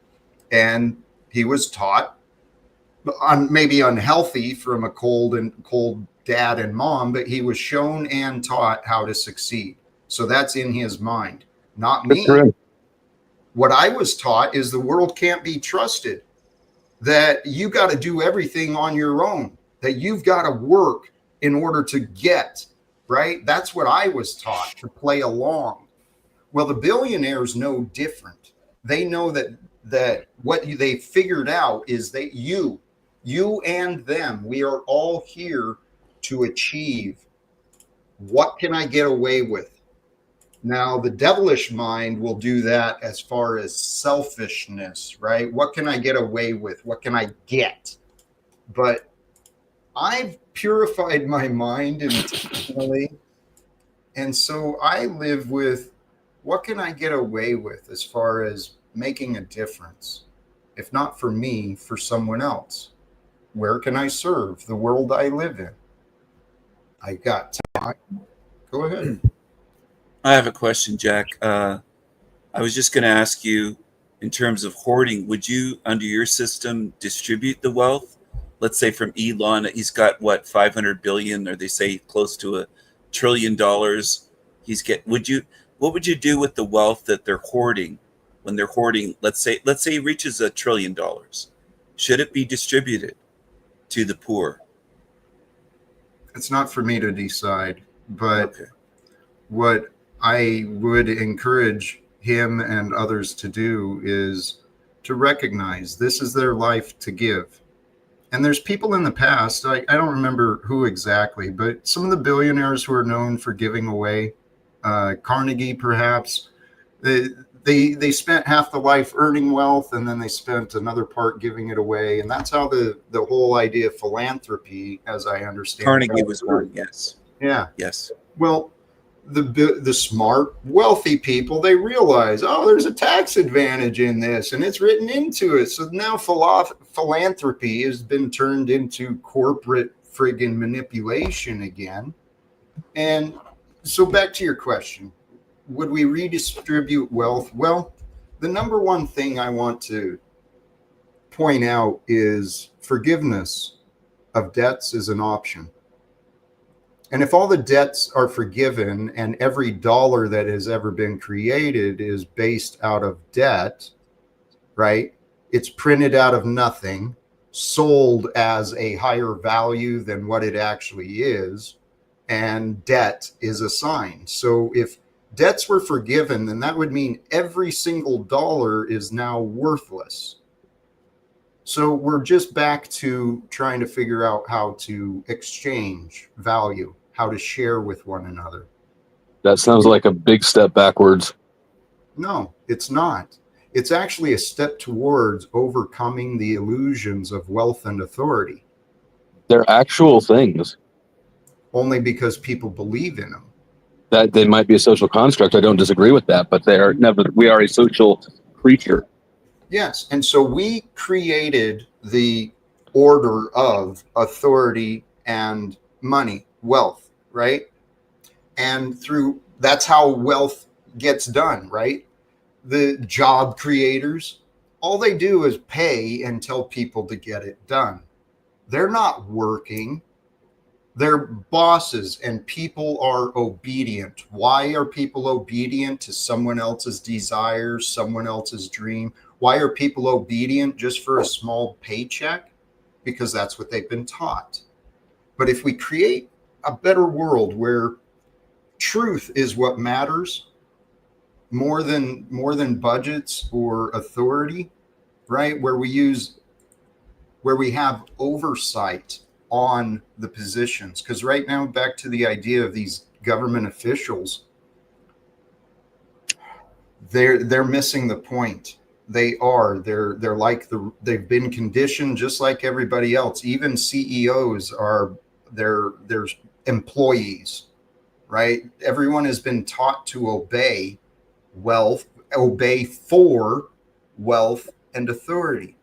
[SPEAKER 2] and he was taught, maybe unhealthy from a cold dad and mom, but he was shown and taught how to succeed. So that's in his mind, not me. What I was taught is the world can't be trusted, that you got to do everything on your own, that you've got to work in order to get, right? That's what I was taught, to play along. Well, the billionaires know different. They know that what they figured out is that you and them, we are all here to achieve. What can I get away with? Now, the devilish mind will do that as far as selfishness, right? What can I get away with? What can I get? But I've purified my mind intentionally. And so I live with, what can I get away with as far as making a difference? If not for me, for someone else. Where can I serve the world I live in? I got time. Go ahead.
[SPEAKER 4] I have a question, Jack. I was just going to ask you, in terms of hoarding, would you, under your system, distribute the wealth? Let's say from Elon, he's got what, 500 billion, or they say close to $1 trillion. What would you do with the wealth that they're hoarding? When they're hoarding, let's say he reaches $1 trillion, should it be distributed to the poor?
[SPEAKER 2] It's not for me to decide, but what I would encourage him and others to do is to recognize this is their life to give. And there's people in the past, I don't remember who exactly, but some of the billionaires who are known for giving away, Carnegie perhaps, they spent half the life earning wealth, and then they spent another part giving it away. And that's how the whole idea of philanthropy, as I understand,
[SPEAKER 4] Carnegie was born, yes.
[SPEAKER 2] Yeah.
[SPEAKER 4] Yes.
[SPEAKER 2] Well, the smart, wealthy people, they realize, oh, there's a tax advantage in this, and it's written into it. So now philanthropy has been turned into corporate friggin' manipulation again. And so back to your question, would we redistribute wealth? Well, the number one thing I want to point out is forgiveness of debts is an option. And if all the debts are forgiven and every dollar that has ever been created is based out of debt, right? It's printed out of nothing, sold as a higher value than what it actually is, and debt is assigned. So if debts were forgiven, then that would mean every single dollar is now worthless. So we're just back to trying to figure out how to exchange value, how to share with one another.
[SPEAKER 7] That sounds like a big step backwards.
[SPEAKER 2] No, it's not. It's actually a step towards overcoming the illusions of wealth and authority.
[SPEAKER 7] They're actual things.
[SPEAKER 2] Only because people believe in them.
[SPEAKER 7] That they might be a social construct. I don't disagree with that, but we are a social creature.
[SPEAKER 2] Yes, and so we created the order of authority and money, wealth, right? And that's how wealth gets done, right? The job creators, all they do is pay and tell people to get it done. They're not working. They're bosses, and people are obedient. Why are people obedient to someone else's desires, someone else's dream? Why are people obedient just for a small paycheck? Because that's what they've been taught. But if we create a better world where truth is what matters more than budgets or authority, right? Where we have oversight on the positions. Because right now, back to the idea of these government officials, they're missing the point. They're like they've been conditioned just like everybody else. Even CEOs are their employees, right? Everyone has been taught to obey for wealth and authority.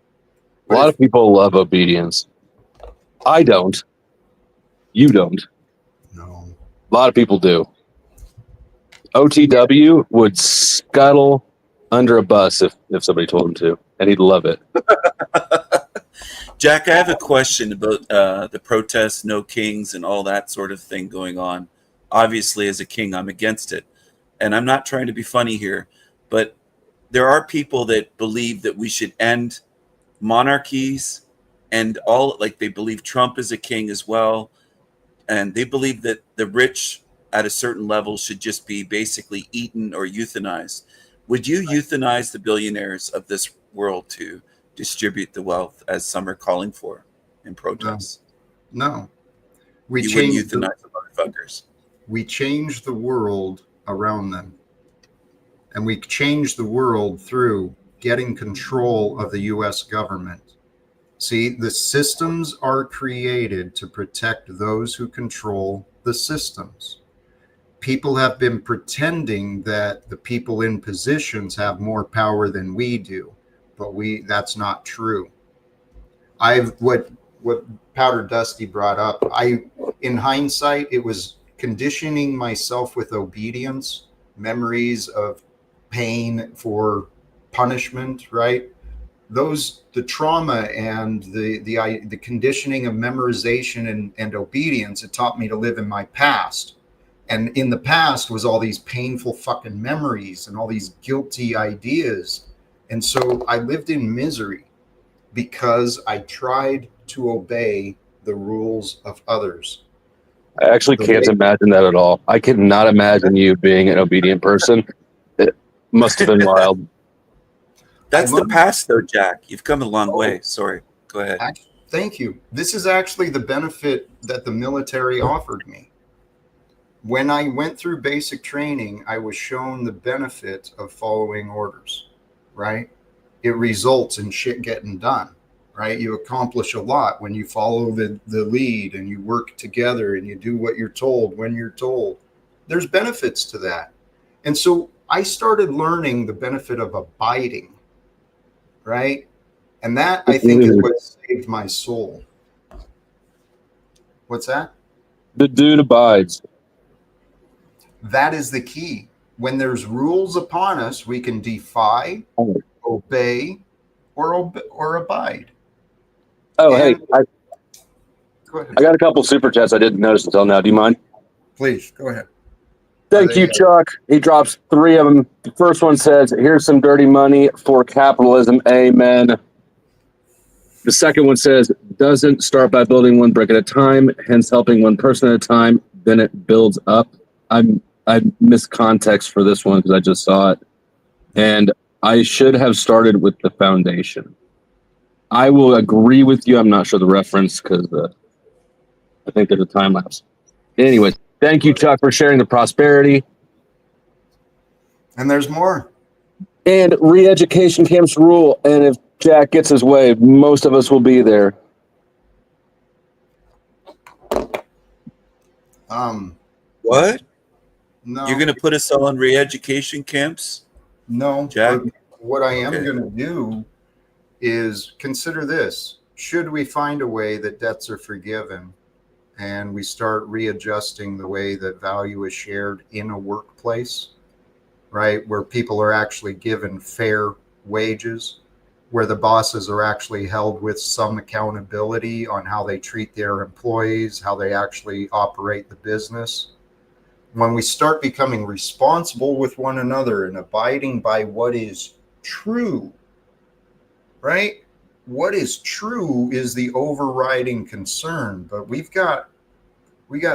[SPEAKER 7] A lot of people love obedience. I don't. You don't.
[SPEAKER 2] No.
[SPEAKER 7] A lot of people do. OTW would scuttle under a bus if somebody told him to, and he'd love it.
[SPEAKER 4] Jack, I have a question about the protests, no kings, and all that sort of thing going on. Obviously, as a king, I'm against it. And I'm not trying to be funny here, but there are people that believe that we should end monarchies and all, like they believe Trump is a king as well. And they believe that the rich at a certain level should just be basically eaten or euthanized. Would you euthanize the billionaires of this world to distribute the wealth as some are calling for in protests?
[SPEAKER 2] No.
[SPEAKER 4] You wouldn't euthanize the motherfuckers.
[SPEAKER 2] We change the world around them. And we change the world through getting control of the US government. See, the systems are created to protect those who control the systems. People have been pretending that the people in positions have more power than we do, but that's not true. What Powder Dusty brought up, in hindsight, it was conditioning myself with obedience, memories of pain for punishment, right? The trauma and the conditioning of memorization and obedience, it taught me to live in my past. And in the past was all these painful fucking memories and all these guilty ideas. And so I lived in misery because I tried to obey the rules of others.
[SPEAKER 7] I actually can't imagine that at all. I cannot imagine you being an obedient person. It must have been wild.
[SPEAKER 4] That's the past, though, Jack. You've come a long way. Sorry. Go ahead.
[SPEAKER 2] Thank you. This is actually the benefit that the military offered me. When I went through basic training, I was shown the benefit of following orders, right? It results in shit getting done, right? You accomplish a lot when you follow the lead and you work together and you do what you're told when you're told. There's benefits to that. And so I started learning the benefit of abiding, right? And that, I think, is what saved my soul. What's that?
[SPEAKER 7] The dude abides.
[SPEAKER 2] That is the key. When there's rules upon us, we can defy, obey, or abide.
[SPEAKER 7] Oh,
[SPEAKER 2] And,
[SPEAKER 7] hey,
[SPEAKER 2] go ahead.
[SPEAKER 7] I got a couple super chats I didn't notice until now. Do you mind?
[SPEAKER 2] Please, go ahead.
[SPEAKER 7] Thank you, Chuck. He drops 3 of them. The first one says, here's some dirty money for capitalism. Amen. The second one says, doesn't start by building one brick at a time, hence helping one person at a time, then it builds up. I missed context for this one because I just saw it. And I should have started with the foundation. I will agree with you. I'm not sure the reference because I think there's a time lapse. Anyways, thank you, Chuck, for sharing the prosperity.
[SPEAKER 2] And there's more.
[SPEAKER 7] And re-education camps rule. And if Jack gets his way, most of us will be there.
[SPEAKER 4] What?
[SPEAKER 2] No.
[SPEAKER 4] You're going to put us all in re-education camps?
[SPEAKER 2] No,
[SPEAKER 4] Jack?
[SPEAKER 2] What I am
[SPEAKER 4] Okay.
[SPEAKER 2] going to do is consider this. Should we find a way that debts are forgiven and we start readjusting the way that value is shared in a workplace, right, where people are actually given fair wages, where the bosses are actually held with some accountability on how they treat their employees, how they actually operate the business. When we start becoming responsible with one another and abiding by what is true, right? What is true is the overriding concern, but we got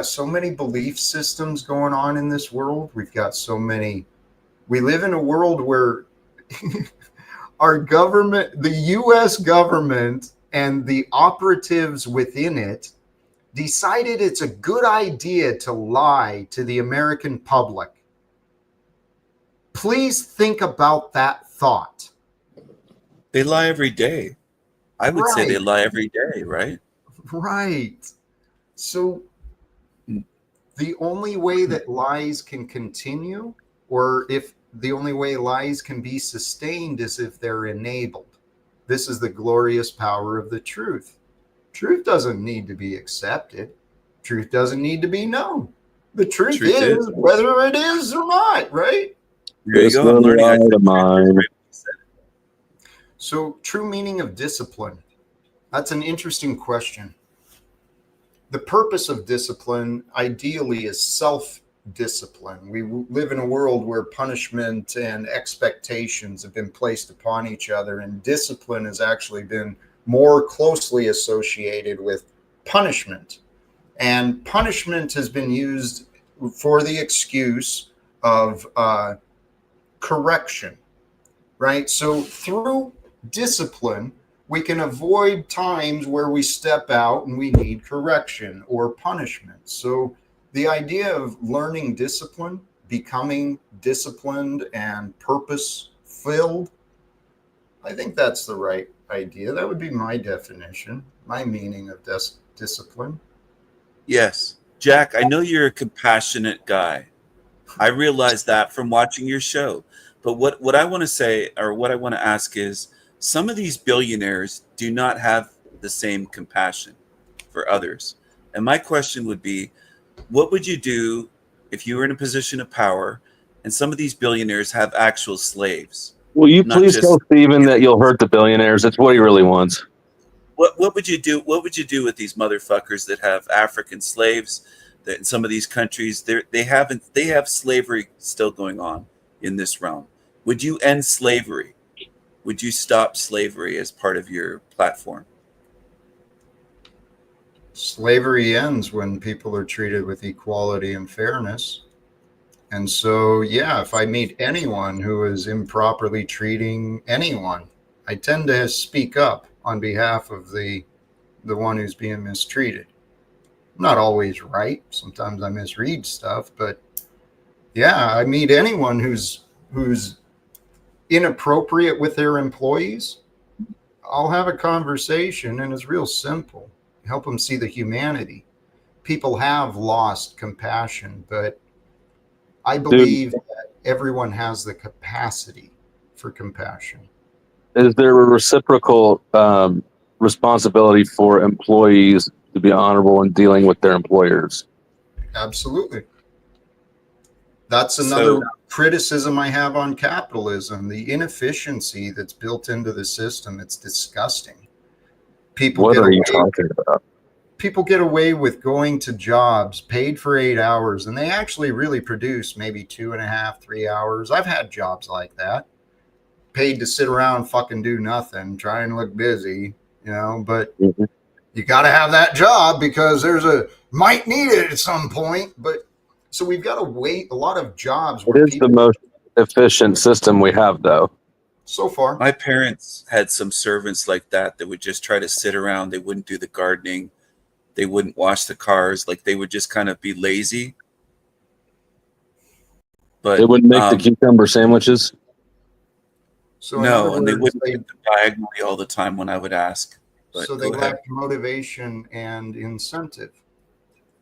[SPEAKER 2] so many belief systems going on in this world. We live in a world where our government, the US government and the operatives within it decided it's a good idea to lie to the American public, please think about that thought.
[SPEAKER 4] They lie every day. I would say they
[SPEAKER 2] Right.
[SPEAKER 4] lie every day, right?
[SPEAKER 2] Right. So the only way that lies can continue, or if the only way lies can be sustained, is if they're enabled. This is the glorious power of the truth. Truth doesn't need to be accepted. Truth doesn't need to be known. The truth is whether it is or not, right?
[SPEAKER 4] There you go. I'm learning.
[SPEAKER 2] So, true meaning of discipline. That's an interesting question. The purpose of discipline ideally is self-discipline. We live in a world where punishment and expectations have been placed upon each other, and discipline has actually been more closely associated with punishment. And punishment has been used for the excuse of correction, right? So through discipline, we can avoid times where we step out and we need correction or punishment. So the idea of learning discipline, becoming disciplined and purpose-filled, I think that's the right idea. That would be my definition, my meaning of discipline.
[SPEAKER 4] Yes. Jack, I know you're a compassionate guy. I realize that from watching your show. But what I want to say, or what I want to ask is, some of these billionaires do not have the same compassion for others. And my question would be, what would you do if you were in a position of power and some of these billionaires have actual slaves?
[SPEAKER 7] Will you please tell Steven that you'll hurt the billionaires? That's what he really wants.
[SPEAKER 4] What would you do? What would you do with these motherfuckers that have African slaves? That in some of these countries they have slavery still going on in this realm. Would you end slavery? Would you stop slavery as part of your platform?
[SPEAKER 2] Slavery ends when people are treated with equality and fairness. And so, yeah, if I meet anyone who is improperly treating anyone, I tend to speak up on behalf of the one who's being mistreated. I'm not always right. Sometimes I misread stuff, but yeah, I meet anyone who's inappropriate with their employees. I'll have a conversation, and it's real simple. Help them see the humanity. People have lost compassion, but I believe that everyone has the capacity for compassion.
[SPEAKER 7] Is there a reciprocal responsibility for employees to be honorable in dealing with their employers?
[SPEAKER 2] Absolutely. That's another criticism I have on capitalism, the inefficiency that's built into the system. It's disgusting.
[SPEAKER 7] What are you talking about?
[SPEAKER 2] People get away with going to jobs paid for 8 hours, and they actually really produce maybe 2.5, 3 hours. I've had jobs like that, paid to sit around, fucking do nothing, try and look busy, but you got to have that job because might need it at some point. But so we've got to wait a lot of jobs.
[SPEAKER 7] It is the most efficient system we have, though.
[SPEAKER 2] So far.
[SPEAKER 4] My parents had some servants like that would just try to sit around. They wouldn't do the gardening. They wouldn't wash the cars. Like, they would just kind of be lazy. But
[SPEAKER 7] they wouldn't make the cucumber sandwiches.
[SPEAKER 2] So
[SPEAKER 4] no, and they wouldn't get them diagonally all the time when I would ask. But
[SPEAKER 2] so they lack motivation and incentive.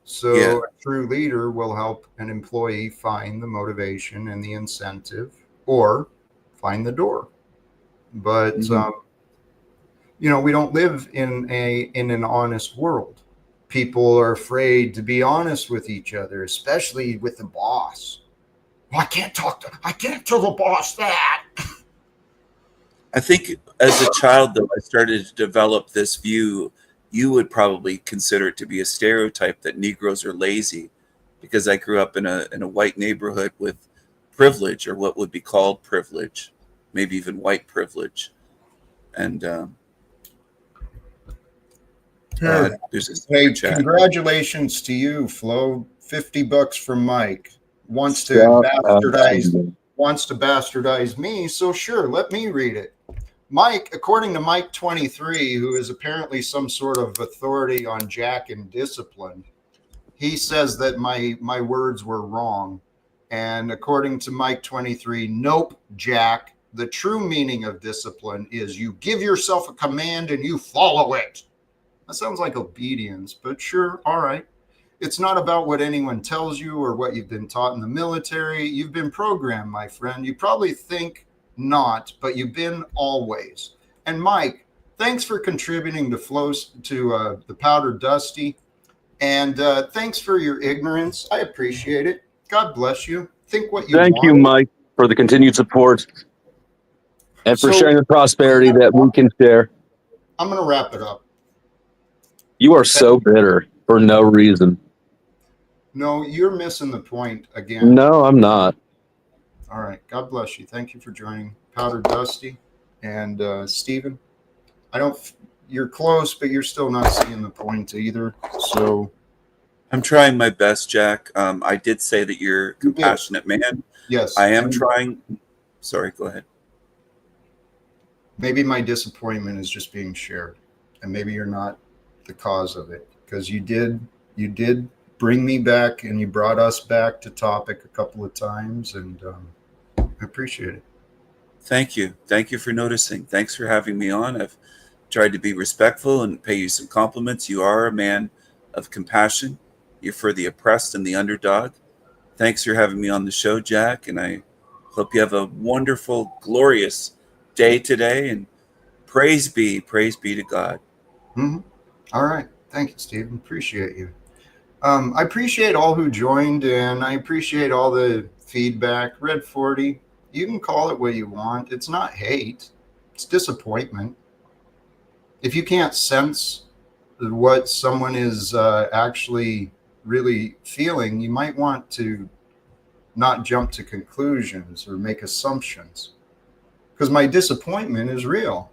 [SPEAKER 2] So a true leader will help an employee find the motivation and the incentive, or find the door. But we don't live in an honest world. People are afraid to be honest with each other, especially with the boss. Well, I can't tell the boss that.
[SPEAKER 4] I think as a child, though, I started to develop this view. You would probably consider it to be a stereotype that Negroes are lazy, because I grew up in a white neighborhood with privilege, or what would be called privilege, maybe even white privilege. And
[SPEAKER 2] hey, congratulations to you, Flo. $50 from Mike. Wants to bastardize me, so sure, let me read it. Mike, according to Mike 23, who is apparently some sort of authority on Jack and discipline, he says that my words were wrong. And according to Mike 23, nope, Jack, the true meaning of discipline is you give yourself a command and you follow it. That sounds like obedience, but sure, all right. It's not about what anyone tells you or what you've been taught in the military. You've been programmed, my friend. You probably think not, but you've been always. And Mike, thanks for contributing to the Powder Dusty. And thanks for your ignorance. I appreciate it. God bless you. Think what you want.
[SPEAKER 7] Thank you, Mike, for the continued support and for sharing the prosperity that we can share.
[SPEAKER 2] I'm going to wrap it up.
[SPEAKER 7] You are so bitter for no reason.
[SPEAKER 2] No, you're missing the point again.
[SPEAKER 7] No, I'm not.
[SPEAKER 2] All right. God bless you. Thank you for joining Powder Dusty and Stephen. You're close, but you're still not seeing the point either. So
[SPEAKER 4] I'm trying my best, Jack. I did say that you're a compassionate man.
[SPEAKER 2] Yes.
[SPEAKER 4] I am trying. Sorry, go ahead.
[SPEAKER 2] Maybe my disappointment is just being shared, and maybe you're not the cause of it, because you did bring me back and you brought us back to topic a couple of times, and I appreciate it.
[SPEAKER 4] Thank you. Thank you for noticing. Thanks for having me on. I've tried to be respectful and pay you some compliments. You are a man of compassion. You're for the oppressed and the underdog. Thanks for having me on the show, Jack, and I hope you have a wonderful, glorious day today, and praise be to God.
[SPEAKER 2] Mm-hmm. All right. Thank you, Stephen. Appreciate you. I appreciate all who joined, and I appreciate all the feedback. Red 40, you can call it what you want. It's not hate. It's disappointment. If you can't sense what someone is actually really feeling, you might want to not jump to conclusions or make assumptions, because my disappointment is real.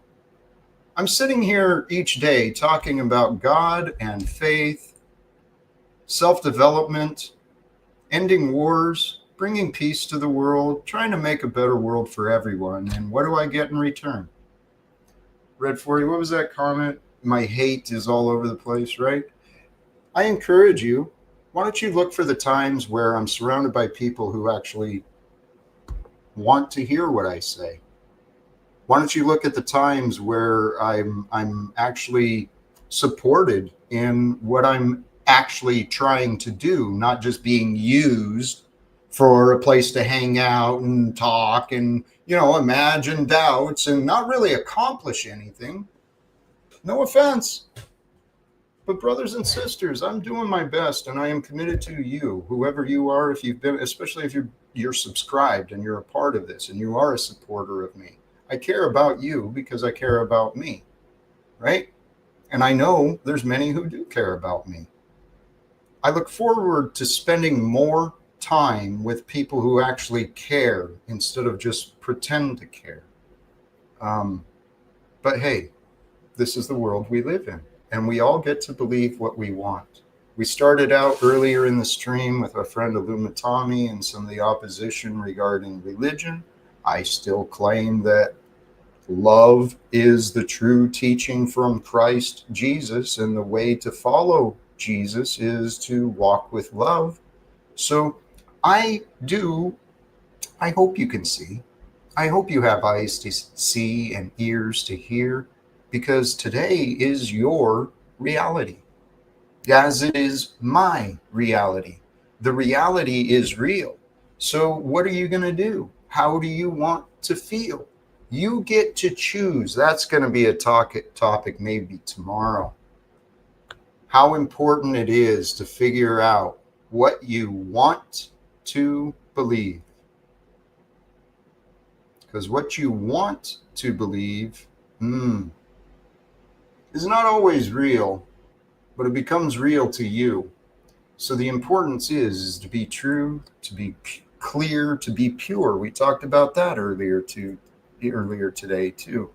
[SPEAKER 2] I'm sitting here each day talking about God and faith, self-development, ending wars, bringing peace to the world, trying to make a better world for everyone. And what do I get in return? Red 40, what was that comment? My hate is all over the place, right? I encourage you, why don't you look for the times where I'm surrounded by people who actually want to hear what I say? Why don't you look at the times where I'm actually supported in what I'm actually trying to do, not just being used for a place to hang out and talk and, imagine doubts and not really accomplish anything. No offense. But brothers and sisters, I'm doing my best, and I am committed to you, whoever you are, if you've been, especially if you're subscribed and you're a part of this and you are a supporter of me. I care about you because I care about me, right? And I know there's many who do care about me. I look forward to spending more time with people who actually care instead of just pretend to care. But hey, this is the world we live in, and we all get to believe what we want. We started out earlier in the stream with our friend Illumitami and some of the opposition regarding religion. I still claim that love is the true teaching from Christ Jesus, and the way to follow Jesus is to walk with love. So I hope you can see. I hope you have eyes to see and ears to hear, because today is your reality, as it is my reality. The reality is real. So what are you going to do? How do you want to feel? You get to choose. That's going to be a topic maybe tomorrow. How important it is to figure out what you want to believe. Because what you want to believe is not always real, but it becomes real to you. So the importance is to be true, to be clear, to be pure. We talked about that earlier today too.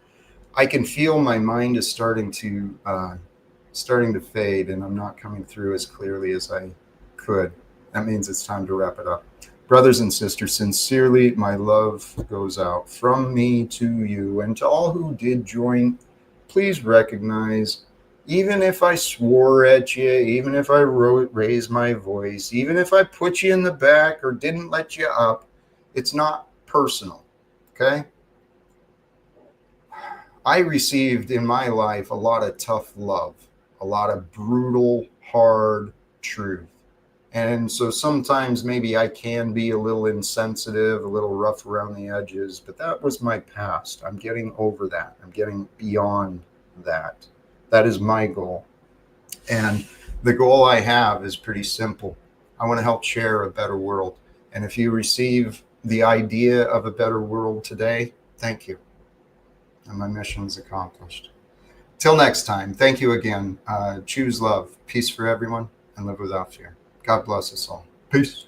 [SPEAKER 2] I can feel my mind is starting to fade, and I'm not coming through as clearly as I could. That means it's time to wrap it up. Brothers and sisters, sincerely, my love goes out from me to you, and to all who did join. Please recognize, even if I swore at you, even if I raised my voice, even if I put you in the back or didn't let you up, it's not personal, okay? I received in my life a lot of tough love, a lot of brutal, hard truth. And so sometimes maybe I can be a little insensitive, a little rough around the edges, but that was my past. I'm getting over that. I'm getting beyond that. That is my goal. And the goal I have is pretty simple. I want to help share a better world. And if you receive the idea of a better world today, thank you. And my mission is accomplished. Till next time, thank you again. Choose love, peace for everyone, and live without fear. God bless us all. Peace.